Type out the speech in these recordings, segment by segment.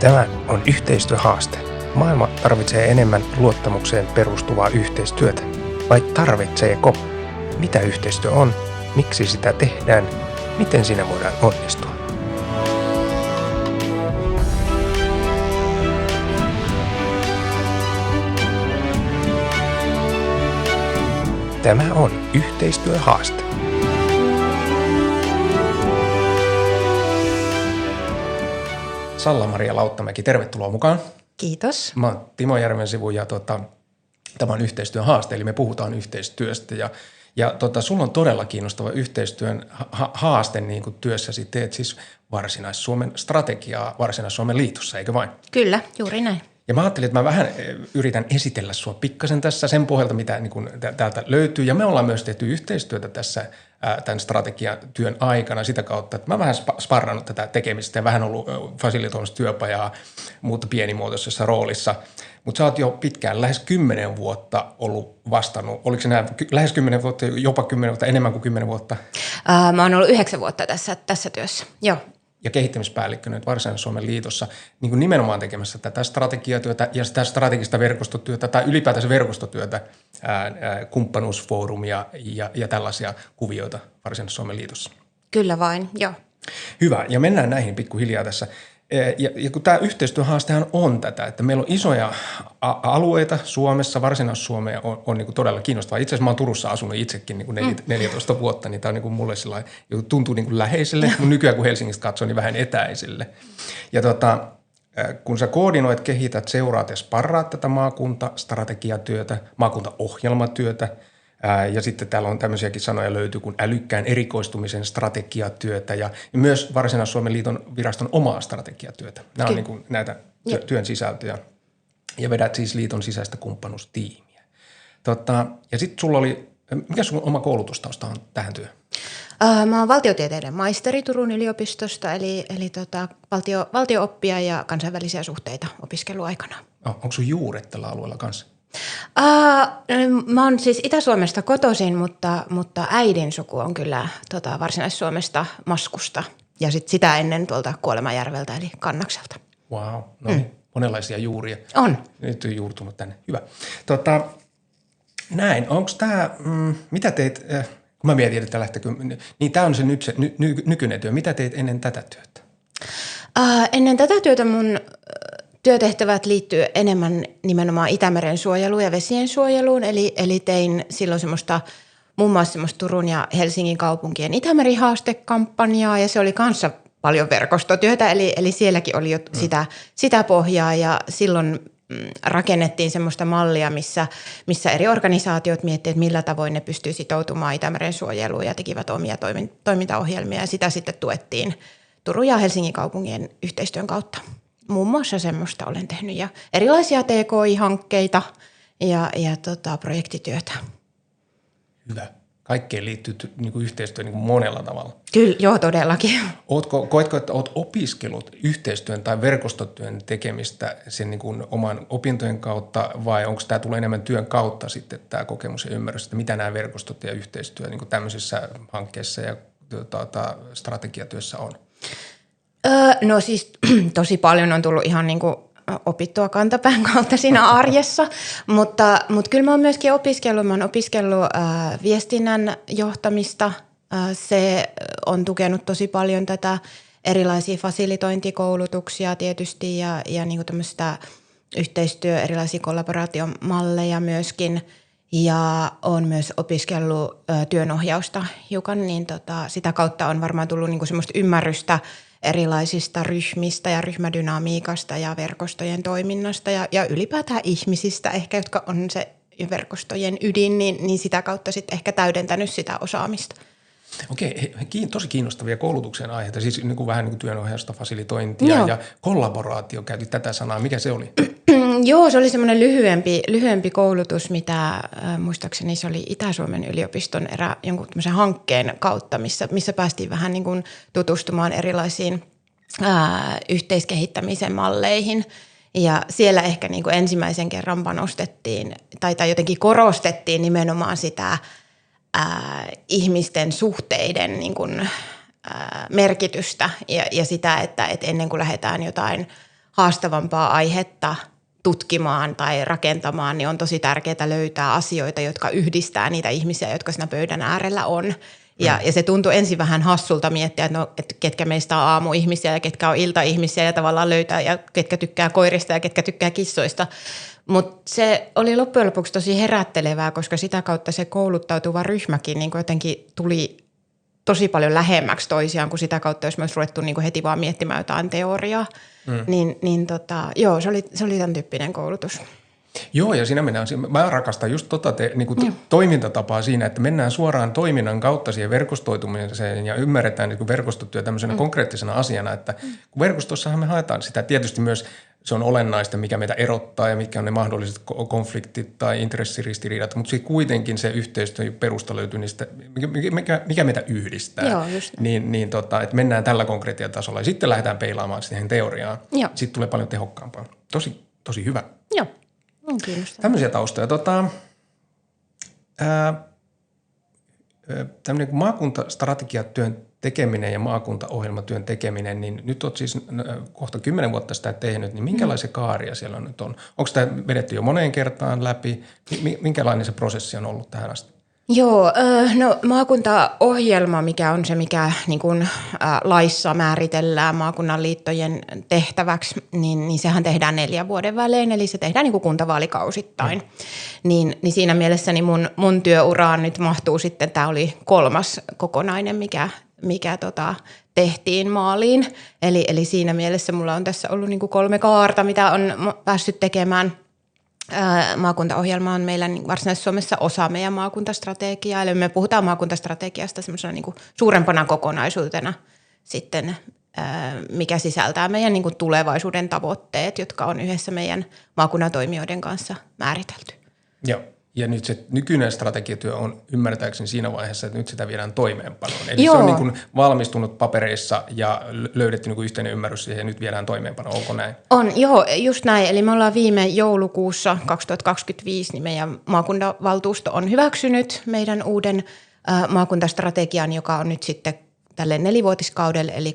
Tämä on yhteistyöhaaste. Maailma tarvitsee enemmän luottamukseen perustuvaa yhteistyötä. Vai tarvitseeko? Mitä yhteistyö on? Miksi sitä tehdään? Miten siinä voidaan onnistua? Tämä on yhteistyöhaaste. Salla-Maria Lauttamäki, tervetuloa mukaan. Kiitos. Mä oon Timo Järvensivu ja tämä on yhteistyöhaaste, eli me puhutaan yhteistyöstä. Ja sulla on todella kiinnostava yhteistyön haaste niin kuin työssäsi. Teet siis Varsinais-Suomen strategiaa Varsinais-Suomen liitossa, eikö vain? Kyllä, juuri näin. Ja mä ajattelin, että mä vähän yritän esitellä sua pikkasen tässä sen pohjalta, mitä niin kuin täältä löytyy. Ja me ollaan myös tehty yhteistyötä tässä tämän strategiatyön aikana sitä kautta, että mä vähän sparrannut tätä tekemistä ja vähän ollut fasilitoimassa työpajaa, mutta pienimuotoisessa roolissa. Mutta sä oot jo pitkään, lähes 10 vuotta ollut vastannut. Oliko se näin, lähes 10 vuotta, jopa 10 vuotta, enemmän kuin 10 vuotta? Mä oon ollut 9 vuotta tässä työssä, joo. Ja kehittämispäällikkönä nyt Varsinais-Suomen liitossa niin kuin nimenomaan tekemässä tätä strategiatyötä ja sitä strategista verkostotyötä tai ylipäätänsä verkostotyötä, kumppanuusfoorumia ja tällaisia kuvioita Varsinais-Suomen liitossa. Kyllä vain, joo. Hyvä, ja mennään näihin pikkuhiljaa tässä. Ja kun tämä yhteistyöhaastehan on tätä, että meillä on isoja alueita Suomessa, Varsinais-Suomea on niin kuin todella kiinnostavaa. Itse asiassa mä oon Turussa asunut itsekin niin kuin 14 vuotta, niin tämä on niin kuin mulle sellainen, tuntuu niin kuin läheiselle, mutta nykyään kun Helsingistä katsoo, niin vähän etäiselle. Ja kun sä koordinoit, kehität, seuraat ja sparraat tätä maakuntastrategiatyötä, maakuntaohjelmatyötä, ja sitten täällä on tämmöisiäkin sanoja löytyy kuin älykkään erikoistumisen strategiatyötä ja myös Varsinais-Suomen liiton viraston omaa strategiatyötä. Nämä on niin kuin näitä työn sisältöjä ja vedät siis liiton sisäistä kumppanuustiimiä. Ja sitten sulla oli, mikä sun oma koulutustausta on tähän työhön? Mä oon valtiotieteiden maisteri Turun yliopistosta, eli valtio-oppia ja kansainvälisiä suhteita opiskeluaikana. Onko sun juuret tällä alueella kanssa? Mä oon siis Itä-Suomesta kotoisin, mutta äidin suku on kyllä Varsinais-Suomesta Maskusta ja sitä ennen tuolta Kuolemajärveltä eli Kannakselta. Wow, no niin, monenlaisia juuria. On. Nyt on juurtunut tänne. Hyvä. Näin, onko tämä, mitä teit, kun mä mietin, että lähtekö, niin tämä on se nyt se nykyinen työ. Mitä teit ennen tätä työtä? Ennen tätä työtä mun työtehtävät liittyy enemmän nimenomaan Itämeren suojeluun ja vesien suojeluun, eli tein silloin muun muassa semmoista Turun ja Helsingin kaupunkien Itämeri-haastekampanjaa ja se oli kanssa paljon verkostotyötä, eli sielläkin oli jo sitä pohjaa ja silloin rakennettiin semmoista mallia, missä eri organisaatiot miettivät, että millä tavoin ne pystyy sitoutumaan Itämeren suojeluun ja tekivät omia toimintaohjelmia ja sitä sitten tuettiin Turun ja Helsingin kaupungin yhteistyön kautta. Muun muassa semmoista olen tehnyt ja erilaisia TKI-hankkeita ja projektityötä. Hyvä. Kaikkeen liittyy niin kuin yhteistyö niin kuin monella tavalla. Kyllä, joo todellakin. Koetko, että olet opiskellut yhteistyön tai verkostotyön tekemistä sen niin kuin oman opintojen kautta vai onko tämä tulee enemmän työn kautta sitten tämä kokemus ja ymmärrys, että mitä nämä verkostot ja yhteistyö niin kuin tämmöisissä hankkeissa ja strategiatyössä on? No siis tosi paljon on tullut ihan niin kuin opittua kantapään kautta siinä arjessa, mutta kyllä mä oon myöskin opiskellut viestinnän johtamista. Se on tukenut tosi paljon tätä erilaisia fasilitointikoulutuksia tietysti ja niin kuin tämmöistä erilaisia kollaboraatiomalleja myöskin. Ja olen myös opiskellut työnohjausta hiukan, niin sitä kautta on varmaan tullut niin kuin semmoista ymmärrystä erilaisista ryhmistä ja ryhmädynamiikasta ja verkostojen toiminnasta ja ylipäätään ihmisistä ehkä, jotka on se verkostojen ydin, niin sitä kautta sitten ehkä täydentänyt sitä osaamista. Okei, tosi kiinnostavia koulutuksen aiheita, siis niin kuin vähän niin kuin työnohjausta, fasilitointia ja kollaboraatio, käytit tätä sanaa. Mikä se oli? Joo, se oli semmoinen lyhyempi koulutus, mitä muistaakseni se oli Itä-Suomen yliopiston jonkun tämmöisen hankkeen kautta, missä päästiin vähän niin kuin tutustumaan erilaisiin yhteiskehittämisen malleihin. Ja siellä ehkä niin kuin ensimmäisen kerran panostettiin tai jotenkin korostettiin nimenomaan sitä ihmisten suhteiden niin kuin, merkitystä ja sitä, että ennen kuin lähdetään jotain haastavampaa aihetta tutkimaan tai rakentamaan, niin on tosi tärkeää löytää asioita, jotka yhdistää niitä ihmisiä, jotka siinä pöydän äärellä on. Ja se tuntui ensin vähän hassulta miettiä, että ketkä meistä on aamuihmisiä ja ketkä on iltaihmisiä ja tavallaan löytää ja ketkä tykkää koirista ja ketkä tykkää kissoista. Mutta se oli loppujen lopuksi tosi herättelevää, koska sitä kautta se kouluttautuva ryhmäkin niin jotenkin tuli tosi paljon lähemmäksi toisiaan kuin sitä kautta, jos me olisi ruvettu niin heti vaan miettimään jotain teoriaa. Joo, se oli tämän tyyppinen koulutus. Joo, ja siinä mennään, mä rakastan just toimintatapaa siinä, että mennään suoraan toiminnan kautta siihen verkostoitumiseen ja ymmärretään niin verkostotyö tämmöisenä konkreettisena asiana, että kun verkostossahan me haetaan sitä, tietysti myös se on olennaista, mikä meitä erottaa ja mitkä on ne mahdolliset konfliktit tai intressiristiriidat, mutta sitten kuitenkin se yhteistyön perusta löytyy niistä, mikä meitä yhdistää. Joo, just että mennään tällä konkreettisella tasolla ja sitten lähdetään peilaamaan siihen teoriaan. Joo. Sitten tulee paljon tehokkaampaa. Tosi hyvä. Joo. Kiinnostavaa. Tämmöisiä taustoja. Tämmöinen maakuntastrategiatyön tekeminen ja maakuntaohjelmatyön tekeminen, niin nyt olet siis kohta 10 vuotta sitä tehnyt, niin minkälaisia kaaria siellä nyt on? Onko sitä vedetty jo moneen kertaan läpi? Minkälainen se prosessi on ollut tähän asti? Joo, no maakuntaohjelma, mikä on se, mikä niin kuin, laissa määritellään maakunnan liittojen tehtäväksi, niin sehän tehdään 4 vuoden välein, eli se tehdään niin kuin kuntavaalikausittain. Niin siinä mielessä niin mun työuraan nyt mahtuu sitten, tämä oli 3. kokonainen, mikä tehtiin maaliin. Eli siinä mielessä mulla on tässä ollut niin kuin 3 kaarta, mitä on päässyt tekemään. Maakuntaohjelma on meillä Varsinais-Suomessa osa meidän maakuntastrategiaa, eli me puhutaan maakuntastrategiasta semmoisena niin kuin suurempana kokonaisuutena sitten, mikä sisältää meidän niin kuin tulevaisuuden tavoitteet, jotka on yhdessä meidän maakunnan toimijoiden kanssa määritelty. Joo. Ja nyt se nykyinen strategiatyö on ymmärtääkseni siinä vaiheessa, että nyt sitä viedään toimeenpanoon. Eli Joo. se on niin kuin valmistunut papereissa ja löydetty niin kuin yhteinen ymmärrys siihen ja nyt viedään toimeenpanoon. Onko näin? On, joo, just näin. Eli me ollaan viime joulukuussa 2025, niin meidän maakuntavaltuusto on hyväksynyt meidän uuden maakuntastrategian, joka on nyt sitten tälle 4-vuotiskaudelle, eli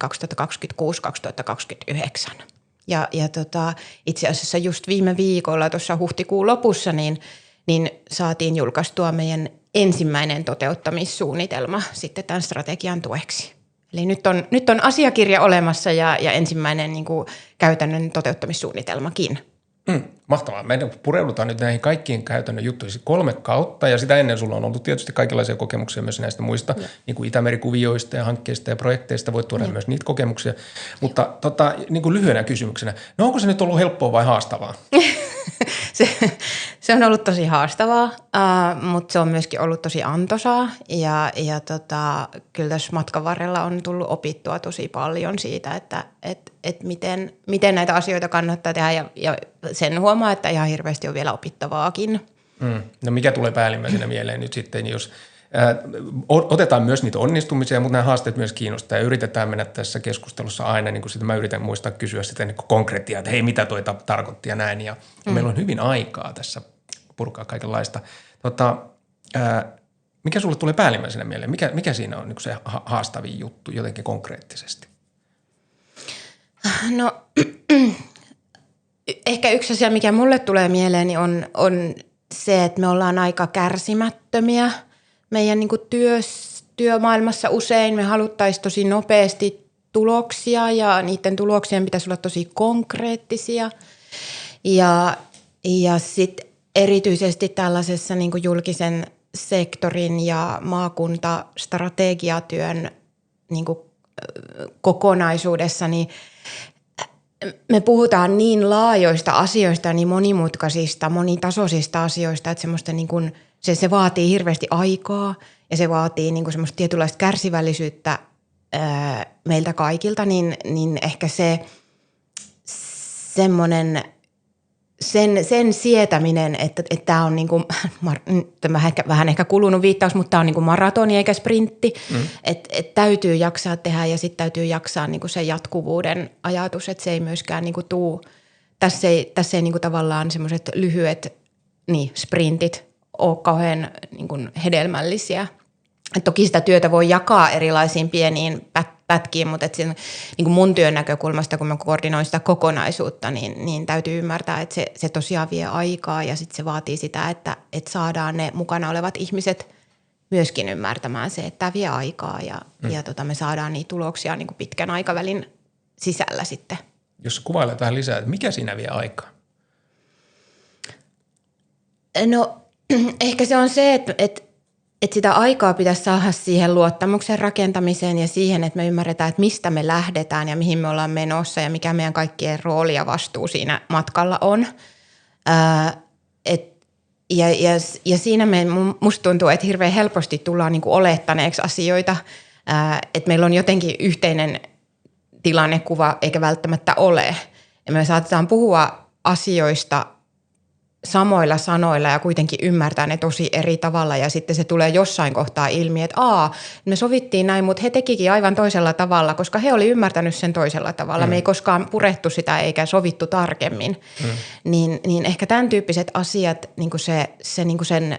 2026-2029. Ja itse asiassa just viime viikolla tuossa huhtikuun lopussa, niin saatiin julkaistua meidän ensimmäinen toteuttamissuunnitelma sitten tämän strategian tueksi. Eli nyt on asiakirja olemassa ja ensimmäinen niin kuin käytännön toteuttamissuunnitelmakin. Mahtavaa. Me pureudutaan nyt näihin kaikkiin käytännön juttuihin 3 kautta ja sitä ennen sulla on ollut tietysti kaikenlaisia kokemuksia myös näistä muista, niin kuin Itämeri-kuvioista ja hankkeista ja projekteista. Voit tuoda myös niitä kokemuksia. Mutta niin kuin lyhyenä kysymyksenä, no onko se nyt ollut helppoa vai haastavaa? Se on ollut tosi haastavaa, mutta se on myöskin ollut tosi antoisaa ja kyllä tässä matkan varrella on tullut opittua tosi paljon siitä, että miten näitä asioita kannattaa tehdä ja sen huomaa, että ihan hirveästi on vielä opittavaakin. No mikä tulee päällimmäisenä mieleen nyt sitten, jos otetaan myös niitä onnistumisia, mutta nämä haasteet myös kiinnostaa ja yritetään mennä tässä keskustelussa aina, niin kuin sitä mä yritän muistaa kysyä sitä niin konkreettia, että hei mitä toi tarkoitti ja näin ja meillä on hyvin aikaa tässä purkaa kaikenlaista. Mikä sulle tulee päällimmäisenä mieleen? Mikä siinä on niin se haastavin juttu jotenkin konkreettisesti? No ehkä yksi asia, mikä mulle tulee mieleen, on se, että me ollaan aika kärsimättömiä meidän niin kuin työmaailmassa usein. Me haluttaisiin tosi nopeasti tuloksia ja niiden tuloksien pitäisi olla tosi konkreettisia. Ja sitten erityisesti tällaisessa niin kuin julkisen sektorin ja maakuntastrategiatyön niin kuin kokonaisuudessa, niin me puhutaan niin laajoista asioista, niin monimutkaisista, monitasoisista asioista, että semmoista niin kuin, se vaatii hirveästi aikaa ja se vaatii niin kuin semmoista tietynlaista kärsivällisyyttä meiltä kaikilta, niin ehkä se semmoinen sen sietäminen, että tämä on niin kuin, vähän ehkä kulunut viittaus, mutta tämä on niin kuin maratoni eikä sprintti, että täytyy jaksaa tehdä ja sitten täytyy jaksaa niin kuin se jatkuvuuden ajatus, että se ei myöskään niin kuin tässä ei niin kuin tavallaan semmoiset lyhyet sprintit ole kauhean niin kuin hedelmällisiä. Et toki sitä työtä voi jakaa erilaisiin pieniin pätkiin, mutta että niin mun työn näkökulmasta, kun mä koordinoin sitä kokonaisuutta, niin täytyy ymmärtää, että se tosiaan vie aikaa ja sitten se vaatii sitä, että saadaan ne mukana olevat ihmiset myöskin ymmärtämään se, että tämä vie aikaa ja me saadaan niitä tuloksia niin kuin pitkän aikavälin sisällä sitten. Jos kuvailet vähän lisää, että mikä siinä vie aikaa? No ehkä se on se, että sitä aikaa pitäisi saada siihen luottamuksen rakentamiseen ja siihen, että me ymmärretään, että mistä me lähdetään ja mihin me ollaan menossa ja mikä meidän kaikkien rooli ja vastuu siinä matkalla on. Ja siinä musta tuntuu, että hirveän helposti tullaan niin kuin olettaneeksi asioita, että meillä on jotenkin yhteinen tilannekuva eikä välttämättä ole. Ja me saatetaan puhua asioista samoilla sanoilla ja kuitenkin ymmärtää ne tosi eri tavalla ja sitten se tulee jossain kohtaa ilmi, että me sovittiin näin, mutta he tekikin aivan toisella tavalla, koska he oli ymmärtänyt sen toisella tavalla. Me ei koskaan purettu sitä eikä sovittu tarkemmin. Niin ehkä tämän tyyppiset asiat, niin kuin se niin kuin sen,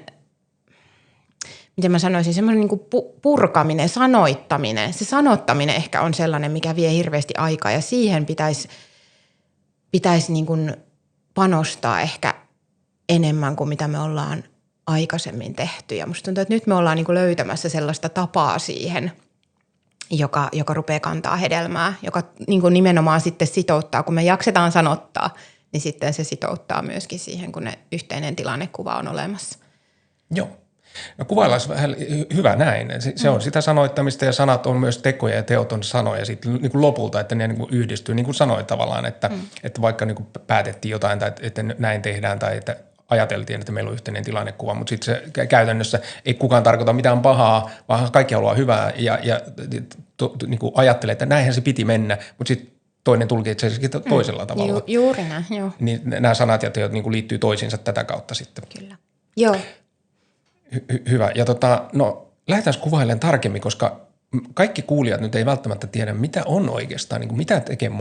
miten mä sanoisin, semmoinen niin kuin purkaminen, sanoittaminen. Se sanottaminen ehkä on sellainen, mikä vie hirveästi aikaa ja siihen pitäisi niin kuin panostaa ehkä enemmän kuin mitä me ollaan aikaisemmin tehty. Ja musta tuntuu, että nyt me ollaan niin kuin löytämässä sellaista tapaa siihen, joka rupeaa kantaa hedelmää, joka niin kuin nimenomaan sitten sitouttaa. Kun me jaksetaan sanottaa, niin sitten se sitouttaa myöskin siihen, kun ne yhteinen tilannekuva on olemassa. Joo. No kuvaillaan vähän hyvä näin. Se on sitä sanoittamista ja sanat on myös tekoja ja teot on sanoja sitten niin kuin lopulta, että ne niin kuin yhdistyy. Niin kuin sanoit tavallaan, että vaikka niin kuin päätettiin jotain tai että näin tehdään tai että ajateltiin, että meillä on yhteinen tilannekuva, mutta sitten se käytännössä ei kukaan tarkoita mitään pahaa, vaan kaikki haluaa hyvää ja niin kuin ajattelee, että näinhän se piti mennä, mutta sitten toinen tulkitsee sekin toisella tavalla. Juuri näin, joo. Niin nämä sanat ja teot niin kuin liittyy toisiinsa tätä kautta sitten. Kyllä, joo. Hyvä. Ja no lähdetään kuvailemaan tarkemmin, koska kaikki kuulijat nyt ei välttämättä tiedä, mitä on oikeastaan, niin kuin mitä tekee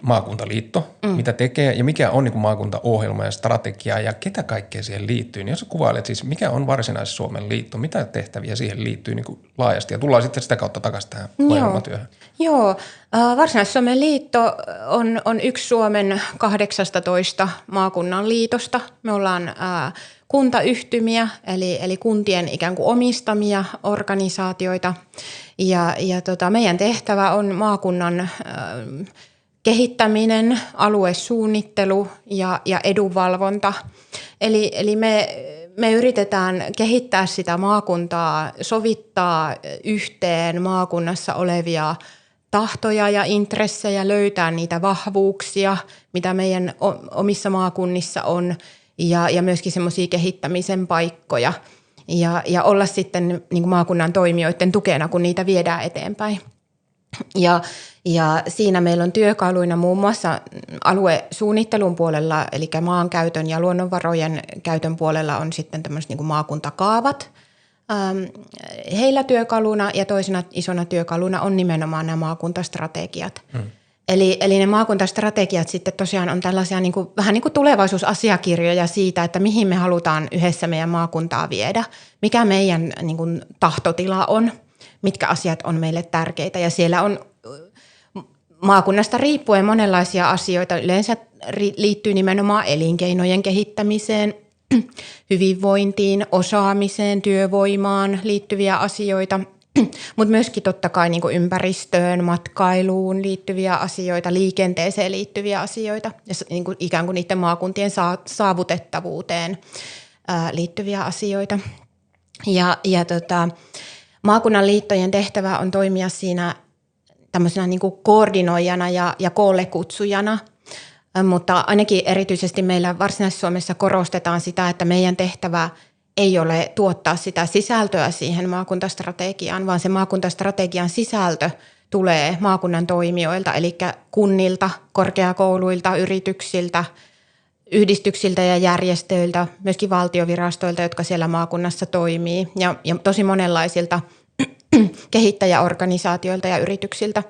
maakuntaliitto, mitä tekee ja mikä on niin kuin maakuntaohjelma ja strategia ja ketä kaikkea siihen liittyy. Niin jos kuvailet siis, mikä on Varsinais-Suomen liitto, mitä tehtäviä siihen liittyy niin kuin laajasti ja tullaan sitten sitä kautta takaisin tähän ohjelmatyöhön. Joo. Varsinais-Suomen liitto on yksi Suomen 18 maakunnan liitosta. Me ollaan kuntayhtymiä, eli kuntien ikään kuin omistamia organisaatioita. Ja meidän tehtävä on maakunnan kehittäminen, aluesuunnittelu ja edunvalvonta. Eli me yritetään kehittää sitä maakuntaa, sovittaa yhteen maakunnassa olevia tahtoja ja intressejä, löytää niitä vahvuuksia, mitä meidän omissa maakunnissa on, ja myöskin semmoisia kehittämisen paikkoja. Ja olla sitten niin kuin maakunnan toimijoiden tukena, kun niitä viedään eteenpäin. Ja siinä meillä on työkaluina muun muassa aluesuunnittelun puolella, eli maankäytön ja luonnonvarojen käytön puolella on sitten tämmöiset niin kuin maakuntakaavat. Heillä työkaluna ja toisena isona työkaluna on nimenomaan nämä maakuntastrategiat. Eli ne maakuntastrategiat sitten tosiaan on tällaisia niin kuin, vähän niin kuin tulevaisuusasiakirjoja siitä, että mihin me halutaan yhdessä meidän maakuntaa viedä, mikä meidän niin kuin tahtotila on, mitkä asiat on meille tärkeitä. Ja siellä on maakunnasta riippuen monenlaisia asioita. Yleensä liittyy nimenomaan elinkeinojen kehittämiseen, hyvinvointiin, osaamiseen, työvoimaan liittyviä asioita, mutta myöskin totta kai niin kuin ympäristöön, matkailuun liittyviä asioita, liikenteeseen liittyviä asioita ja niin kuin ikään kuin niiden maakuntien saavutettavuuteen liittyviä asioita. Maakunnan liittojen tehtävä on toimia siinä tämmöisenä niin kuin koordinoijana ja koolle kutsujana, mutta ainakin erityisesti meillä Varsinais-Suomessa korostetaan sitä, että meidän tehtävä ei ole tuottaa sitä sisältöä siihen maakuntastrategiaan, vaan se maakuntastrategian sisältö tulee maakunnan toimijoilta, eli kunnilta, korkeakouluilta, yrityksiltä, yhdistyksiltä ja järjestöiltä, myöskin valtiovirastoilta, jotka siellä maakunnassa toimii, ja tosi monenlaisilta kehittäjäorganisaatioilta ja yrityksiltä.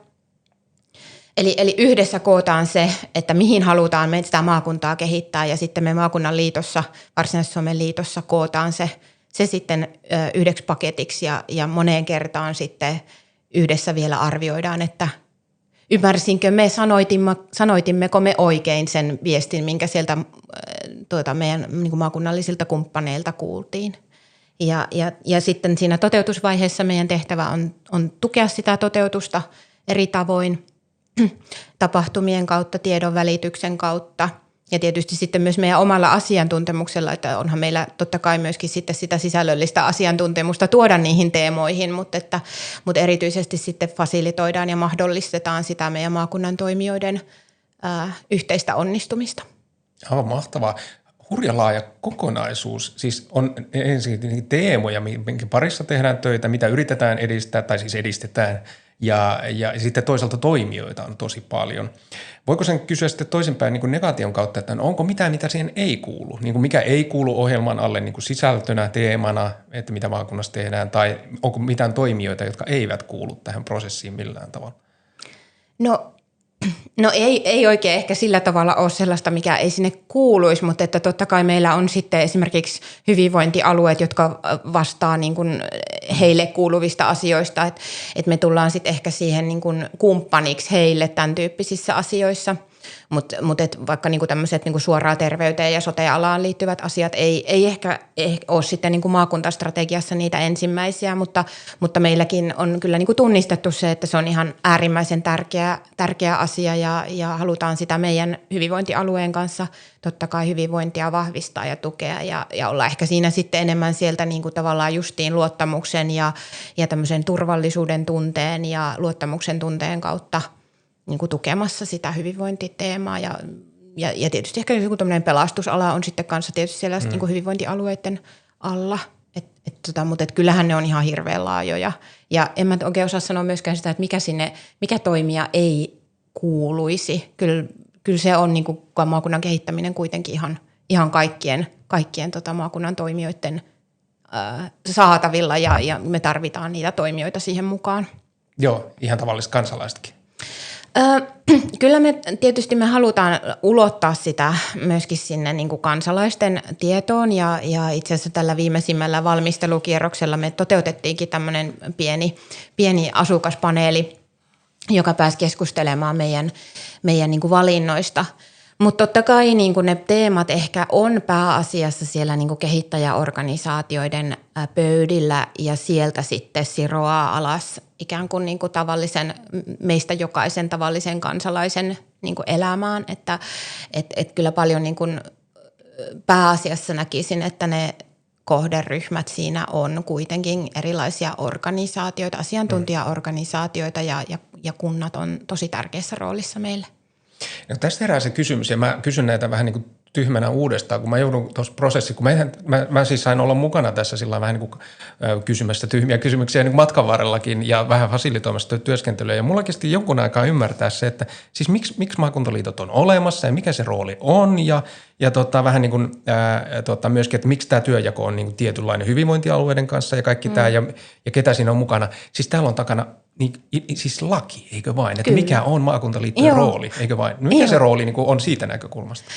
Eli yhdessä kootaan se, että mihin halutaan me sitä maakuntaa kehittää, ja sitten me maakunnan liitossa, Varsinais-Suomen liitossa kootaan se sitten yhdeksi paketiksi ja moneen kertaan sitten yhdessä vielä arvioidaan, että ymmärsinkö me, sanoitimmeko me oikein sen viestin, minkä sieltä meidän niin kuin maakunnallisilta kumppaneilta kuultiin. Ja sitten siinä toteutusvaiheessa meidän tehtävä on tukea sitä toteutusta eri tavoin tapahtumien kautta, tiedon välityksen kautta ja tietysti sitten myös meidän omalla asiantuntemuksella, että onhan meillä totta kai myöskin sitten sitä sisällöllistä asiantuntemusta tuoda niihin teemoihin, mutta erityisesti sitten fasilitoidaan ja mahdollistetaan sitä meidän maakunnan toimijoiden yhteistä onnistumista. Aivan mahtavaa. Hurja laaja kokonaisuus, siis on ensin teemoja, minkä parissa tehdään töitä, mitä yritetään edistää tai siis edistetään ja sitten toisaalta toimijoita on tosi paljon. Voiko sen kysyä sitten toisinpäin niin kuin negaation kautta, että onko mitään, mitä siihen ei kuulu? Niin kuin mikä ei kuulu ohjelman alle niin kuin sisältönä, teemana, että mitä maakunnassa tehdään, tai onko mitään toimijoita, jotka eivät kuulu tähän prosessiin millään tavalla? No ei oikein ehkä sillä tavalla ole sellaista, mikä ei sinne kuuluisi, mutta että totta kai meillä on sitten esimerkiksi hyvinvointialueet, jotka vastaa niin kuin heille kuuluvista asioista, että me tullaan sitten ehkä siihen niin kuin kumppaniksi heille tämän tyyppisissä asioissa. Mutta vaikka niinku tämmöiset niinku suoraan terveyteen ja sote-alaan liittyvät asiat ei ehkä ole sitten niinku maakuntastrategiassa niitä ensimmäisiä, mutta meilläkin on kyllä niinku tunnistettu se, että se on ihan äärimmäisen tärkeä asia ja halutaan sitä meidän hyvinvointialueen kanssa totta kai hyvinvointia vahvistaa ja tukea ja olla ehkä siinä sitten enemmän sieltä niinku tavallaan justiin luottamuksen ja tämmöisen turvallisuuden tunteen ja luottamuksen tunteen kautta niin kuin tukemassa sitä hyvinvointiteemaa ja tietysti ehkä joku tämmöinen pelastusala on sitten kanssa tietysti siellä niin kuin hyvinvointialueiden alla, mutta kyllähän ne on ihan hirveän laajoja ja en mä oikein osaa sanoa myöskään sitä, että mikä toimija ei kuuluisi. Kyllä se on niin kuin maakunnan kehittäminen kuitenkin ihan kaikkien maakunnan toimijoiden saatavilla ja me tarvitaan niitä toimijoita siihen mukaan. Joo, ihan tavalliset kansalaisetkin. Kyllä me halutaan ulottaa sitä myöskin sinne niin kuin kansalaisten tietoon ja itse asiassa tällä viimeisimmällä valmistelukierroksella me toteutettiinkin tämmöinen pieni asukaspaneeli, joka pääsi keskustelemaan meidän niin kuin valinnoista. Mutta totta kai niin kuin ne teemat ehkä on pääasiassa siellä niin kuin kehittäjäorganisaatioiden pöydillä ja sieltä sitten siroaa alas ikään kuin, tavallisen, meistä jokaisen tavallisen kansalaisen niin kuin elämään. Että kyllä paljon niin kuin pääasiassa näkisin, että ne kohderyhmät siinä on kuitenkin erilaisia organisaatioita, asiantuntijaorganisaatioita ja kunnat on tosi tärkeässä roolissa meille. No tästä herää se kysymys, ja mä kysyn näitä vähän niin kuin tyhmänä uudestaan, kun mä joudun tuossa prosessiin, kun mä siis sain olla mukana tässä sillä vähän niin kuin kysymässä tyhmiä kysymyksiä niin kuin matkan varrellakin ja vähän fasilitoimassa työskentelyä, ja mulla kesti jonkun aikaa ymmärtää se, että siis miksi maakuntaliitot on olemassa ja mikä se rooli on, ja vähän niin kuin myöskin, että miksi tämä työnjako on niin kuin tietynlainen hyvinvointialueiden kanssa ja kaikki tämä, ja ketä siinä on mukana. Siis täällä on takana siis laki, eikö vain? Että mikä on maakuntaliittojen rooli, eikö vain? Mikä se rooli niin kuin on siitä näkökulmasta?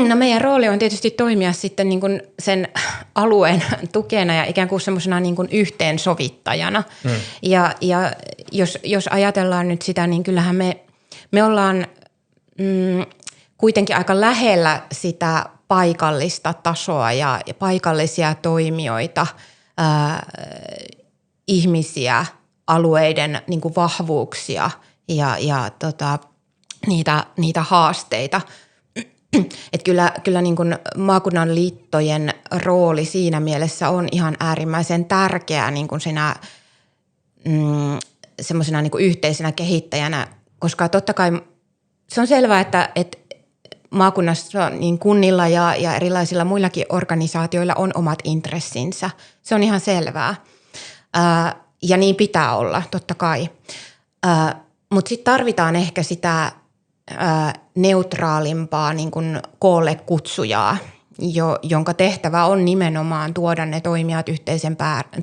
No meidän rooli on tietysti toimia sitten niin kuin sen alueen tukena ja ikään kuin semmoisena niin kuin yhteensovittajana. Ja jos ajatellaan nyt sitä, niin kyllähän me ollaan kuitenkin aika lähellä sitä paikallista tasoa ja paikallisia toimijoita, ihmisiä, alueiden niin kuin vahvuuksia ja niitä haasteita. Että kyllä niin kuin maakunnan liittojen rooli siinä mielessä on ihan äärimmäisen tärkeä niin kuin siinä semmoisena niin kuin yhteisenä kehittäjänä, koska totta kai se on selvää, että maakunnassa niin kunnilla ja erilaisilla muillakin organisaatioilla on omat intressinsä. Se on ihan selvää. Ja niin pitää olla, totta kai. Mutta sitten tarvitaan ehkä sitä neutraalimpaa niin kuin koolle kutsujaa. jonka tehtävä on nimenomaan tuoda ne toimijat yhteisen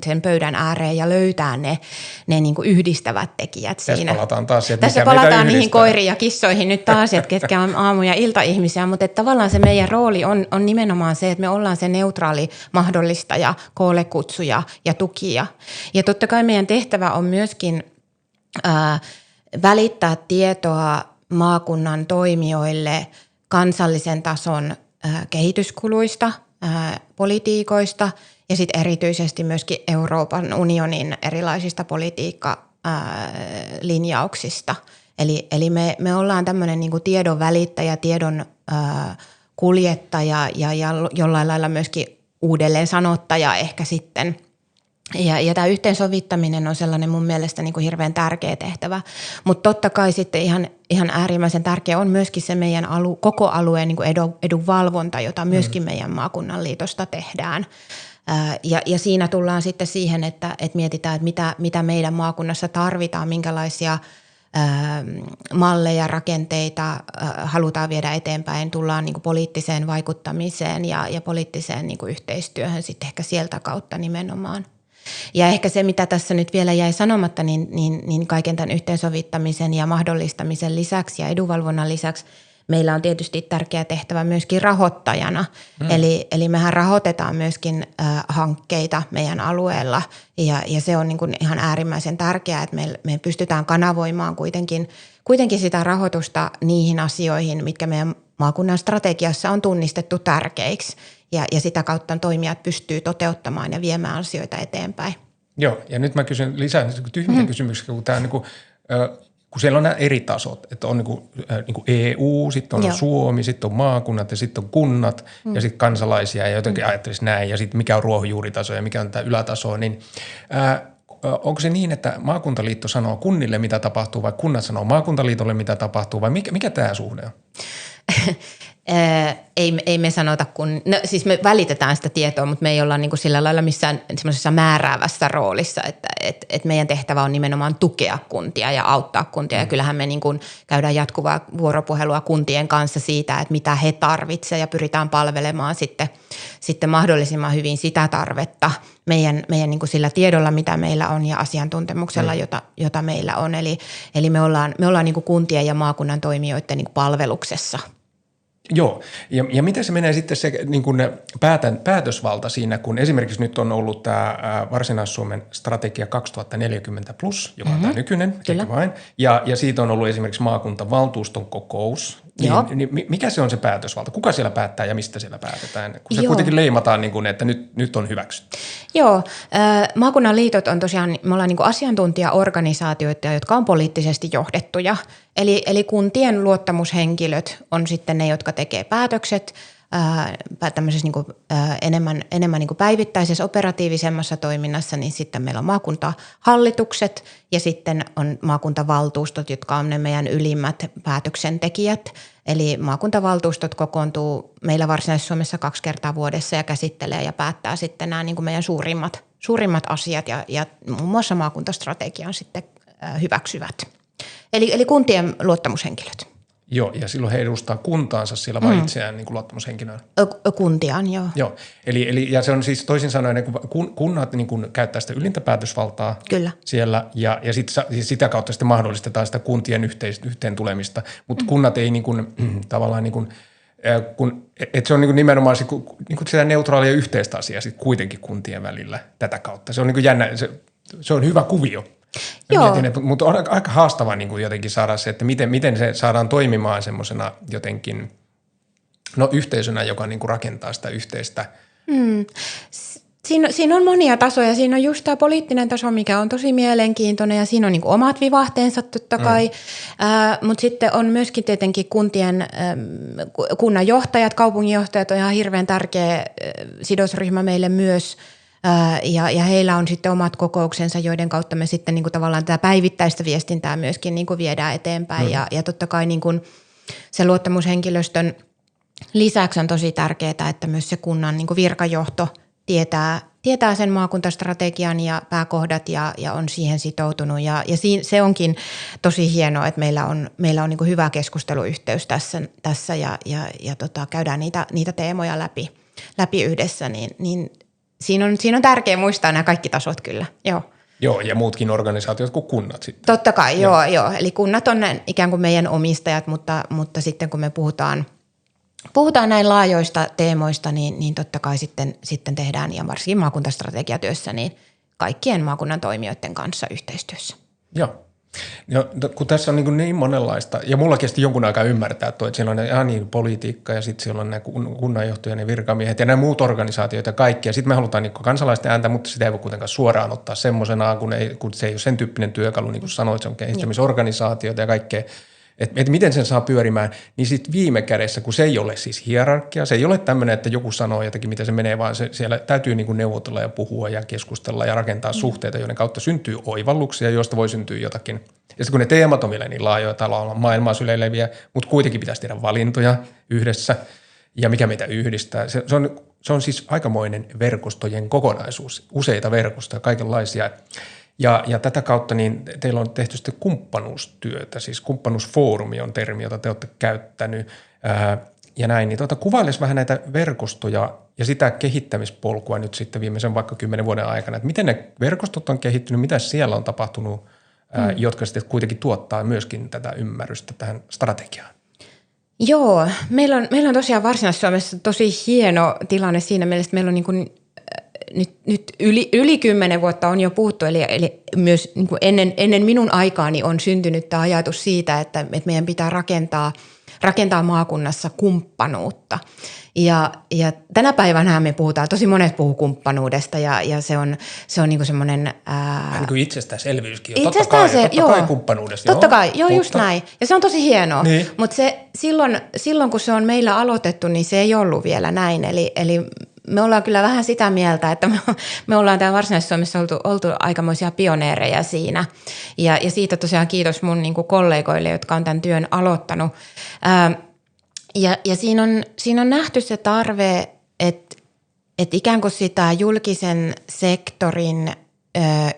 sen pöydän ääreen ja löytää ne niin kuin yhdistävät tekijät siinä. Tässä palataan niihin koiriin ja kissoihin nyt taas, että ketkä on aamu- ja iltaihmisiä, mutta että tavallaan se meidän rooli on nimenomaan se, että me ollaan se neutraali mahdollistaja, koollekutsuja ja tukija. Ja totta kai meidän tehtävä on myöskin välittää tietoa maakunnan toimijoille kansallisen tason kehityskuluista, politiikoista ja sitten erityisesti myöskin Euroopan unionin erilaisista politiikkalinjauksista. Eli me ollaan tämmöinen niinku tiedon välittäjä, tiedon kuljettaja ja jollain lailla myöskin uudelleen sanottaja ehkä sitten. Ja tämä yhteensovittaminen on sellainen mun mielestä niin kuin hirveän tärkeä tehtävä, mutta totta kai sitten ihan äärimmäisen tärkeä on myöskin se meidän koko alueen niin kuin edunvalvonta, jota myöskin meidän maakunnan liitosta tehdään. Ja siinä tullaan sitten siihen, että mietitään, että mitä meidän maakunnassa tarvitaan, minkälaisia malleja, rakenteita halutaan viedä eteenpäin, tullaan niin kuin poliittiseen vaikuttamiseen ja poliittiseen niin kuin yhteistyöhön sitten ehkä sieltä kautta nimenomaan. Ja ehkä se, mitä tässä nyt vielä jäi sanomatta, niin kaiken tämän yhteensovittamisen ja mahdollistamisen lisäksi ja edunvalvonnan lisäksi meillä on tietysti tärkeä tehtävä myöskin rahoittajana. Eli mehän rahoitetaan myöskin hankkeita meidän alueella ja se on niin kuin ihan äärimmäisen tärkeää, että me pystytään kanavoimaan kuitenkin sitä rahoitusta niihin asioihin, mitkä meidän maakunnan strategiassa on tunnistettu tärkeiksi. Ja sitä kautta toimijat pystyy toteuttamaan ja viemään asioita eteenpäin. Joo, ja nyt mä kysyn lisää tyhmiä kysymyksiä, kun tämä niin kuin, kun siellä on nämä eri tasot, että on niin kuin EU, sitten on Suomi, sitten on maakunnat ja sitten on kunnat ja sitten kansalaisia ja jotenkin ajattelisi näin ja sitten mikä on ruohonjuuritaso ja mikä on tämä ylätaso, niin onko se niin, että maakuntaliitto sanoo kunnille mitä tapahtuu vai kunnat sanoo maakuntaliitolle mitä tapahtuu vai mikä tämä suhde on? Ei me sanota, siis me välitetään sitä tietoa, mutta me ei olla niin kuin sillä lailla missään semmoisessa määräävässä roolissa, että meidän tehtävä on nimenomaan tukea kuntia ja auttaa kuntia. Ja kyllähän me niin kuin käydään jatkuvaa vuoropuhelua kuntien kanssa siitä, että mitä he tarvitsevat ja pyritään palvelemaan sitten mahdollisimman hyvin sitä tarvetta meidän niin kuin sillä tiedolla, mitä meillä on ja asiantuntemuksella, jota meillä on. Eli me ollaan niin kuin kuntien ja maakunnan toimijoiden niin kuin palveluksessa. Joo, ja miten se menee sitten se niin kuin päätösvalta siinä, kun esimerkiksi nyt on ollut tämä Varsinais-Suomen strategia 2040+, joka on tämä nykyinen, eikä vain, ja siitä on ollut esimerkiksi maakuntavaltuuston kokous. Niin mikä se on se päätösvalta? Kuka siellä päättää ja mistä siellä päätetään? Kun se kuitenkin leimataan, niin kuin, että nyt on hyväksytty. Joo, maakunnan liitot on tosiaan, me ollaan niin kuin asiantuntijaorganisaatioita, jotka on poliittisesti johdettuja. Eli kuntien luottamushenkilöt on sitten ne, jotka tekee päätökset tämmöisessä niin kuin, enemmän niin kuin päivittäisessä operatiivisemmassa toiminnassa, niin sitten meillä on maakuntahallitukset ja sitten on maakuntavaltuustot, jotka on ne meidän ylimmät päätöksentekijät. Eli maakuntavaltuustot kokoontuu meillä Varsinais-Suomessa 2 kertaa vuodessa ja käsittelee ja päättää sitten nämä niin kuin meidän suurimmat asiat ja muun muassa maakuntastrategian sitten hyväksyvät. Eli kuntien luottamushenkilöt. Joo, ja silloin he edustaa kuntaansa siellä vai itseään niin kuin luottamushenkilöön? Kuntiaan, joo. Joo, eli ja se on siis toisin sanoen, kun kunnat niin kuin käyttää sitä ylintä päätösvaltaa siellä ja sitä kautta sitten mahdollistetaan sitä kuntien yhteen tulemista, mutta kunnat ei niin kuin, tavallaan niin kuin, että se on niin kuin nimenomaan niin kuin sitä neutraalia yhteistä asiaa sitten kuitenkin kuntien välillä tätä kautta. Se on niin kuin jännä, se on hyvä kuvio. Mietin, mutta on aika haastavaa niin kuin jotenkin saada se, että miten se saadaan toimimaan semmoisena jotenkin yhteisönä, joka niin kuin rakentaa sitä yhteistä. Siinä on monia tasoja. Siinä on just tämä poliittinen taso, mikä on tosi mielenkiintoinen ja siinä on niin kuin omat vivahteensa totta kai. Mutta sitten on myöskin tietenkin kunnanjohtajat, kaupunginjohtajat on ihan hirveän tärkeä sidosryhmä meille myös. Ja heillä on sitten omat kokouksensa, joiden kautta me sitten niin kuin tavallaan tätä päivittäistä viestintää myöskin niin kuin viedään eteenpäin. Ja totta kai niin kuin se luottamushenkilöstön lisäksi on tosi tärkeää, että myös se kunnan niin kuin virkajohto tietää sen maakuntastrategian ja pääkohdat ja on siihen sitoutunut. Ja se onkin tosi hienoa, että meillä on niin kuin hyvä keskusteluyhteys tässä ja käydään niitä teemoja läpi. läpi yhdessä, niin siinä on tärkeää muistaa nämä kaikki tasot kyllä, joo. Joo, ja muutkin organisaatiot kuin kunnat sitten. Totta kai, joo. Eli kunnat on ikään kuin meidän omistajat, mutta sitten kun me puhutaan näin laajoista teemoista, niin totta kai sitten tehdään, ja varsinkin maakuntastrategiatyössä, niin kaikkien maakunnan toimijoiden kanssa yhteistyössä. Joo. No, kun tässä on niin monenlaista, ja mulla kesti jonkun aikaa ymmärtää, että siellä on niin politiikka ja sitten siellä on nämä kunnanjohtajien ja virkamiehet ja nämä muut organisaatiot ja kaikki. Ja sitten me halutaan niin kansalaisten ääntä, mutta sitä ei voi kuitenkaan suoraan ottaa semmoisenaan, kun se ei ole sen tyyppinen työkalu, niin kuin sanoit, se on kehittämisorganisaatioita ja kaikkea. Että miten sen saa pyörimään, niin sitten viime kädessä, kun se ei ole siis hierarkia, se ei ole tämmöinen, että joku sanoo jotakin, miten se menee, vaan siellä täytyy niin kuin neuvotella ja puhua ja keskustella ja rakentaa suhteita, joiden kautta syntyy oivalluksia, joista voi syntyä jotakin. Ja sitten kun ne teemat on vielä niin laajoja, täällä on maailmaa syleileviä, mutta kuitenkin pitäisi tehdä valintoja yhdessä ja mikä meitä yhdistää. Se on siis aikamoinen verkostojen kokonaisuus, useita verkostoja, kaikenlaisia. Ja tätä kautta niin teillä on tehty sitten kumppanuustyötä, siis kumppanuusfoorumi on termi, jota te olette käyttänyt ja näin. Niin kuvailisi vähän näitä verkostoja ja sitä kehittämispolkua nyt sitten viimeisen vaikka 10 vuoden aikana, että miten ne verkostot on kehittynyt, mitä siellä on tapahtunut, jotka sitten kuitenkin tuottaa myöskin tätä ymmärrystä tähän strategiaan. Joo, meillä on tosiaan Varsinais-Suomessa tosi hieno tilanne siinä mielessä, että meillä on niin kuin nyt yli 10 vuotta on jo puhuttu, eli myös niin kuin ennen minun aikaani on syntynyt tämä ajatus siitä, että meidän pitää rakentaa maakunnassa kumppanuutta. Ja tänä päivänä me puhutaan, tosi monet puhuu kumppanuudesta ja se on niin kuin semmoinen niin kuin itsestäänselvyyskin. Totta kai kumppanuudesta. Totta kai, joo just näin. Ja se on tosi hienoa, niin. Mutta silloin kun se on meillä aloitettu, niin se ei ollut vielä näin. Eli me ollaan kyllä vähän sitä mieltä, että me ollaan täällä Varsinais-Suomessa oltu aikamoisia pioneereja siinä. Ja siitä tosiaan kiitos mun niin kuin kollegoille, jotka on tämän työn aloittanut. Ja siinä on nähty se tarve, että ikään kuin sitä julkisen sektorin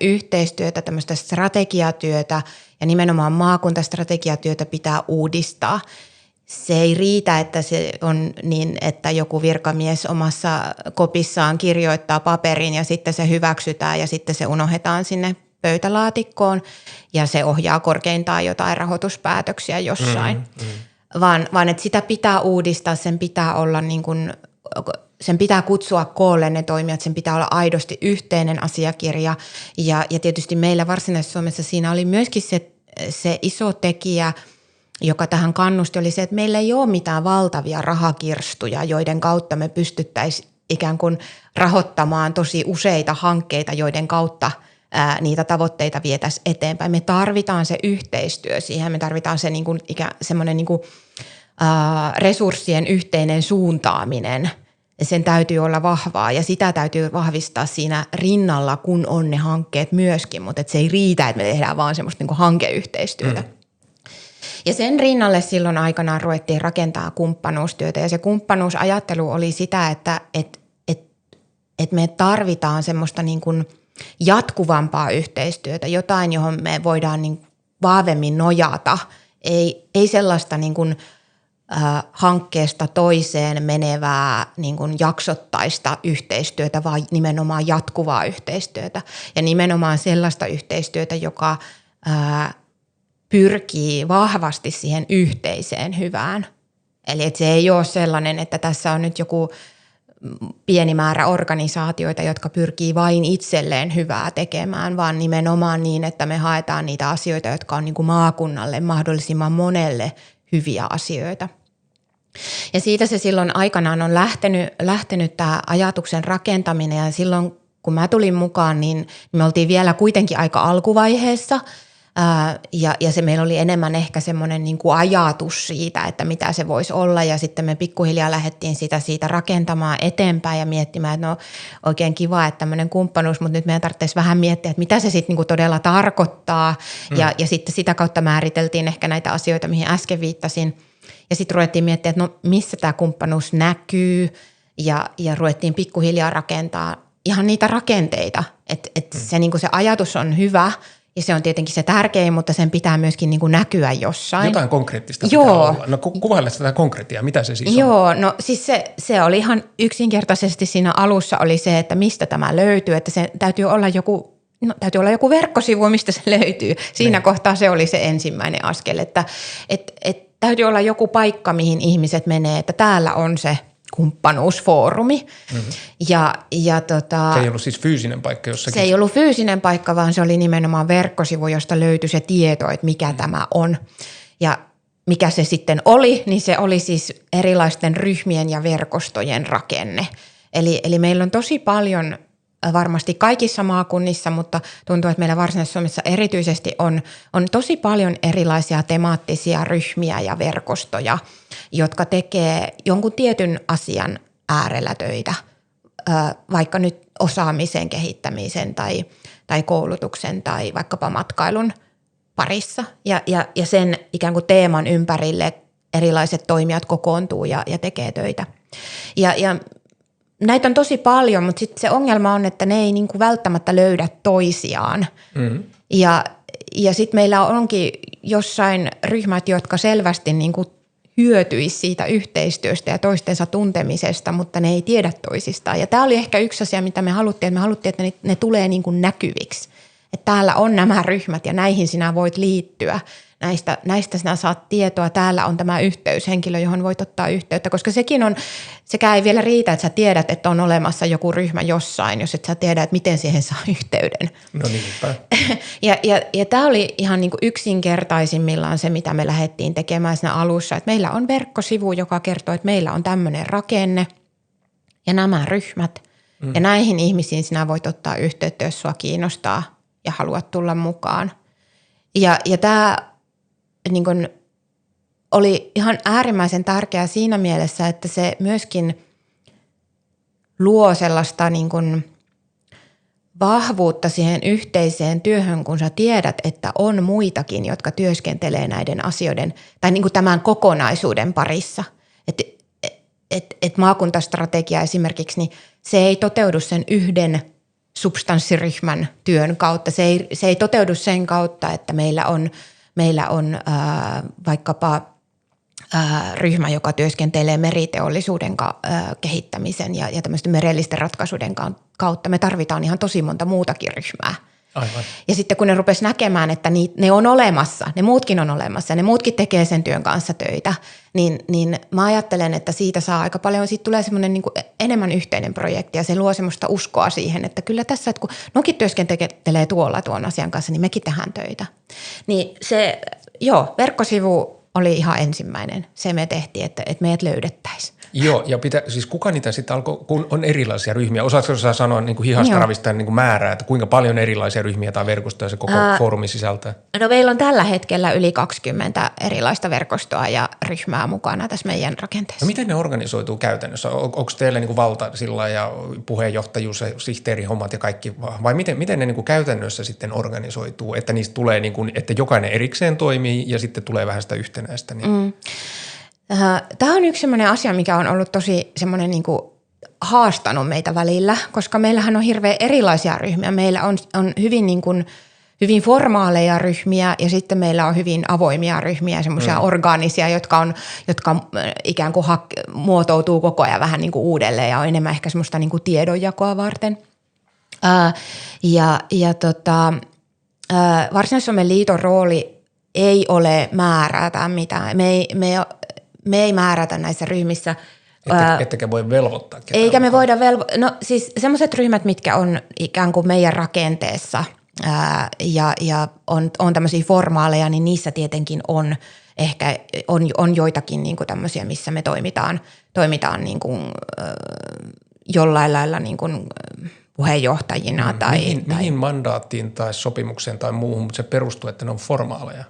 yhteistyötä, tämmöistä strategiatyötä ja nimenomaan maakuntastrategiatyötä pitää uudistaa. Se ei riitä, että se on niin, että joku virkamies omassa kopissaan kirjoittaa paperin ja sitten se hyväksytään ja sitten se unohdetaan sinne pöytälaatikkoon ja se ohjaa korkeintaan jotain rahoituspäätöksiä jossain. Vaan että sitä pitää uudistaa, sen pitää olla niin kuin, sen pitää kutsua koolle ne toimijat, sen pitää olla aidosti yhteinen asiakirja ja tietysti meillä Varsinais-Suomessa siinä oli myöskin se iso tekijä, joka tähän kannusti, oli se, että meillä ei ole mitään valtavia rahakirstuja, joiden kautta me pystyttäisiin ikään kuin rahoittamaan tosi useita hankkeita, joiden kautta niitä tavoitteita vietäisiin eteenpäin. Me tarvitaan se yhteistyö siihen, me tarvitaan se semmoinen resurssien yhteinen suuntaaminen. Sen täytyy olla vahvaa ja sitä täytyy vahvistaa siinä rinnalla, kun on ne hankkeet myöskin, mutta se ei riitä, että me tehdään vaan semmoista hankeyhteistyötä. Ja sen rinnalle silloin aikanaan ruvettiin rakentaa kumppanuustyötä ja se kumppanuusajattelu oli sitä, että me tarvitaan semmoista niin kuin jatkuvampaa yhteistyötä, jotain, johon me voidaan niin vahvemmin nojata, ei sellaista niin kuin hankkeesta toiseen menevää niin kuin jaksottaista yhteistyötä, vaan nimenomaan jatkuvaa yhteistyötä ja nimenomaan sellaista yhteistyötä, joka pyrkii vahvasti siihen yhteiseen hyvään. Eli että se ei ole sellainen, että tässä on nyt joku pieni määrä organisaatioita, jotka pyrkii vain itselleen hyvää tekemään, vaan nimenomaan niin, että me haetaan niitä asioita, jotka on niin kuin maakunnalle mahdollisimman monelle hyviä asioita. Ja siitä se silloin aikanaan on lähtenyt tämä ajatuksen rakentaminen ja silloin kun mä tulin mukaan, niin me oltiin vielä kuitenkin aika alkuvaiheessa ja se meillä oli enemmän ehkä semmoinen niin kuin ajatus siitä, että mitä se voisi olla ja sitten me pikkuhiljaa lähdettiin siitä rakentamaan eteenpäin ja miettimään, että no oikein kiva, että tämmöinen kumppanuus, mutta nyt meidän tarvitsisi vähän miettiä, että mitä se sitten niin kuin todella tarkoittaa ja sitten sitä kautta määriteltiin ehkä näitä asioita, mihin äsken viittasin. Ja sitten ruvettiin miettimään, että no missä tämä kumppanuus näkyy ja ruvettiin pikkuhiljaa rakentaa ihan niitä rakenteita. Että se, niin kuin se ajatus on hyvä Ja se on tietenkin se tärkein, mutta sen pitää myöskin niin kuin näkyä jossain. Jotain konkreettista pitää olla. No kuvaile sitä konkreettia, mitä se siis on? Joo, no siis se oli ihan yksinkertaisesti siinä alussa oli se, että mistä tämä löytyy, että se täytyy olla joku verkkosivu, mistä se löytyy. Siinä kohtaa se oli se ensimmäinen askel, että täytyy olla joku paikka, mihin ihmiset menee, että täällä on se kumppanuusfoorumi. Mm-hmm. Se ei ollut siis fyysinen paikka jossakin? Se ei ollut fyysinen paikka, vaan se oli nimenomaan verkkosivu, josta löytyi se tieto, että mikä tämä on. Ja mikä se sitten oli, niin se oli siis erilaisten ryhmien ja verkostojen rakenne. Eli meillä on tosi paljon varmasti kaikissa maakunnissa, mutta tuntuu, että meillä Varsinais-Suomessa erityisesti on tosi paljon erilaisia temaattisia ryhmiä ja verkostoja, jotka tekee jonkun tietyn asian äärellä töitä, vaikka nyt osaamisen kehittämisen tai koulutuksen tai vaikkapa matkailun parissa. Ja sen ikään kuin teeman ympärille erilaiset toimijat kokoontuu ja tekee töitä. Ja näitä on tosi paljon, mutta sitten se ongelma on, että ne ei niin kuin välttämättä löydä toisiaan. Mm-hmm. Ja sitten meillä onkin jossain ryhmät, jotka selvästi niin kuin hyötyisi siitä yhteistyöstä ja toistensa tuntemisesta, mutta ne ei tiedä toisistaan. Ja tämä oli ehkä yksi asia, mitä me haluttiin, että ne tulee niin kuin näkyviksi. Että täällä on nämä ryhmät ja näihin sinä voit liittyä. Näistä sinä saat tietoa. Täällä on tämä yhteyshenkilö, johon voit ottaa yhteyttä, koska sekään ei vielä riitä, että sä tiedät, että on olemassa joku ryhmä jossain, jos et sä tiedä, että miten siihen saa yhteyden. No niinpä. Ja tämä oli ihan niin kuin yksinkertaisimmillaan se, mitä me lähdettiin tekemään siinä alussa, että meillä on verkkosivu, joka kertoo, että meillä on tämmöinen rakenne ja nämä ryhmät ja näihin ihmisiin sinä voit ottaa yhteyttä, jos sua kiinnostaa ja haluat tulla mukaan. Ja tämä niin kuin oli ihan äärimmäisen tärkeää siinä mielessä, että se myöskin luo sellaista niin kuin vahvuutta siihen yhteiseen työhön, kun sä tiedät, että on muitakin, jotka työskentelee näiden asioiden tai niin kuin tämän kokonaisuuden parissa. Et maakuntastrategia esimerkiksi, niin se ei toteudu sen yhden substanssiryhmän työn kautta. Se ei toteudu sen kautta, että meillä on vaikkapa ryhmä, joka työskentelee meriteollisuuden kehittämisen ja tämmöisten merellisten ratkaisuiden kautta. Me tarvitaan ihan tosi monta muutakin ryhmää. Aivan. Ja sitten kun ne rupesi näkemään, että ne on olemassa, ne muutkin on olemassa ja ne muutkin tekee sen työn kanssa töitä, niin mä ajattelen, että siitä saa aika paljon, siitä tulee semmoinen niin kuin enemmän yhteinen projekti ja se luo semmoista uskoa siihen, että kyllä tässä, että kun nokin työskentelee tuon asian kanssa, niin mekin tehdään töitä. Niin se, verkkosivu oli ihan ensimmäinen, se me tehtiin, että meidät löydettäisiin. Joo, ja siis kuka niitä sitten alkoi, kun on erilaisia ryhmiä? Osaatko sä sanoa niin kuin hihaskaravista niin kuin määrää, että kuinka paljon erilaisia ryhmiä tai verkostoja se koko foorumi sisältää? No meillä on tällä hetkellä yli 20 erilaista verkostoa ja ryhmää mukana tässä meidän rakenteessa. No miten ne organisoituu käytännössä? Onko teillä niin kuin valta sillä ja puheenjohtajuus ja sihteerihommat ja kaikki, vai miten ne niin kuin käytännössä sitten organisoituu, että niistä tulee niin kuin, että jokainen erikseen toimii ja sitten tulee vähän sitä yhtenäistä? Niin. Tämä on yksi sellainen asia, mikä on ollut tosi semmoinen niin kuin haastanut meitä välillä, koska meillähän on hirveän erilaisia ryhmiä. Meillä on hyvin, niin kuin, hyvin formaaleja ryhmiä ja sitten meillä on hyvin avoimia ryhmiä, semmoisia orgaanisia, jotka ikään kuin muotoutuu koko ajan vähän niin kuin uudelleen ja on enemmän ehkä semmoista niin kuin tiedonjakoa varten. Varsinais-Suomen liiton rooli ei ole määrätä mitään. Me ei määrätä näissä ryhmissä. Ettekä voi velvoittaa ketään. Eikä me voida no siis semmoiset ryhmät, mitkä on ikään kuin meidän rakenteessa ja on tämmöisiä formaaleja, niin niissä tietenkin on ehkä on joitakin niin kuin tämmöisiä, missä me toimitaan niin kuin, jollain lailla niin kuin puheenjohtajina. Mihin mandaattiin tai sopimukseen tai muuhun, mutta se perustuu, että ne on formaaleja?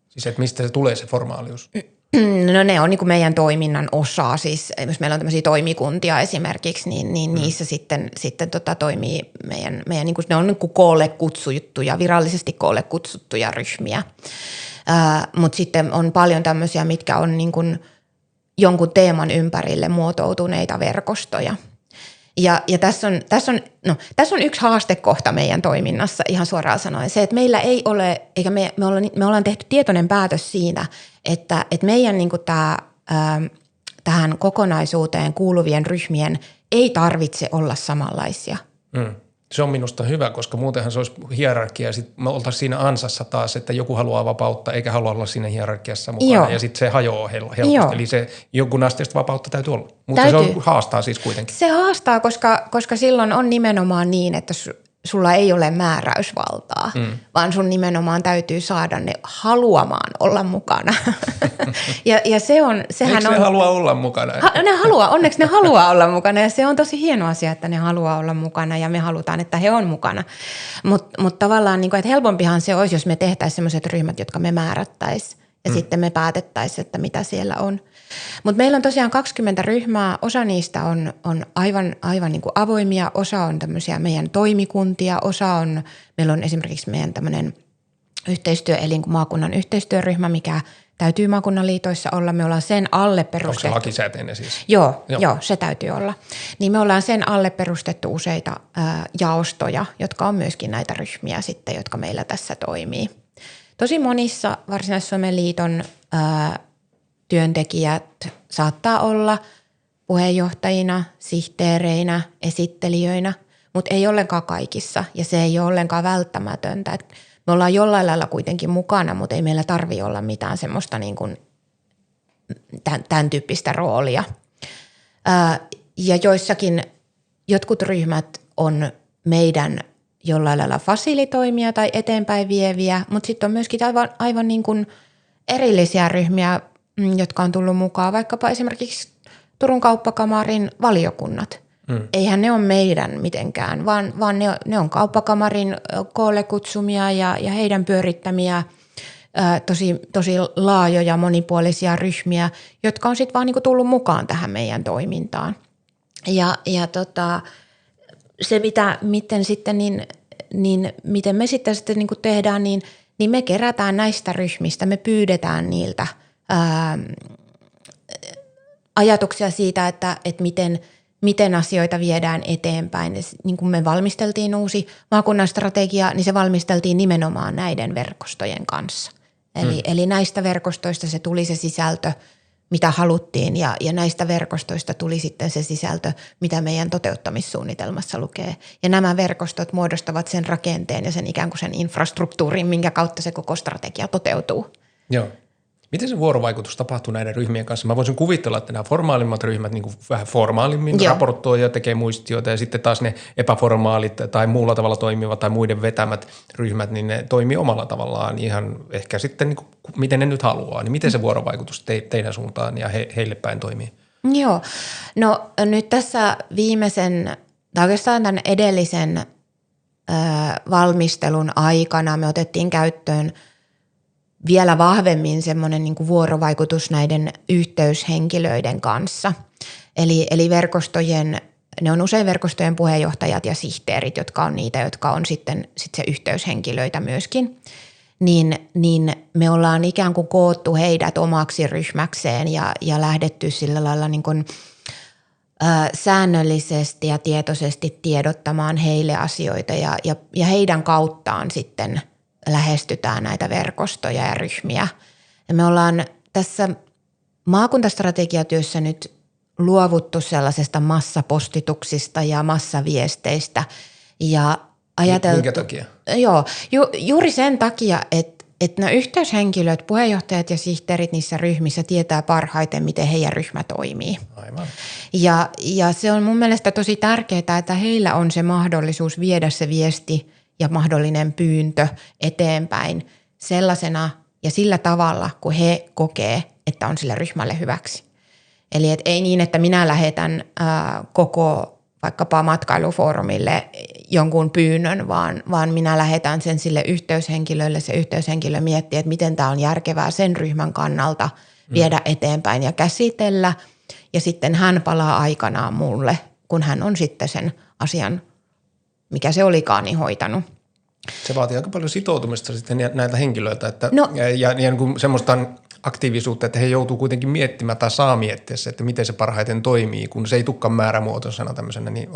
Siis että mistä se tulee se formaalius? No ne on niin kuin meidän toiminnan osa, siis jos meillä on tämmöisiä toimikuntia esimerkiksi, niin niissä sitten toimii meidän niin kuin, ne on niin kuin koolle kutsuttuja, virallisesti koolle kutsuttuja ryhmiä, mutta sitten on paljon tämmöisiä, mitkä on niin kuin jonkun teeman ympärille muotoutuneita verkostoja. Ja tässä on yksi haastekohta meidän toiminnassa ihan suoraan sanoen. Se, että meillä ei ole, eikä me ollaan tehty tietoinen päätös siinä, että meidän niin kuin tähän kokonaisuuteen kuuluvien ryhmien ei tarvitse olla samanlaisia. Se on minusta hyvä, koska muutenhan se olisi hierarkia ja sitten me oltaisiin siinä ansassa taas, että joku haluaa vapautta eikä halua olla siinä hierarkiassa mukana. Joo. Ja sitten se hajoaa helposti. Joo. Eli se jonkun asteista vapautta täytyy olla. Mutta se haastaa siis kuitenkin. Se haastaa, koska silloin on nimenomaan niin, että sulla ei ole määräysvaltaa, vaan sun nimenomaan täytyy saada ne haluamaan olla mukana. ja sehän eikö ne halua olla mukana? Onneksi ne haluaa olla mukana ja se on tosi hieno asia, että ne haluaa olla mukana ja me halutaan, että he on mukana. Mutta tavallaan, niin kuin, että helpompihan se olisi, jos me tehtäisiin sellaiset ryhmät, jotka me määrättäisiin ja sitten me päätettäisiin, että mitä siellä on. Mutta meillä on tosiaan 20 ryhmää, osa niistä on aivan niin kuin avoimia, osa on tämmöisiä meidän toimikuntia, meillä on esimerkiksi meidän tämmöinen yhteistyöelin kuin maakunnan yhteistyöryhmä, mikä täytyy maakunnan liitoissa olla. Me ollaan sen alle perustettu. Onko se lakisääteinen siis? Joo, se täytyy olla. Niin me ollaan sen alle perustettu useita jaostoja, jotka on myöskin näitä ryhmiä sitten, jotka meillä tässä toimii. Tosi monissa Varsinais-Suomen liiton työntekijät saattaa olla puheenjohtajina, sihteereinä, esittelijöinä, mutta ei ollenkaan kaikissa ja se ei ole ollenkaan välttämätöntä. Me ollaan jollain lailla kuitenkin mukana, mutta ei meillä tarvitse olla mitään semmoista niin kuin tämän tyyppistä roolia. Ja jotkut ryhmät on meidän jollain lailla fasilitoimia tai eteenpäin vieviä, mutta sitten on myöskin aivan niin kuin erillisiä ryhmiä, jotka on tullut mukaan, vaikkapa esimerkiksi Turun kauppakamarin valiokunnat. Eihän ne ole meidän mitenkään, vaan ne on kauppakamarin koolle kutsumia ja heidän pyörittämiä tosi laajoja monipuolisia ryhmiä, jotka on sitten vaan niinku tullut mukaan tähän meidän toimintaan. Ja se, miten sitten miten me sitten niinku tehdään, niin me kerätään näistä ryhmistä, me pyydetään niiltä ajatuksia siitä, että miten asioita viedään eteenpäin. Niin kun me valmisteltiin uusi maakunnan strategia, niin se valmisteltiin nimenomaan näiden verkostojen kanssa. Eli näistä verkostoista se tuli se sisältö, mitä haluttiin, ja näistä verkostoista tuli sitten se sisältö, mitä meidän toteuttamissuunnitelmassa lukee. Ja nämä verkostot muodostavat sen rakenteen ja sen ikään kuin sen infrastruktuurin, minkä kautta se koko strategia toteutuu. Joo. Miten se vuorovaikutus tapahtuu näiden ryhmien kanssa? Mä voisin kuvitella, että nämä formaalimmat ryhmät niin kuin vähän formaalimmin raportoi ja tekee muistioita ja sitten taas ne epäformaalit tai muulla tavalla toimivat tai muiden vetämät ryhmät, niin ne toimii omalla tavallaan ihan ehkä sitten niin kuin, miten ne nyt haluaa. Niin miten se vuorovaikutus teidän suuntaan ja heille päin toimii? Joo, no nyt tässä viimeisen tai oikeastaan tämän edellisen valmistelun aikana me otettiin käyttöön vielä vahvemmin semmoinen niin kuin vuorovaikutus näiden yhteyshenkilöiden kanssa. Eli ne on usein verkostojen puheenjohtajat ja sihteerit, jotka on niitä, jotka on sitten se yhteyshenkilöitä myöskin. Niin me ollaan ikään kuin koottu heidät omaksi ryhmäkseen ja lähdetty sillä lailla niin kuin säännöllisesti ja tietoisesti tiedottamaan heille asioita ja heidän kauttaan sitten lähestytään näitä verkostoja ja ryhmiä. Ja me ollaan tässä maakuntastrategiatyössä nyt luovuttu sellaisesta massapostituksista ja massaviesteistä ja ajateltu. Minkä takia? Joo, juuri sen takia, että nämä yhteyshenkilöt, puheenjohtajat ja sihteerit niissä ryhmissä tietää parhaiten, miten heidän ryhmä toimii. Aivan. Ja se on mun mielestä tosi tärkeää, että heillä on se mahdollisuus viedä se viesti ja mahdollinen pyyntö eteenpäin sellaisena ja sillä tavalla, kun he kokee, että on sille ryhmälle hyväksi. Eli ei niin, että minä lähetän koko vaikkapa matkailufoorumille jonkun pyynnön, vaan minä lähetän sen sille yhteyshenkilölle. Se yhteyshenkilö miettii, että miten tämä on järkevää sen ryhmän kannalta viedä eteenpäin ja käsitellä. Ja sitten hän palaa aikanaan mulle, kun hän on sitten sen asian, mikä se olikaan, niin hoitanut. Se vaatii aika paljon sitoutumista sitten näiltä henkilöiltä, että, ja niin kuin semmoista aktiivisuutta, että he joutuu kuitenkin miettimään tai saa miettiä se, että miten se parhaiten toimii, kun se ei tulekaan määrämuotoisena tämmöisenä, niin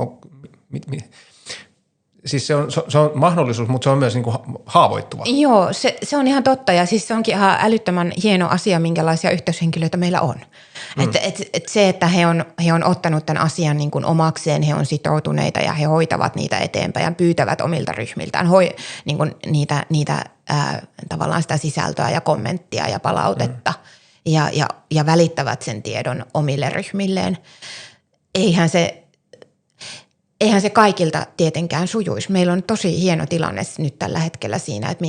siis se on mahdollisuus, mutta se on myös niin kuin haavoittuva. Joo, se on ihan totta ja siis se onkin ihan älyttömän hieno asia, minkälaisia yhteyshenkilöitä meillä on. Et se, että he on ottanut tämän asian niin kuin omakseen, he on sitoutuneita ja he hoitavat niitä eteenpäin ja pyytävät omilta ryhmiltään niin kuin niitä tavallaan sitä sisältöä ja kommenttia ja palautetta ja välittävät sen tiedon omille ryhmilleen. Eihän se kaikilta tietenkään sujuisi. Meillä on tosi hieno tilanne nyt tällä hetkellä siinä, että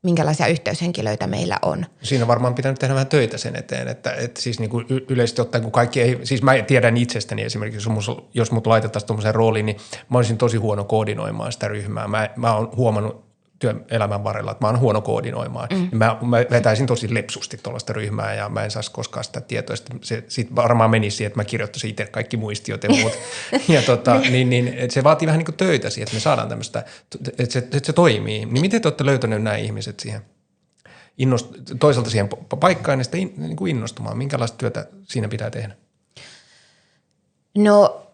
minkälaisia yhteyshenkilöitä meillä on. Siinä varmaan pitänyt tehdä vähän töitä sen eteen, että siis niin kuin yleisesti ottaen, kun kaikki ei, siis mä tiedän itsestäni esimerkiksi, jos mut laitettaisiin tuommoiseen rooliin, niin mä olisin tosi huono koordinoimaan sitä ryhmää. Mä oon huomannut työelämän varrella, että mä oon huono koordinoimaan. Mä vetäisin tosi lepsusti tuollaista ryhmää ja mä en saisi koskaan sitä tietoa. Se sitten varmaan menisi siihen, että mä kirjoittaisin itse kaikki muistiot ja muut. Ja että se vaatii vähän niin kuin töitä siihen, että me saadaan tämmöistä, että se toimii. Niin miten te olette löytäneet nämä ihmiset siihen toisaalta siihen paikkaan ja sitten niin kuin innostumaan? Minkälaista työtä siinä pitää tehdä? No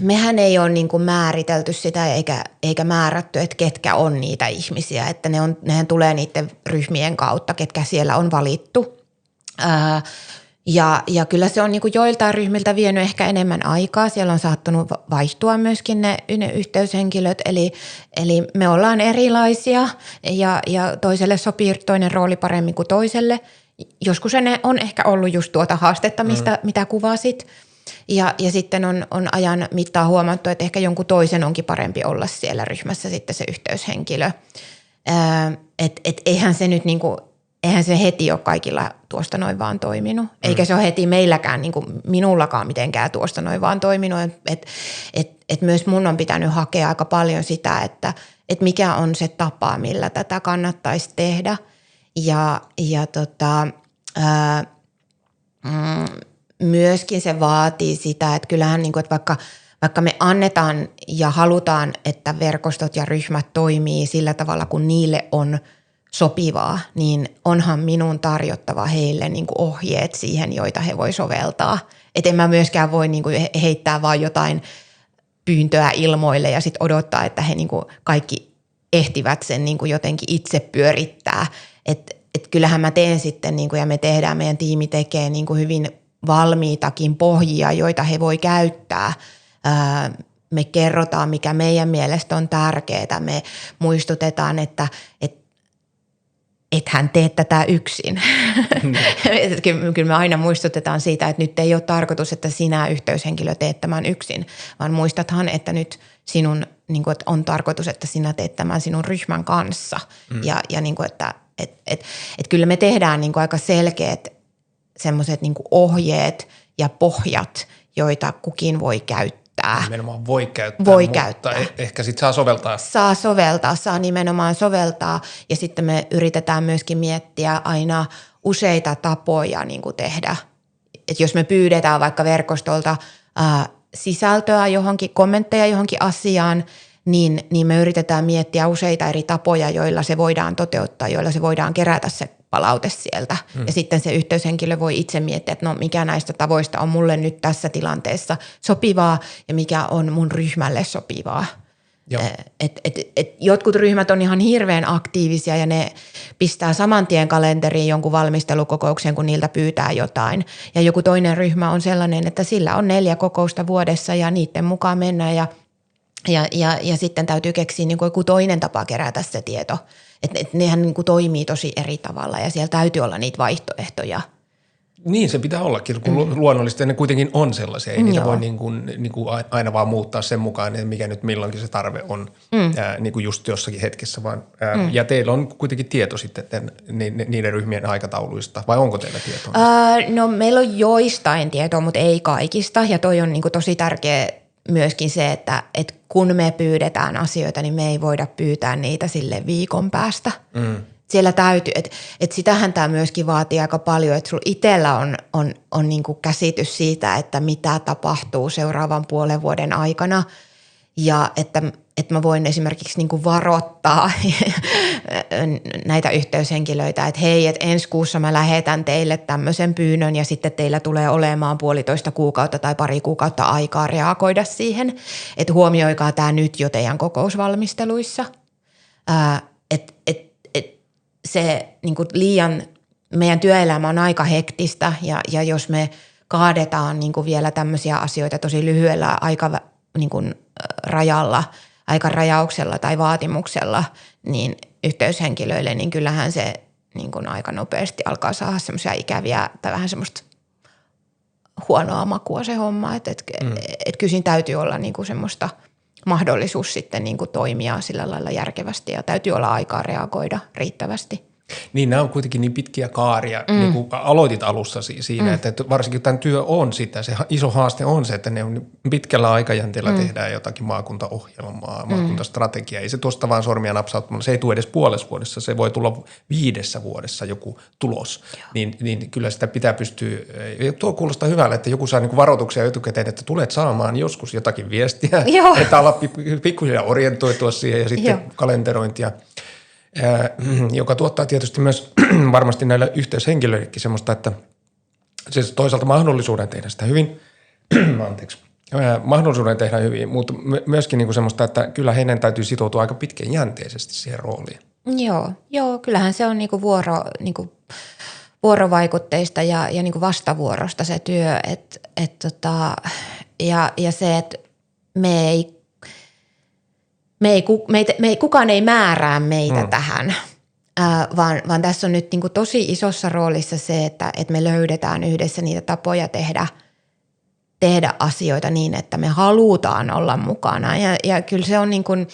mehän ei ole niin kuin määritelty sitä eikä määrätty, että ketkä on niitä ihmisiä, että nehän tulee niiden ryhmien kautta, ketkä siellä on valittu. Ja kyllä se on niin kuin joiltain ryhmiltä vienyt ehkä enemmän aikaa. Siellä on saattanut vaihtua myöskin ne yhteyshenkilöt, eli me ollaan erilaisia ja toiselle sopii toinen rooli paremmin kuin toiselle. Joskus ne on ehkä ollut just tuota haastetta, mitä kuvasit. Ja sitten on ajan mittaan huomattu, että ehkä jonkun toisen onkin parempi olla siellä ryhmässä sitten se yhteyshenkilö. Eihän se nyt niinku, eihän se heti ole kaikilla tuosta noin vaan toiminut. Eikä se ole heti meilläkään, niinku minullakaan mitenkään tuosta noin vaan toiminut. Et myös mun on pitänyt hakea aika paljon sitä, että mikä on se tapa, millä tätä kannattaisi tehdä. Myöskin se vaatii sitä, että kyllähän niin kuin, että vaikka me annetaan ja halutaan, että verkostot ja ryhmät toimii sillä tavalla, kun niille on sopivaa, niin onhan minun tarjottava heille niin kuin ohjeet siihen, joita he voi soveltaa. Et en mä myöskään voi niin kuin heittää vaan jotain pyyntöä ilmoille ja sitten odottaa, että he niin kuin kaikki ehtivät sen niin kuin jotenkin itse pyörittää. Et kyllähän mä teen sitten niin kuin, ja me tehdään, meidän tiimi tekee niin kuin hyvin valmiitakin pohjia, joita he voi käyttää. Me kerrotaan, mikä meidän mielestä on tärkeää. Me muistutetaan, että ethän tee tätä yksin. Kyllä me aina muistutetaan siitä, että nyt ei ole tarkoitus, että sinä yhteyshenkilö teet tämän yksin, vaan muistathan, että nyt sinun niin kuin, että on tarkoitus, että sinä teet tämän sinun ryhmän kanssa. Ja niin kuin, että kyllä me tehdään niin kuin aika selkeät semmoiset niin kuin ohjeet ja pohjat, joita kukin voi käyttää. Nimenomaan voi käyttää, mutta ehkä sitten saa soveltaa. Saa nimenomaan soveltaa ja sitten me yritetään myöskin miettiä aina useita tapoja niin kuin tehdä. Et jos me pyydetään vaikka verkostolta sisältöä johonkin, kommentteja johonkin asiaan, niin me yritetään miettiä useita eri tapoja, joilla se voidaan toteuttaa, joilla se voidaan kerätä se palaute sieltä. Ja sitten se yhteyshenkilö voi itse miettiä, että no mikä näistä tavoista on mulle nyt tässä sopivaa ja mikä on mun ryhmälle sopivaa. Jotkut ryhmät on ihan hirveän aktiivisia ja ne pistää saman tien kalenteriin jonkun valmistelukokouksen, kun niiltä pyytää jotain. Ja joku toinen ryhmä on sellainen, että sillä on 4 kokousta vuodessa ja niiden mukaan mennään ja sitten täytyy keksiä niin kuin joku toinen tapa kerätä se tieto. Että nehän niin kuin toimii tosi eri tavalla ja siellä täytyy olla niitä vaihtoehtoja. Niin se pitää ollakin, kun luonnollisesti ne kuitenkin on sellaisia. Ei niitä voi niin kuin aina vaan muuttaa sen mukaan, että mikä nyt milloinkin se tarve on niin kuin just jossakin hetkessä. Ja teillä on kuitenkin tieto sitten niiden ryhmien aikatauluista, vai onko teillä tietoa? No meillä on joistain tietoa, mutta ei kaikista ja toi on niin kuin tosi tärkeä myöskin se, että kun me pyydetään asioita, niin me ei voida pyytää niitä sille viikon päästä. Siellä täytyy, että sitähän tämä myöskin vaatii aika paljon, että sulla itsellä on niin kuin käsitys siitä, että mitä tapahtuu seuraavan puolen vuoden aikana ja että että mä voin esimerkiksi niin kuin varoittaa näitä yhteyshenkilöitä, että hei, että ensi kuussa mä lähetän teille tämmöisen pyynnön ja sitten teillä tulee olemaan 1,5 kuukautta tai 2 kuukautta aikaa reagoida siihen, että huomioikaa tämä nyt jo teidän kokousvalmisteluissa. Se niin kuin meidän työelämä on aika hektistä ja jos me kaadetaan niin kuin vielä tämmöisiä asioita tosi lyhyellä aikarajauksella tai vaatimuksella niin yhteyshenkilöille, niin kyllähän se niin kuin aika nopeasti alkaa saada semmoisia ikäviä tai vähän semmoista huonoa makua se homma, että kyllä siinä täytyy olla niin kuin semmoista mahdollisuus sitten niin kuin toimia sillä lailla järkevästi ja täytyy olla aikaa reagoida riittävästi. Niin, nämä on kuitenkin niin pitkiä kaaria, niin kuin aloitit alussa siinä, että varsinkin tämän työ on sitä, se iso haaste on se, että ne on pitkällä aikajänteellä tehdään jotakin maakuntaohjelmaa, maakuntastrategiaa. Ei se tuosta vaan sormia napsauttamalla, se ei tule edes puolessa vuodessa, se voi tulla 5 vuodessa joku tulos. Niin kyllä sitä pitää pystyä, tuo kuulostaa hyvälle, että joku saa niin kuin varoituksia etukäteen, että tulet saamaan joskus jotakin viestiä, että ala pikkuhiljaa orientoitua siihen ja sitten kalenterointia. Joka tuottaa tietysti myös varmasti näille yhteyshenkilöillekin semmoista, että siis toisaalta mahdollisuuden tehdä sitä hyvin, mahdollisuuden tehdä hyvin, mutta myöskin niin kuin semmoista, että kyllä heidän täytyy sitoutua aika pitkäjänteisesti siihen rooliin. Joo, kyllähän se on vuorovaikutteista ja niin kuin vastavuorosta se työ, ja se, että kukaan ei määrää meitä tähän, vaan tässä on nyt niin kuin tosi isossa roolissa se, että me löydetään yhdessä niitä tapoja tehdä asioita niin, että me halutaan olla mukana. Ja kyllä se on niin kuin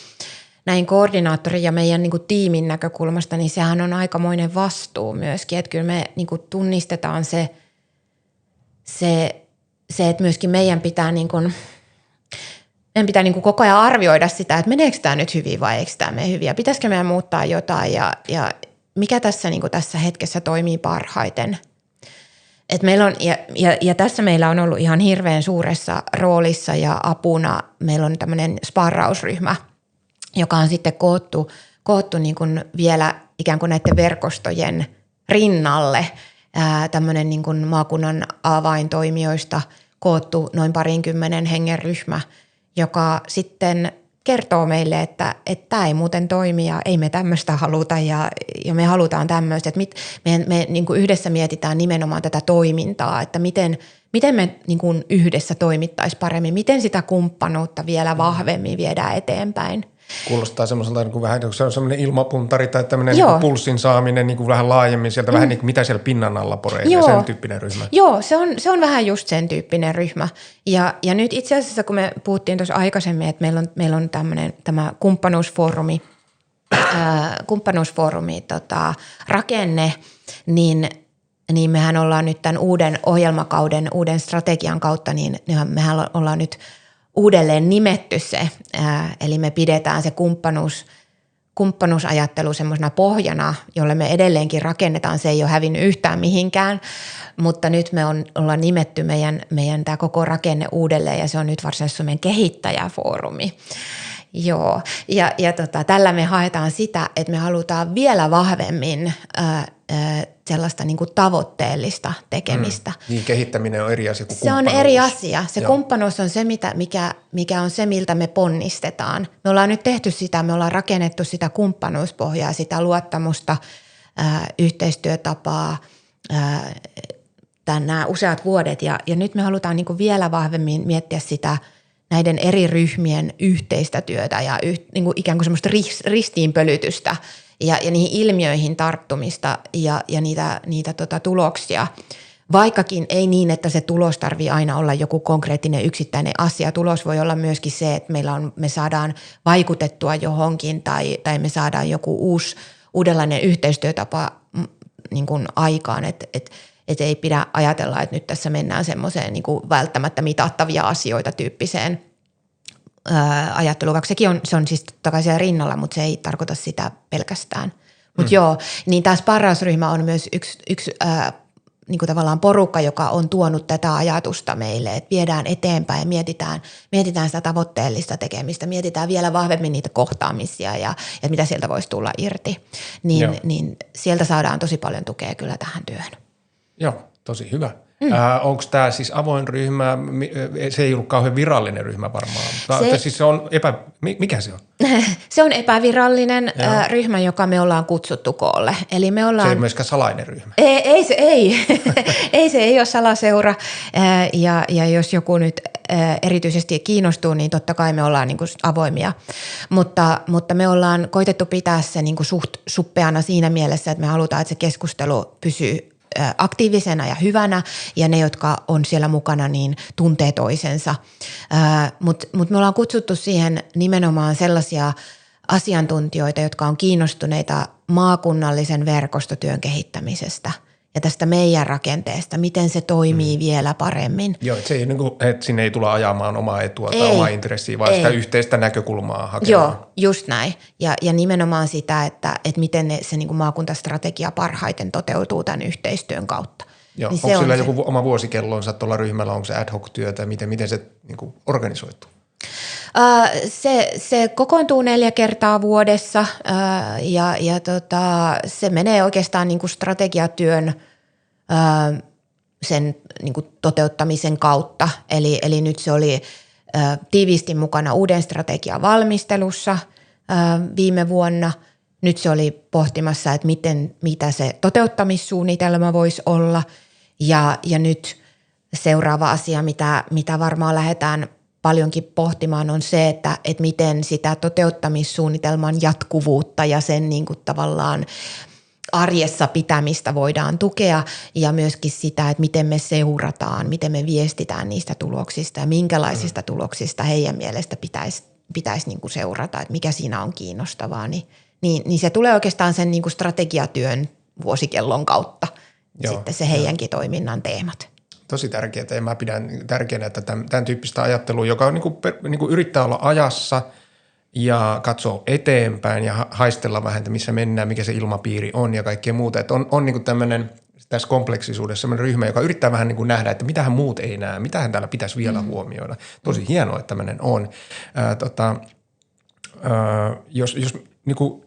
näin koordinaattorin ja meidän niin kuin tiimin näkökulmasta, niin sehän on aikamoinen vastuu myöskin. Että kyllä me niin kuin tunnistetaan se, että myöskin meidän pitää niin kuin koko ajan arvioida sitä, että meneekö tämä nyt hyvin vai eikö tämä mene hyvin ja pitäisikö meidän muuttaa jotain ja mikä tässä, niin kuin tässä hetkessä toimii parhaiten. Et meillä on, ja tässä meillä on ollut ihan hirveän suuressa roolissa ja apuna. Meillä on tämmöinen sparrausryhmä, joka on sitten koottu niin kuin vielä ikään kuin näiden verkostojen rinnalle. Tämmöinen niin kuin maakunnan avaintoimijoista koottu noin 20 hengen ryhmä, joka sitten kertoo meille, että tämä ei muuten toimi ja ei me tämmöistä haluta ja me halutaan tämmöistä. Että me niin kuin yhdessä mietitään nimenomaan tätä toimintaa, että miten me niin kuin yhdessä toimittaisiin paremmin, miten sitä kumppanuutta vielä vahvemmin viedään eteenpäin. Kuulostaa semmoiselta niin kuin vähän, se on semmoinen ilmapuntari tai tämmöinen niin kuin pulssin saaminen niin kuin vähän laajemmin sieltä, vähän niin kuin mitä siellä pinnan alla poreilee, sen tyyppinen ryhmä. Joo, se on vähän just sen tyyppinen ryhmä. Ja nyt itse asiassa, kun me puhuttiin tuossa aikaisemmin, että meillä on tämä kumppanuusfoorumi rakenne, niin mehän ollaan nyt tämän uuden ohjelmakauden, uuden strategian kautta, niin mehän ollaan nyt uudelleen nimetty se, eli me pidetään se kumppanuusajattelu semmoisena pohjana, jolle me edelleenkin rakennetaan. Se ei ole hävinnyt yhtään mihinkään, mutta nyt me ollaan nimetty meidän tämä koko rakenne uudelleen ja se on nyt varsinaisesti meidän kehittäjäfoorumi. Joo, ja tällä me haetaan sitä, että me halutaan vielä vahvemmin sellaista niin kuin tavoitteellista tekemistä. Niin, kehittäminen on eri asia kuin kumppanuus. Se on eri asia. Se kumppanuus on se, mikä on se, miltä me ponnistetaan. Me ollaan nyt tehty sitä, me ollaan rakennettu sitä kumppanuuspohjaa, sitä luottamusta, yhteistyötapaa, nämä useat vuodet. Ja nyt me halutaan niin kuin vielä vahvemmin miettiä sitä näiden eri ryhmien yhteistä työtä ja niin kuin ikään kuin semmoista ristiinpölytystä ja niihin ilmiöihin tarttumista ja niitä tuloksia. Vaikkakin ei niin, että se tulos tarvii aina olla joku konkreettinen yksittäinen asia. Tulos voi olla myöskin se, että me saadaan vaikutettua johonkin tai me saadaan joku uudenlainen yhteistyötapa niin kuin aikaan, että ei pidä ajatella, että nyt tässä mennään semmoiseen niin kuin välttämättä mitattavia asioita tyyppiseen ajatteluun, vaikka se on siis totta kai siellä rinnalla, mutta se ei tarkoita sitä pelkästään. Mutta niin tämä sparrausryhmä on myös yksi niin kuin tavallaan porukka, joka on tuonut tätä ajatusta meille, että viedään eteenpäin ja mietitään sitä tavoitteellista tekemistä, mietitään vielä vahvemmin niitä kohtaamisia ja mitä sieltä voisi tulla irti, niin sieltä saadaan tosi paljon tukea kyllä tähän työhön. Joo, tosi hyvä. Onko tämä siis avoin ryhmä? Se ei ollut kauhean virallinen ryhmä varmaan. Siis se on mikä se on? Se on epävirallinen ryhmä, joka me ollaan kutsuttu koolle. Eli me ollaan... Se ei myöskään salainen ryhmä. Ei se ei ole salaseura. Ja jos joku nyt erityisesti kiinnostuu, niin totta kai me ollaan niin kuin avoimia. Mutta me ollaan koitettu pitää se niin kuin suht suppeana siinä mielessä, että me halutaan, että se keskustelu pysyy aktiivisena ja hyvänä ja ne, jotka on siellä mukana, niin tuntee toisensa. Mutta me ollaan kutsuttu siihen nimenomaan sellaisia asiantuntijoita, jotka on kiinnostuneita maakunnallisen verkostotyön kehittämisestä ja tästä meidän rakenteesta, miten se toimii vielä paremmin. Joo, että sinne ei tulla ajamaan omaa etua tai omaa intressiä, vaan sitä yhteistä näkökulmaa hakemaan. Joo, just näin. Ja nimenomaan sitä, että miten se niin kuin maakuntastrategia parhaiten toteutuu tämän yhteistyön kautta. Joo, niin onko sillä joku oma vuosikellonsa tuolla ryhmällä, onko se ad hoc työtä, miten se niin kuin organisoituu? Se kokoontuu 4 kertaa vuodessa ja se menee oikeastaan niin kuin strategiatyön sen niin kuin toteuttamisen kautta. Eli nyt se oli tiiviisti mukana uuden strategian valmistelussa viime vuonna. Nyt se oli pohtimassa, että mitä se toteuttamissuunnitelma voisi olla ja nyt seuraava asia, mitä varmaan lähdetään paljonkin pohtimaan on se, että miten sitä toteuttamissuunnitelman jatkuvuutta ja sen niin kuin tavallaan arjessa pitämistä voidaan tukea ja myöskin sitä, että miten me seurataan, miten me viestitään niistä tuloksista ja minkälaisista tuloksista heidän mielestä pitäisi niin kuin seurata, että mikä siinä on kiinnostavaa, niin se tulee oikeastaan sen niin kuin strategiatyön vuosikellon kautta sitten se heidänkin toiminnan teemat. Tosi tärkeää ja mä pidän tärkeänä, että tämän tyyppistä ajattelua, joka on niin kuin yrittää olla ajassa ja katsoa eteenpäin ja haistella vähän, että missä mennään, mikä se ilmapiiri on ja kaikkea muuta. Että on niin kuin tämmöinen tässä kompleksisuudessa sellainen ryhmä, joka yrittää vähän niin kuin nähdä, että mitähän muut ei näe, mitähän täällä pitäisi vielä huomioida. Tosi hienoa, että tämmöinen on. Jos niin kuin,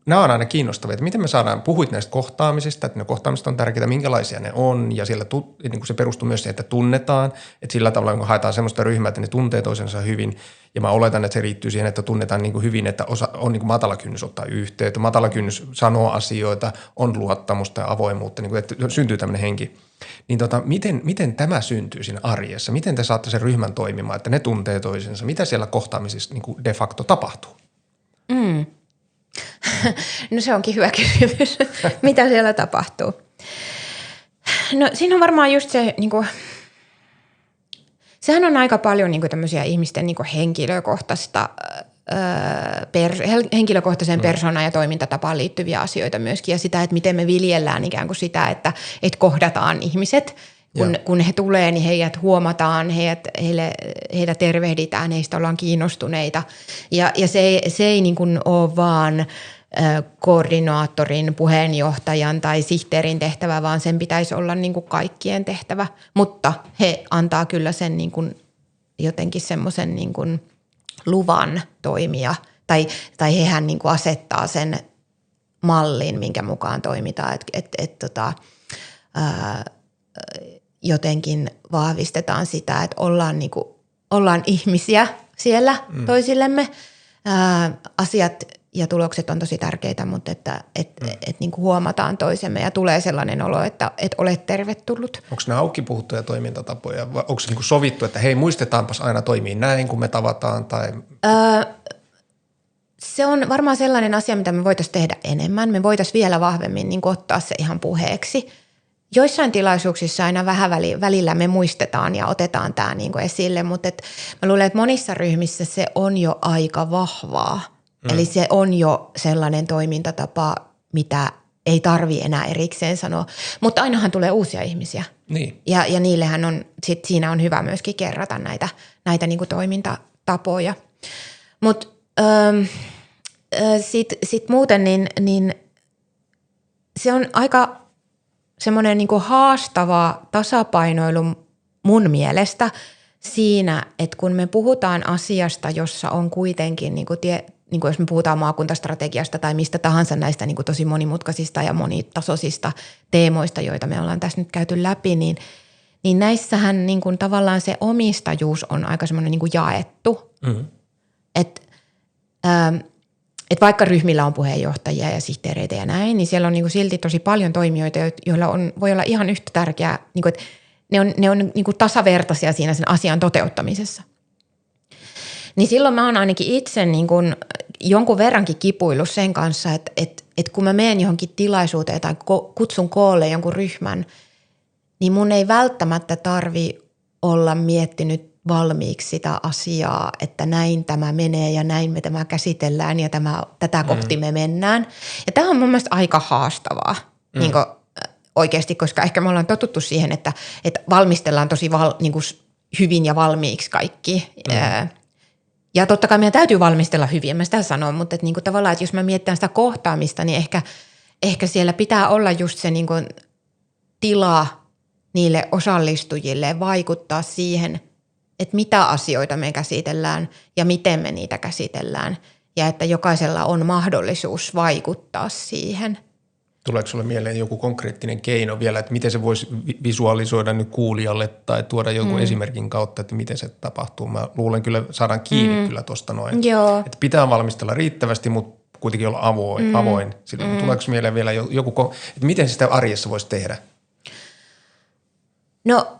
nämä on aina kiinnostavia, että miten me saadaan, puhuit näistä kohtaamisista, että ne kohtaamiset on tärkeitä, minkälaisia ne on ja siellä niin kuin se perustuu myös siihen, että tunnetaan, että sillä tavalla kun haetaan sellaista ryhmää, että ne tuntee toisensa hyvin ja mä oletan, että se liittyy siihen, että tunnetaan niin kuin hyvin, että on niin kuin matala kynnys ottaa yhteyttä, matala kynnys sanoa asioita, on luottamusta ja avoimuutta, niin kuin, että syntyy tämmöinen henki. Niin miten tämä syntyy siinä arjessa? Miten te saatte sen ryhmän toimimaan, että ne tuntee toisensa? Mitä siellä kohtaamisissa niin kuin de facto tapahtuu? No se onkin hyvä kysymys. Mitä siellä tapahtuu? No siinä on varmaan just se, niin kuin, sehän on aika paljon niin kuin tämmöisiä ihmisten niin kuin henkilökohtaiseen persoonaan ja toimintatapaan liittyviä asioita myöskin ja sitä, että miten me viljellään ikään kuin sitä, että kohdataan ihmiset. Kun he tulee, niin heidät huomataan, heitä tervehditään, heistä ollaan kiinnostuneita. Ja se ei niin kuin ole vaan koordinaattorin, puheenjohtajan tai sihteerin tehtävä, vaan sen pitäisi olla niin kuin kaikkien tehtävä. Mutta he antaa kyllä sen niin kuin jotenkin semmoisen niin kuin luvan toimia. Tai hehän niin kuin asettaa sen mallin, minkä mukaan toimitaan. Jotenkin vahvistetaan sitä, että ollaan ihmisiä siellä toisillemme. Asiat ja tulokset on tosi tärkeitä, mutta että niin kuin huomataan toisemme ja tulee sellainen olo, että olet tervetullut. Onko nämä auki puhuttuja toimintatapoja vai onko se niin kuin sovittu, että hei muistetaanpas aina toimii näin, kun me tavataan? Tai... Se on varmaan sellainen asia, mitä me voitaisiin tehdä enemmän. Me voitaisiin vielä vahvemmin niin kuin ottaa se ihan puheeksi. Joissain tilaisuuksissa aina vähän välillä me muistetaan ja otetaan tämä niin kuin esille, mutta mä luulen, että monissa ryhmissä se on jo aika vahvaa. Eli se on jo sellainen toimintatapa, mitä ei tarvitse enää erikseen sanoa, mutta ainahan tulee uusia ihmisiä. Niin. Ja niillehän on, siinä on hyvä myöskin kerrata näitä niin kuin toimintatapoja. Mutta sit muuten niin se on aika semmoinen niin kuin haastava tasapainoilu mun mielestä siinä, että kun me puhutaan asiasta, jossa on kuitenkin, niin kuin jos me puhutaan maakuntastrategiasta tai mistä tahansa näistä niin kuin tosi monimutkaisista ja monitasoisista teemoista, joita me ollaan tässä nyt käyty läpi, niin näissähän niin kuin tavallaan se omistajuus on aika semmoinen niin kuin jaettu. Mm-hmm. Et vaikka ryhmillä on puheenjohtajia ja sihteereitä ja näin, niin siellä on niin kuin silti tosi paljon toimijoita, joilla voi olla ihan yhtä tärkeää, niin kuin, että ne on niin kuin tasavertaisia siinä sen asian toteuttamisessa. Niin silloin mä oon ainakin itse niin kuin jonkun verrankin kipuillut sen kanssa, että kun mä menen johonkin tilaisuuteen tai kutsun koolle jonkun ryhmän, niin mun ei välttämättä tarvi olla miettinyt valmiiksi sitä asiaa, että näin tämä menee ja näin me tämä käsitellään ja tätä kohti me mennään. Ja tämä on mun mielestä aika haastavaa niin kuin oikeasti, koska ehkä me ollaan totuttu siihen, että valmistellaan tosi niin kuin hyvin ja valmiiksi kaikki. Ja totta kai meidän täytyy valmistella hyvin, en mä sitä sano, mutta että niin kuin tavallaan, että jos mä miettän sitä kohtaamista, niin ehkä siellä pitää olla just se niin kuin tila niille osallistujille vaikuttaa siihen, että mitä asioita me käsitellään ja miten me niitä käsitellään ja että jokaisella on mahdollisuus vaikuttaa siihen. Tuleeko sinulle mieleen joku konkreettinen keino vielä, että miten se voisi visualisoida nyt kuulijalle tai tuoda jonkun esimerkin kautta, että miten se tapahtuu? Mä luulen kyllä, saadaan kiinni kyllä tuosta noin. Joo. Että pitää valmistella riittävästi, mutta kuitenkin olla avoin. Silloin tuleeko mieleen vielä joku, että miten sitä arjessa voisi tehdä? No